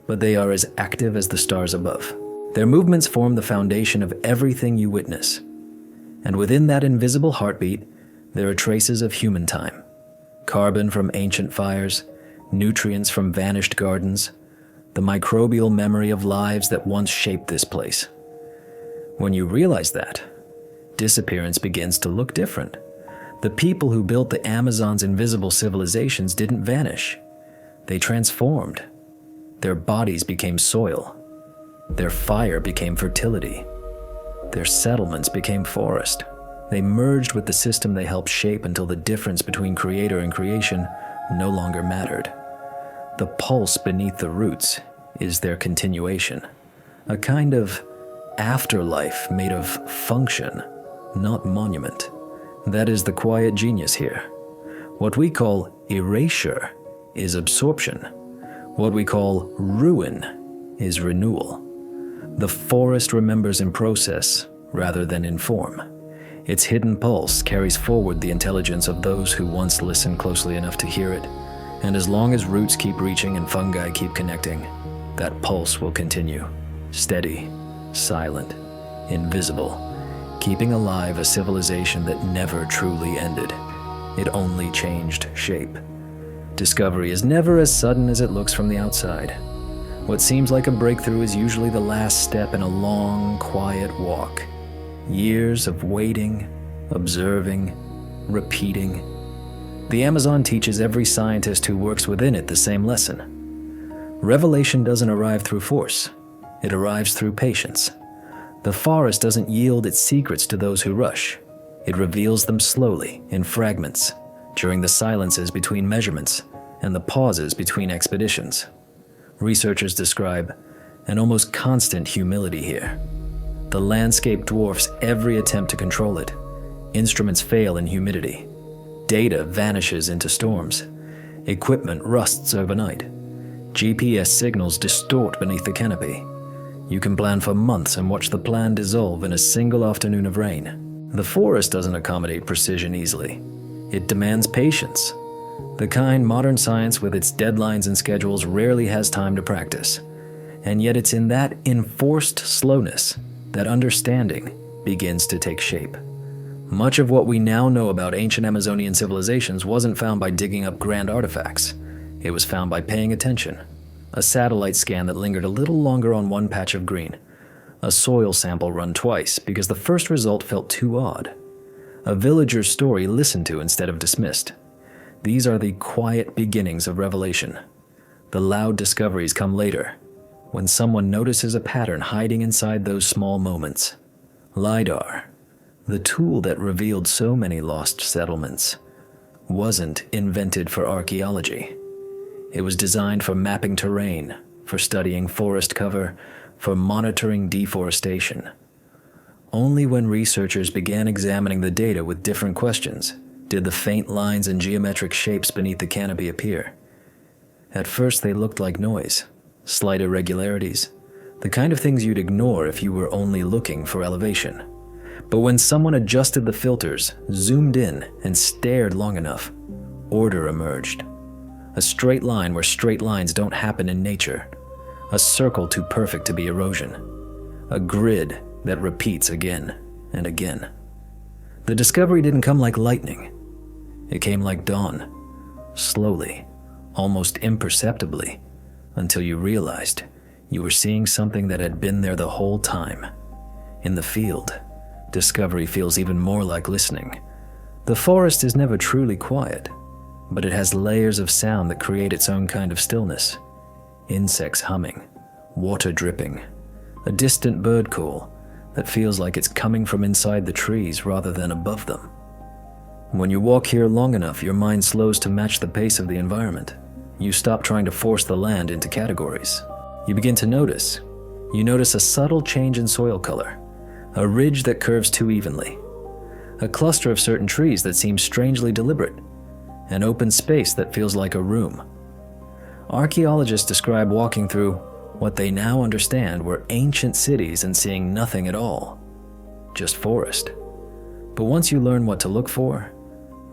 but they are as active as the stars above. Their movements form the foundation of everything you witness. And within that invisible heartbeat, there are traces of human time. Carbon from ancient fires, nutrients from vanished gardens, the microbial memory of lives that once shaped this place. When you realize that, disappearance begins to look different. The people who built the Amazon's invisible civilizations didn't vanish. They transformed. Their bodies became soil. Their fire became fertility. Their settlements became forest. They merged with the system they helped shape until the difference between creator and creation no longer mattered. The pulse beneath the roots is their continuation, a kind of afterlife made of function, not monument. That is the quiet genius here. What we call erasure is absorption. What we call ruin is renewal. The forest remembers in process rather than in form. Its hidden pulse carries forward the intelligence of those who once listened closely enough to hear it. And as long as roots keep reaching and fungi keep connecting, that pulse will continue, steady, silent, invisible, keeping alive a civilization that never truly ended. It only changed shape. Discovery is never as sudden as it looks from the outside. What seems like a breakthrough is usually the last step in a long, quiet walk. Years of waiting, observing, repeating. The Amazon teaches every scientist who works within it the same lesson. Revelation doesn't arrive through force. It arrives through patience. The forest doesn't yield its secrets to those who rush. It reveals them slowly, in fragments, during the silences between measurements and the pauses between expeditions. Researchers describe an almost constant humility here. The landscape dwarfs every attempt to control it. Instruments fail in humidity. Data vanishes into storms. Equipment rusts overnight. GPS signals distort beneath the canopy. You can plan for months and watch the plan dissolve in a single afternoon of rain. The forest doesn't accommodate precision easily. It demands patience, the kind modern science with its deadlines and schedules rarely has time to practice. And yet it's in that enforced slowness that understanding begins to take shape. Much of what we now know about ancient Amazonian civilizations wasn't found by digging up grand artifacts. It was found by paying attention. A satellite scan that lingered a little longer on one patch of green. A soil sample run twice because the first result felt too odd. A villager's story listened to instead of dismissed. These are the quiet beginnings of revelation. The loud discoveries come later, when someone notices a pattern hiding inside those small moments. LiDAR, the tool that revealed so many lost settlements, wasn't invented for archaeology. It was designed for mapping terrain, for studying forest cover, for monitoring deforestation. Only when researchers began examining the data with different questions did the faint lines and geometric shapes beneath the canopy appear. At first they looked like noise, slight irregularities, the kind of things you'd ignore if you were only looking for elevation. But when someone adjusted the filters, zoomed in, and stared long enough, order emerged. A straight line where straight lines don't happen in nature. A circle too perfect to be erosion. A grid that repeats again and again. The discovery didn't come like lightning. It came like dawn, slowly, almost imperceptibly, until you realized you were seeing something that had been there the whole time. In the field, discovery feels even more like listening. The forest is never truly quiet, but it has layers of sound that create its own kind of stillness. Insects humming, water dripping, a distant bird call that feels like it's coming from inside the trees rather than above them. When you walk here long enough, your mind slows to match the pace of the environment. You stop trying to force the land into categories. You begin to notice. You notice a subtle change in soil color, a ridge that curves too evenly, a cluster of certain trees that seems strangely deliberate, an open space that feels like a room. Archaeologists describe walking through what they now understand were ancient cities and seeing nothing at all, just forest. But once you learn what to look for,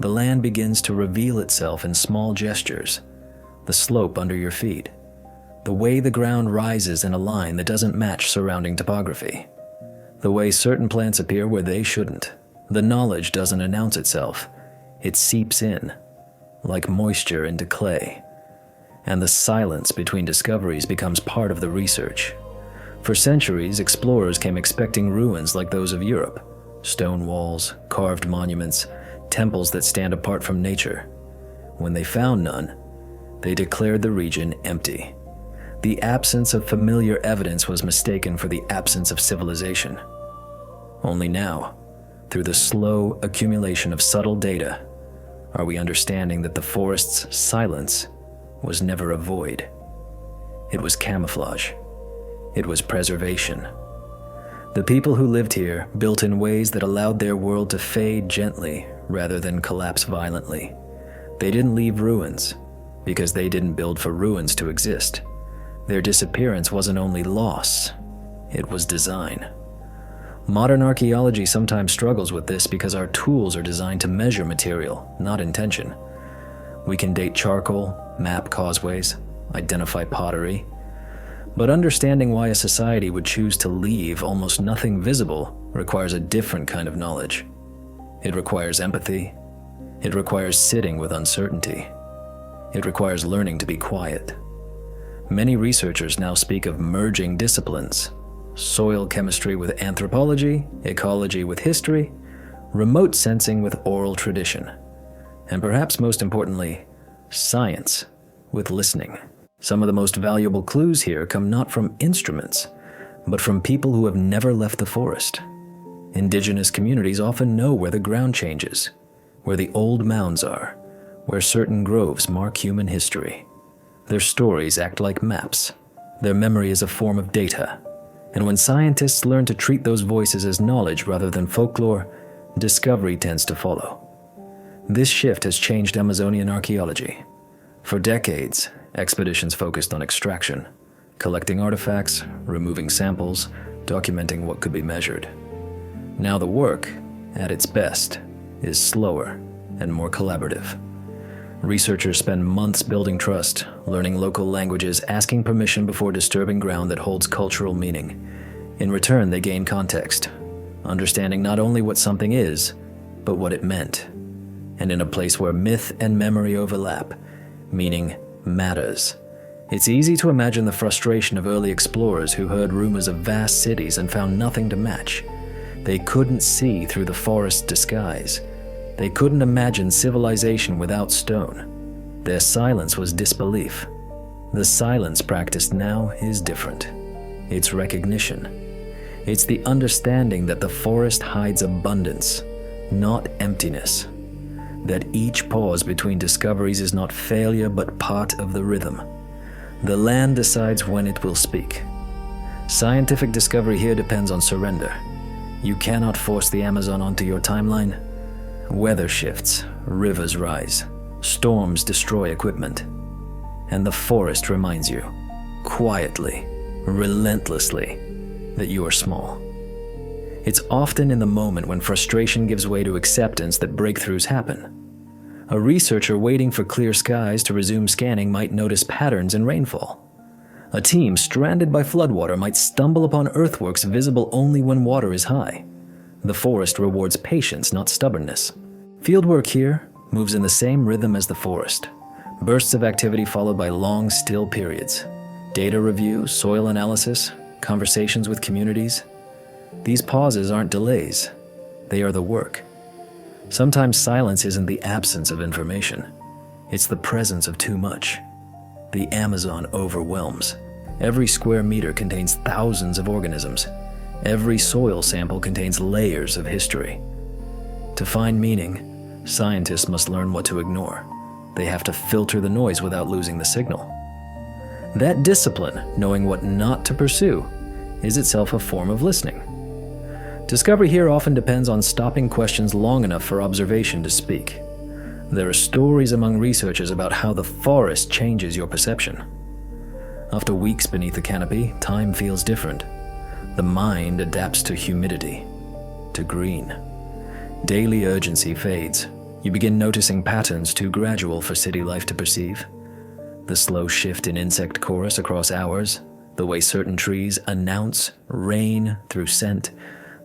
the land begins to reveal itself in small gestures. The slope under your feet, the way the ground rises in a line that doesn't match surrounding topography, the way certain plants appear where they shouldn't. The knowledge doesn't announce itself, it seeps in, like moisture into clay. And the silence between discoveries becomes part of the research. For centuries, explorers came expecting ruins like those of Europe, stone walls, carved monuments, temples that stand apart from nature. When they found none, they declared the region empty. The absence of familiar evidence was mistaken for the absence of civilization. Only now, through the slow accumulation of subtle data, are we understanding that the forest's silence was never a void. It was camouflage. It was preservation. The people who lived here built in ways that allowed their world to fade gently rather than collapse violently. They didn't leave ruins because they didn't build for ruins to exist. Their disappearance wasn't only loss, it was design. Modern archaeology sometimes struggles with this because our tools are designed to measure material, not intention. We can date charcoal, map causeways, identify pottery. But understanding why a society would choose to leave almost nothing visible requires a different kind of knowledge. It requires empathy. It requires sitting with uncertainty. It requires learning to be quiet. Many researchers now speak of merging disciplines: soil chemistry with anthropology, ecology with history, remote sensing with oral tradition, and perhaps most importantly, science with listening. Some of the most valuable clues here come not from instruments, but from people who have never left the forest. Indigenous communities often know where the ground changes, where the old mounds are, where certain groves mark human history. Their stories act like maps. Their memory is a form of data. And when scientists learn to treat those voices as knowledge rather than folklore, discovery tends to follow. This shift has changed Amazonian archaeology. For decades, expeditions focused on extraction, collecting artifacts, removing samples, documenting what could be measured. Now the work, at its best, is slower and more collaborative. Researchers spend months building trust, learning local languages, asking permission before disturbing ground that holds cultural meaning. In return, they gain context, understanding not only what something is, but what it meant. And in a place where myth and memory overlap, meaning matters, it's easy to imagine the frustration of early explorers who heard rumors of vast cities and found nothing to match. They couldn't see through the forest's disguise. They couldn't imagine civilization without stone. Their silence was disbelief. The silence practiced now is different. It's recognition. It's the understanding that the forest hides abundance, not emptiness. That each pause between discoveries is not failure but part of the rhythm. The land decides when it will speak. Scientific discovery here depends on surrender. You cannot force the Amazon onto your timeline. Weather shifts, rivers rise, storms destroy equipment. And the forest reminds you, quietly, relentlessly, that you are small. It's often in the moment when frustration gives way to acceptance that breakthroughs happen. A researcher waiting for clear skies to resume scanning might notice patterns in rainfall. A team stranded by floodwater might stumble upon earthworks visible only when water is high. The forest rewards patience, not stubbornness. Fieldwork here moves in the same rhythm as the forest. Bursts of activity followed by long, still periods. Data review, soil analysis, conversations with communities. These pauses aren't delays. They are the work. Sometimes silence isn't the absence of information. It's the presence of too much. The Amazon overwhelms. Every square meter contains thousands of organisms. Every soil sample contains layers of history. To find meaning, scientists must learn what to ignore. They have to filter the noise without losing the signal. That discipline, knowing what not to pursue, is itself a form of listening. Discovery here often depends on stopping questions long enough for observation to speak. There are stories among researchers about how the forest changes your perception. After weeks beneath the canopy, time feels different. The mind adapts to humidity, to green. Daily urgency fades. You begin noticing patterns too gradual for city life to perceive. The slow shift in insect chorus across hours, the way certain trees announce rain through scent,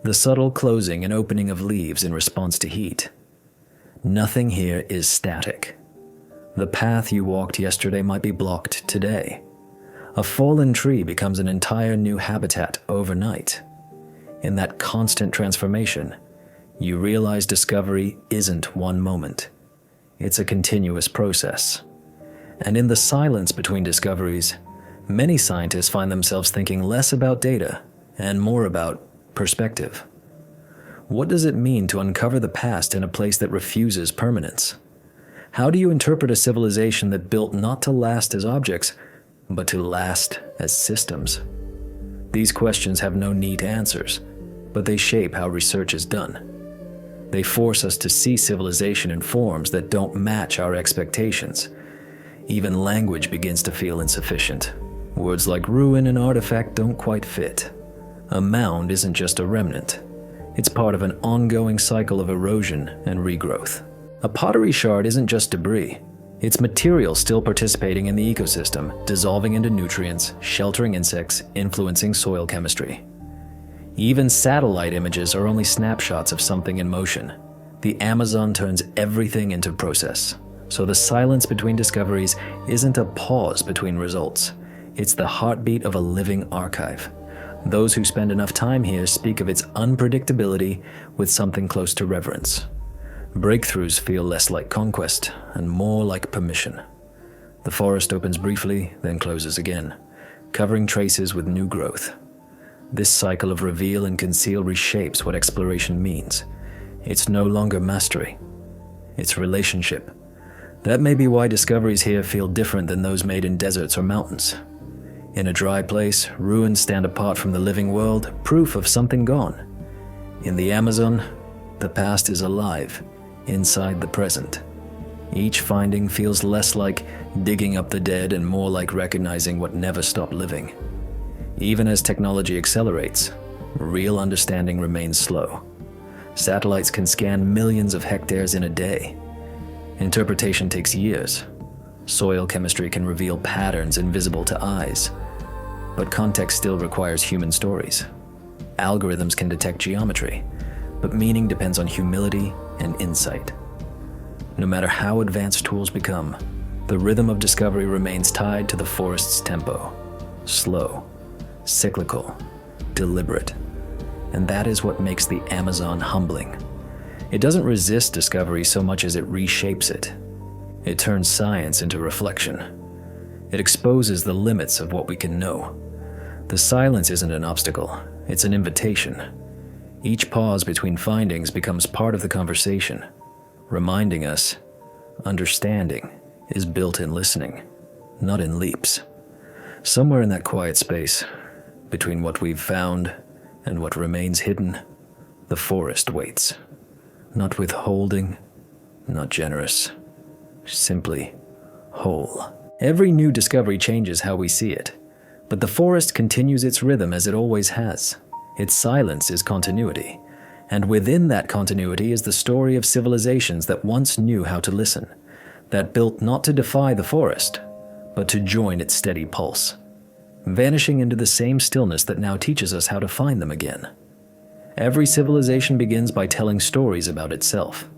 the subtle closing and opening of leaves in response to heat. Nothing here is static. The path you walked yesterday might be blocked today. A fallen tree becomes an entire new habitat overnight. In that constant transformation, you realize discovery isn't one moment. It's a continuous process. And in the silence between discoveries, many scientists find themselves thinking less about data and more about perspective. What does it mean to uncover the past in a place that refuses permanence? How do you interpret a civilization that built not to last as objects, but to last as systems? These questions have no neat answers, but they shape how research is done. They force us to see civilization in forms that don't match our expectations. Even language begins to feel insufficient. Words like ruin and artifact don't quite fit. A mound isn't just a remnant. It's part of an ongoing cycle of erosion and regrowth. A pottery shard isn't just debris. It's material still participating in the ecosystem, dissolving into nutrients, sheltering insects, influencing soil chemistry. Even satellite images are only snapshots of something in motion. The Amazon turns everything into process. So the silence between discoveries isn't a pause between results. It's the heartbeat of a living archive. Those who spend enough time here speak of its unpredictability with something close to reverence. Breakthroughs feel less like conquest and more like permission. The forest opens briefly, then closes again, covering traces with new growth. This cycle of reveal and conceal reshapes what exploration means. It's no longer mastery. It's relationship. That may be why discoveries here feel different than those made in deserts or mountains. In a dry place, ruins stand apart from the living world, proof of something gone. In the Amazon, the past is alive, inside the present. Each finding feels less like digging up the dead and more like recognizing what never stopped living. Even as technology accelerates, real understanding remains slow. Satellites can scan millions of hectares in a day. Interpretation takes years. Soil chemistry can reveal patterns invisible to eyes. But context still requires human stories. Algorithms can detect geometry, but meaning depends on humility and insight. No matter how advanced tools become, the rhythm of discovery remains tied to the forest's tempo. Slow, cyclical, deliberate. And that is what makes the Amazon humbling. It doesn't resist discovery so much as it reshapes it. It turns science into reflection. It exposes the limits of what we can know. The silence isn't an obstacle, it's an invitation. Each pause between findings becomes part of the conversation, reminding us understanding is built in listening, not in leaps. Somewhere in that quiet space, between what we've found and what remains hidden, the forest waits. Not withholding, not generous, simply whole. Every new discovery changes how we see it, but the forest continues its rhythm as it always has. Its silence is continuity, and within that continuity is the story of civilizations that once knew how to listen, that built not to defy the forest, but to join its steady pulse, vanishing into the same stillness that now teaches us how to find them again. Every civilization begins by telling stories about itself.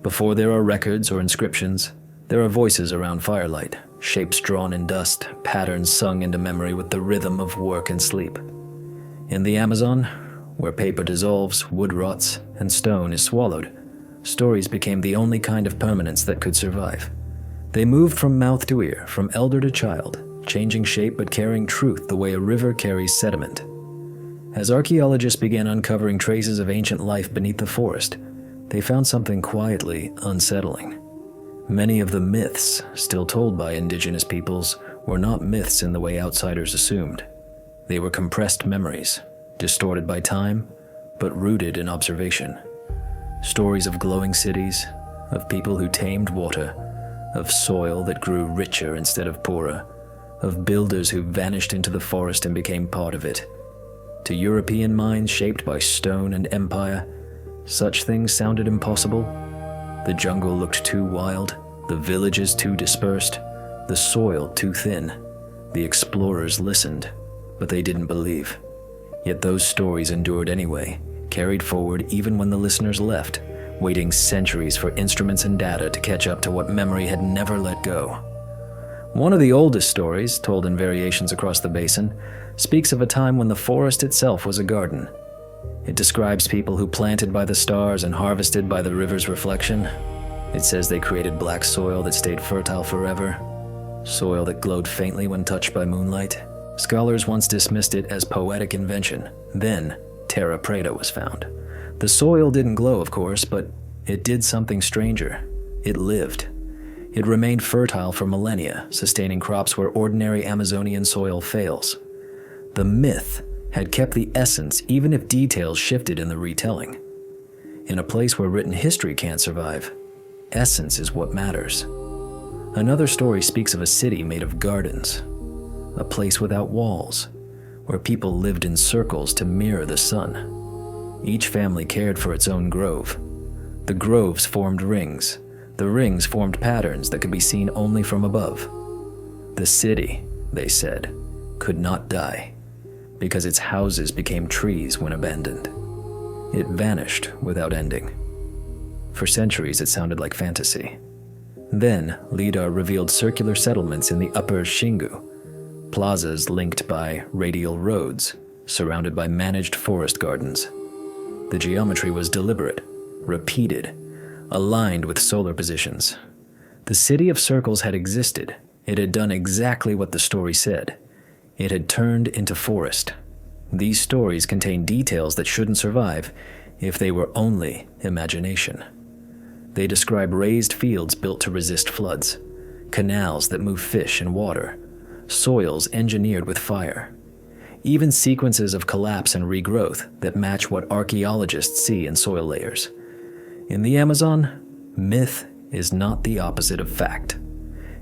Before there are records or inscriptions, there are voices around firelight, shapes drawn in dust, patterns sung into memory with the rhythm of work and sleep. In the Amazon, where paper dissolves, wood rots, and stone is swallowed, stories became the only kind of permanence that could survive. They moved from mouth to ear, from elder to child, changing shape but carrying truth the way a river carries sediment. As archaeologists began uncovering traces of ancient life beneath the forest, they found something quietly unsettling. Many of the myths still told by indigenous peoples were not myths in the way outsiders assumed. They were compressed memories, distorted by time, but rooted in observation. Stories of glowing cities, of people who tamed water, of soil that grew richer instead of poorer, of builders who vanished into the forest and became part of it. To European minds shaped by stone and empire, such things sounded impossible. The jungle looked too wild, the villages too dispersed, the soil too thin. The explorers listened, but they didn't believe. Yet those stories endured anyway, carried forward even when the listeners left, waiting centuries for instruments and data to catch up to what memory had never let go. One of the oldest stories, told in variations across the basin, speaks of a time when the forest itself was a garden. It describes people who planted by the stars and harvested by the river's reflection. It says they created black soil that stayed fertile forever, soil that glowed faintly when touched by moonlight. Scholars once dismissed it as poetic invention. Then, Terra Preta was found. The soil didn't glow, of course, but it did something stranger. It lived. It remained fertile for millennia, sustaining crops where ordinary Amazonian soil fails. The myth had kept the essence even if details shifted in the retelling. In a place where written history can't survive, essence is what matters. Another story speaks of a city made of gardens, a place without walls, where people lived in circles to mirror the sun. Each family cared for its own grove. The groves formed rings. The rings formed patterns that could be seen only from above. The city, they said, could not die, because its houses became trees when abandoned. It vanished without ending. For centuries, it sounded like fantasy. Then, LIDAR revealed circular settlements in the upper Xingu, plazas linked by radial roads, surrounded by managed forest gardens. The geometry was deliberate, repeated, aligned with solar positions. The city of circles had existed. It had done exactly what the story said. It had turned into forest. These stories contain details that shouldn't survive if they were only imagination. They describe raised fields built to resist floods, canals that move fish and water, soils engineered with fire, even sequences of collapse and regrowth that match what archaeologists see in soil layers. In the Amazon, myth is not the opposite of fact.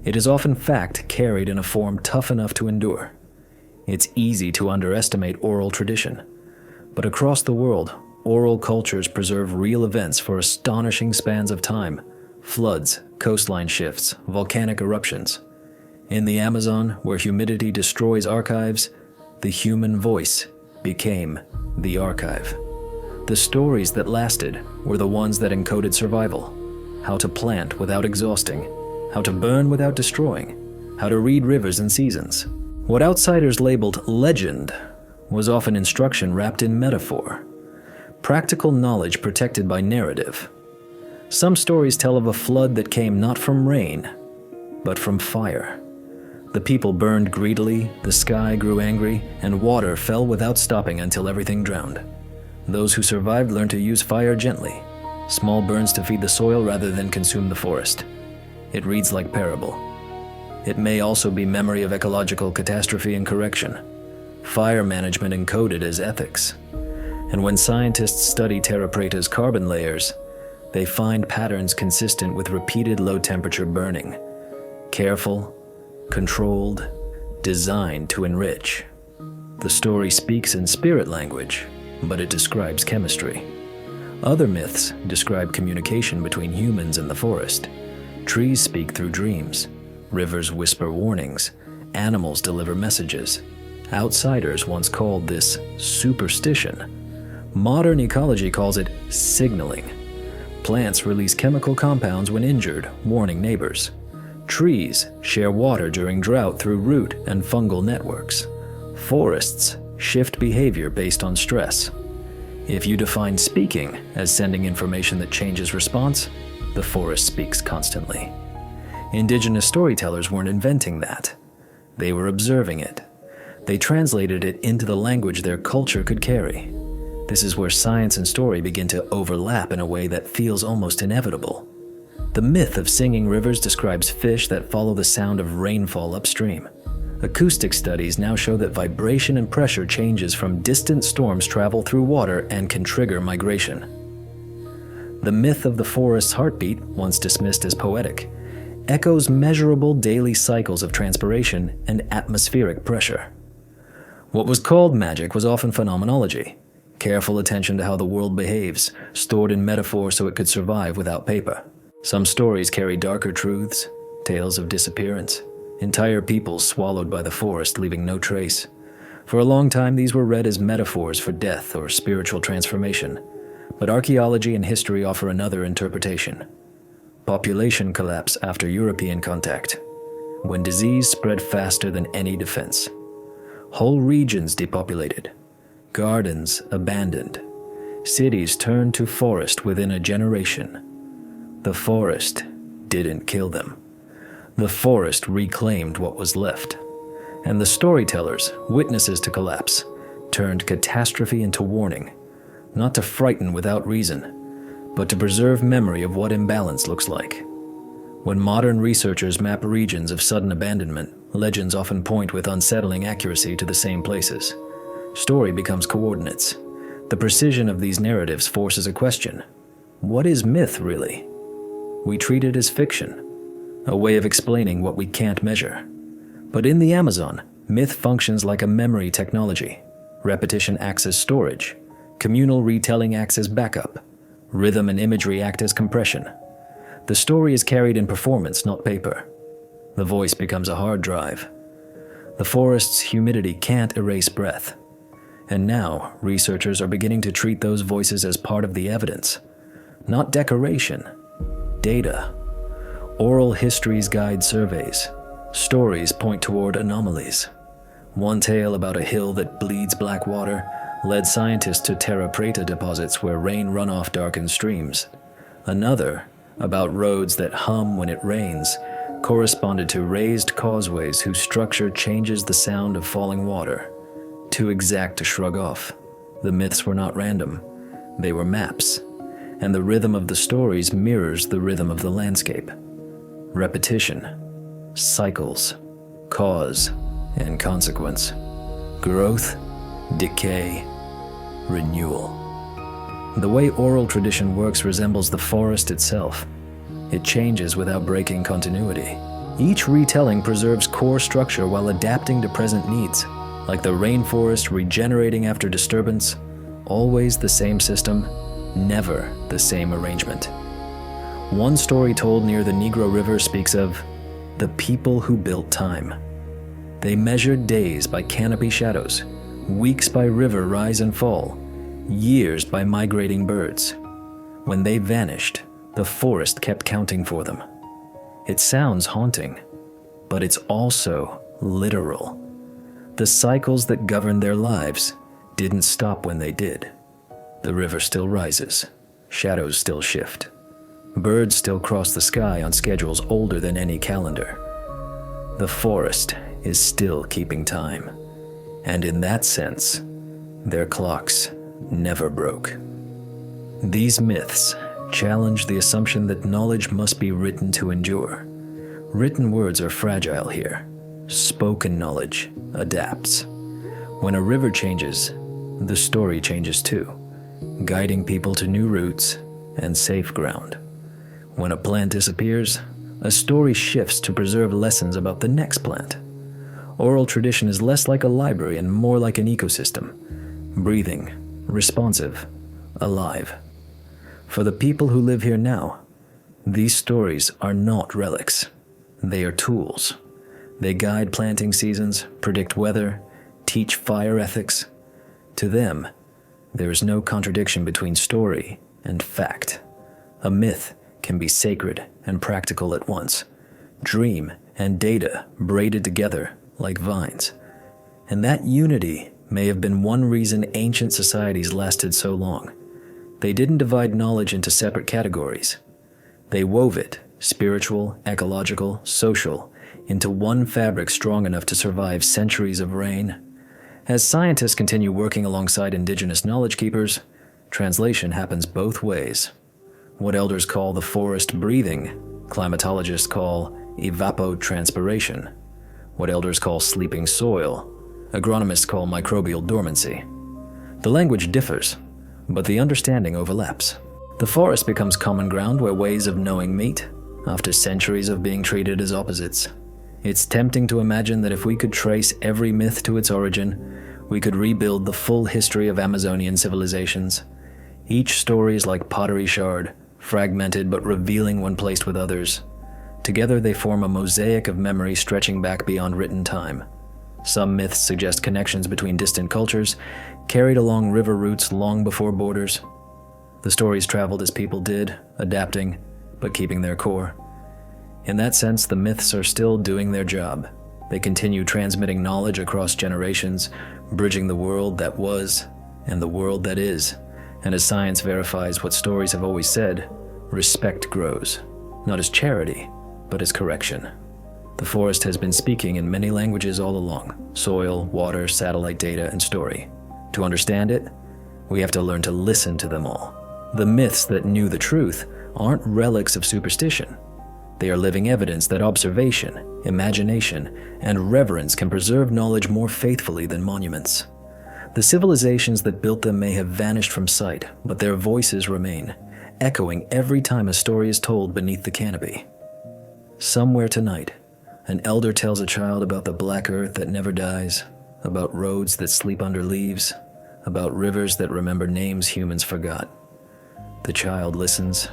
It is often fact carried in a form tough enough to endure. It's easy to underestimate oral tradition, but across the world, oral cultures preserve real events for astonishing spans of time: floods, coastline shifts, volcanic eruptions. In the Amazon, where humidity destroys archives, the human voice became the archive. The stories that lasted were the ones that encoded survival: how to plant without exhausting, how to burn without destroying, how to read rivers and seasons. What outsiders labeled legend was often instruction wrapped in metaphor, practical knowledge protected by narrative. Some stories tell of a flood that came not from rain, but from fire. The people burned greedily, the sky grew angry, and water fell without stopping until everything drowned. Those who survived learned to use fire gently, small burns to feed the soil rather than consume the forest. It reads like parable. It may also be memory of ecological catastrophe and correction, fire management encoded as ethics. And when scientists study Terra Preta's carbon layers, they find patterns consistent with repeated low-temperature burning, careful, controlled, designed to enrich. The story speaks in spirit language, but it describes chemistry. Other myths describe communication between humans and the forest. Trees speak through dreams, rivers whisper warnings, animals deliver messages. Outsiders once called this superstition. Modern ecology calls it signaling. Plants release chemical compounds when injured, warning neighbors. Trees share water during drought through root and fungal networks. Forests shift behavior based on stress. If you define speaking as sending information that changes response, the forest speaks constantly. Indigenous storytellers weren't inventing that. They were observing it. They translated it into the language their culture could carry. This is where science and story begin to overlap in a way that feels almost inevitable. The myth of singing rivers describes fish that follow the sound of rainfall upstream. Acoustic studies now show that vibration and pressure changes from distant storms travel through water and can trigger migration. The myth of the forest's heartbeat, once dismissed as poetic, echoes measurable daily cycles of transpiration and atmospheric pressure. What was called magic was often phenomenology, careful attention to how the world behaves, stored in metaphor so it could survive without paper. Some stories carry darker truths, tales of disappearance, entire peoples swallowed by the forest, leaving no trace. For a long time, these were read as metaphors for death or spiritual transformation, but archaeology and history offer another interpretation. Population collapse after European contact, when disease spread faster than any defense. Whole regions depopulated, gardens abandoned, cities turned to forest within a generation. The forest didn't kill them. The forest reclaimed what was left. And the storytellers, witnesses to collapse, turned catastrophe into warning, not to frighten without reason, but to preserve memory of what imbalance looks like. When modern researchers map regions of sudden abandonment, legends often point with unsettling accuracy to the same places. Story becomes coordinates. The precision of these narratives forces a question. What is myth, really? We treat it as fiction, a way of explaining what we can't measure. But in the Amazon, myth functions like a memory technology. Repetition acts as storage. Communal retelling acts as backup. Rhythm and imagery act as compression. The story is carried in performance, not paper. The voice becomes a hard drive. The forest's humidity can't erase breath. And now, researchers are beginning to treat those voices as part of the evidence. Not decoration, data. Oral histories guide surveys. Stories point toward anomalies. One tale about a hill that bleeds black water led scientists to Terra Preta deposits where rain runoff darkens streams. Another, about roads that hum when it rains, corresponded to raised causeways whose structure changes the sound of falling water. Too exact to shrug off. The myths were not random. They were maps. And the rhythm of the stories mirrors the rhythm of the landscape. Repetition, cycles, cause, and consequence. Growth, decay, renewal. The way oral tradition works resembles the forest itself. It changes without breaking continuity. Each retelling preserves core structure while adapting to present needs, like the rainforest regenerating after disturbance. Always the same system, never the same arrangement. One story told near the Negro River speaks of the people who built time. They measured days by canopy shadows, weeks by river rise and fall, years by migrating birds. When they vanished, the forest kept counting for them. It sounds haunting, but it's also literal. The cycles that govern their lives didn't stop when they did. The river still rises, shadows still shift. Birds still cross the sky on schedules older than any calendar. The forest is still keeping time, and in that sense, their clocks never broke. These myths challenge the assumption that knowledge must be written to endure. Written words are fragile here. Spoken knowledge adapts. When a river changes, the story changes too, guiding people to new routes and safe ground. When a plant disappears, a story shifts to preserve lessons about the next plant. Oral tradition is less like a library and more like an ecosystem, breathing, responsive, alive. For the people who live here now, these stories are not relics. They are tools. They guide planting seasons, predict weather, teach fire ethics. To them, there is no contradiction between story and fact. A myth can be sacred and practical at once, dream and data braided together like vines. And that unity may have been one reason ancient societies lasted so long. They didn't divide knowledge into separate categories. They wove it, spiritual, ecological, social, into one fabric strong enough to survive centuries of rain. As scientists continue working alongside indigenous knowledge keepers, translation happens both ways. What elders call the forest breathing, climatologists call evapotranspiration. What elders call sleeping soil, agronomists call microbial dormancy. The language differs, but the understanding overlaps. The forest becomes common ground where ways of knowing meet, after centuries of being treated as opposites. It's tempting to imagine that if we could trace every myth to its origin, we could rebuild the full history of Amazonian civilizations. Each story is like pottery shard, fragmented but revealing when placed with others. Together they form a mosaic of memory stretching back beyond written time. Some myths suggest connections between distant cultures, carried along river routes long before borders. The stories traveled as people did, adapting, but keeping their core. In that sense, the myths are still doing their job. They continue transmitting knowledge across generations, bridging the world that was and the world that is. And as science verifies what stories have always said, respect grows, not as charity, but as correction. The forest has been speaking in many languages all along: soil, water, satellite data, and story. To understand it, we have to learn to listen to them all. The myths that knew the truth aren't relics of superstition. They are living evidence that observation, imagination, and reverence can preserve knowledge more faithfully than monuments. The civilizations that built them may have vanished from sight, but their voices remain, echoing every time a story is told beneath the canopy. Somewhere tonight, an elder tells a child about the black earth that never dies, about roads that sleep under leaves, about rivers that remember names humans forgot. The child listens,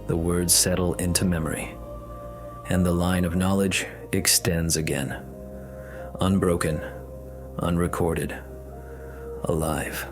the words settle into memory, and the line of knowledge extends again. Unbroken, unrecorded, alive.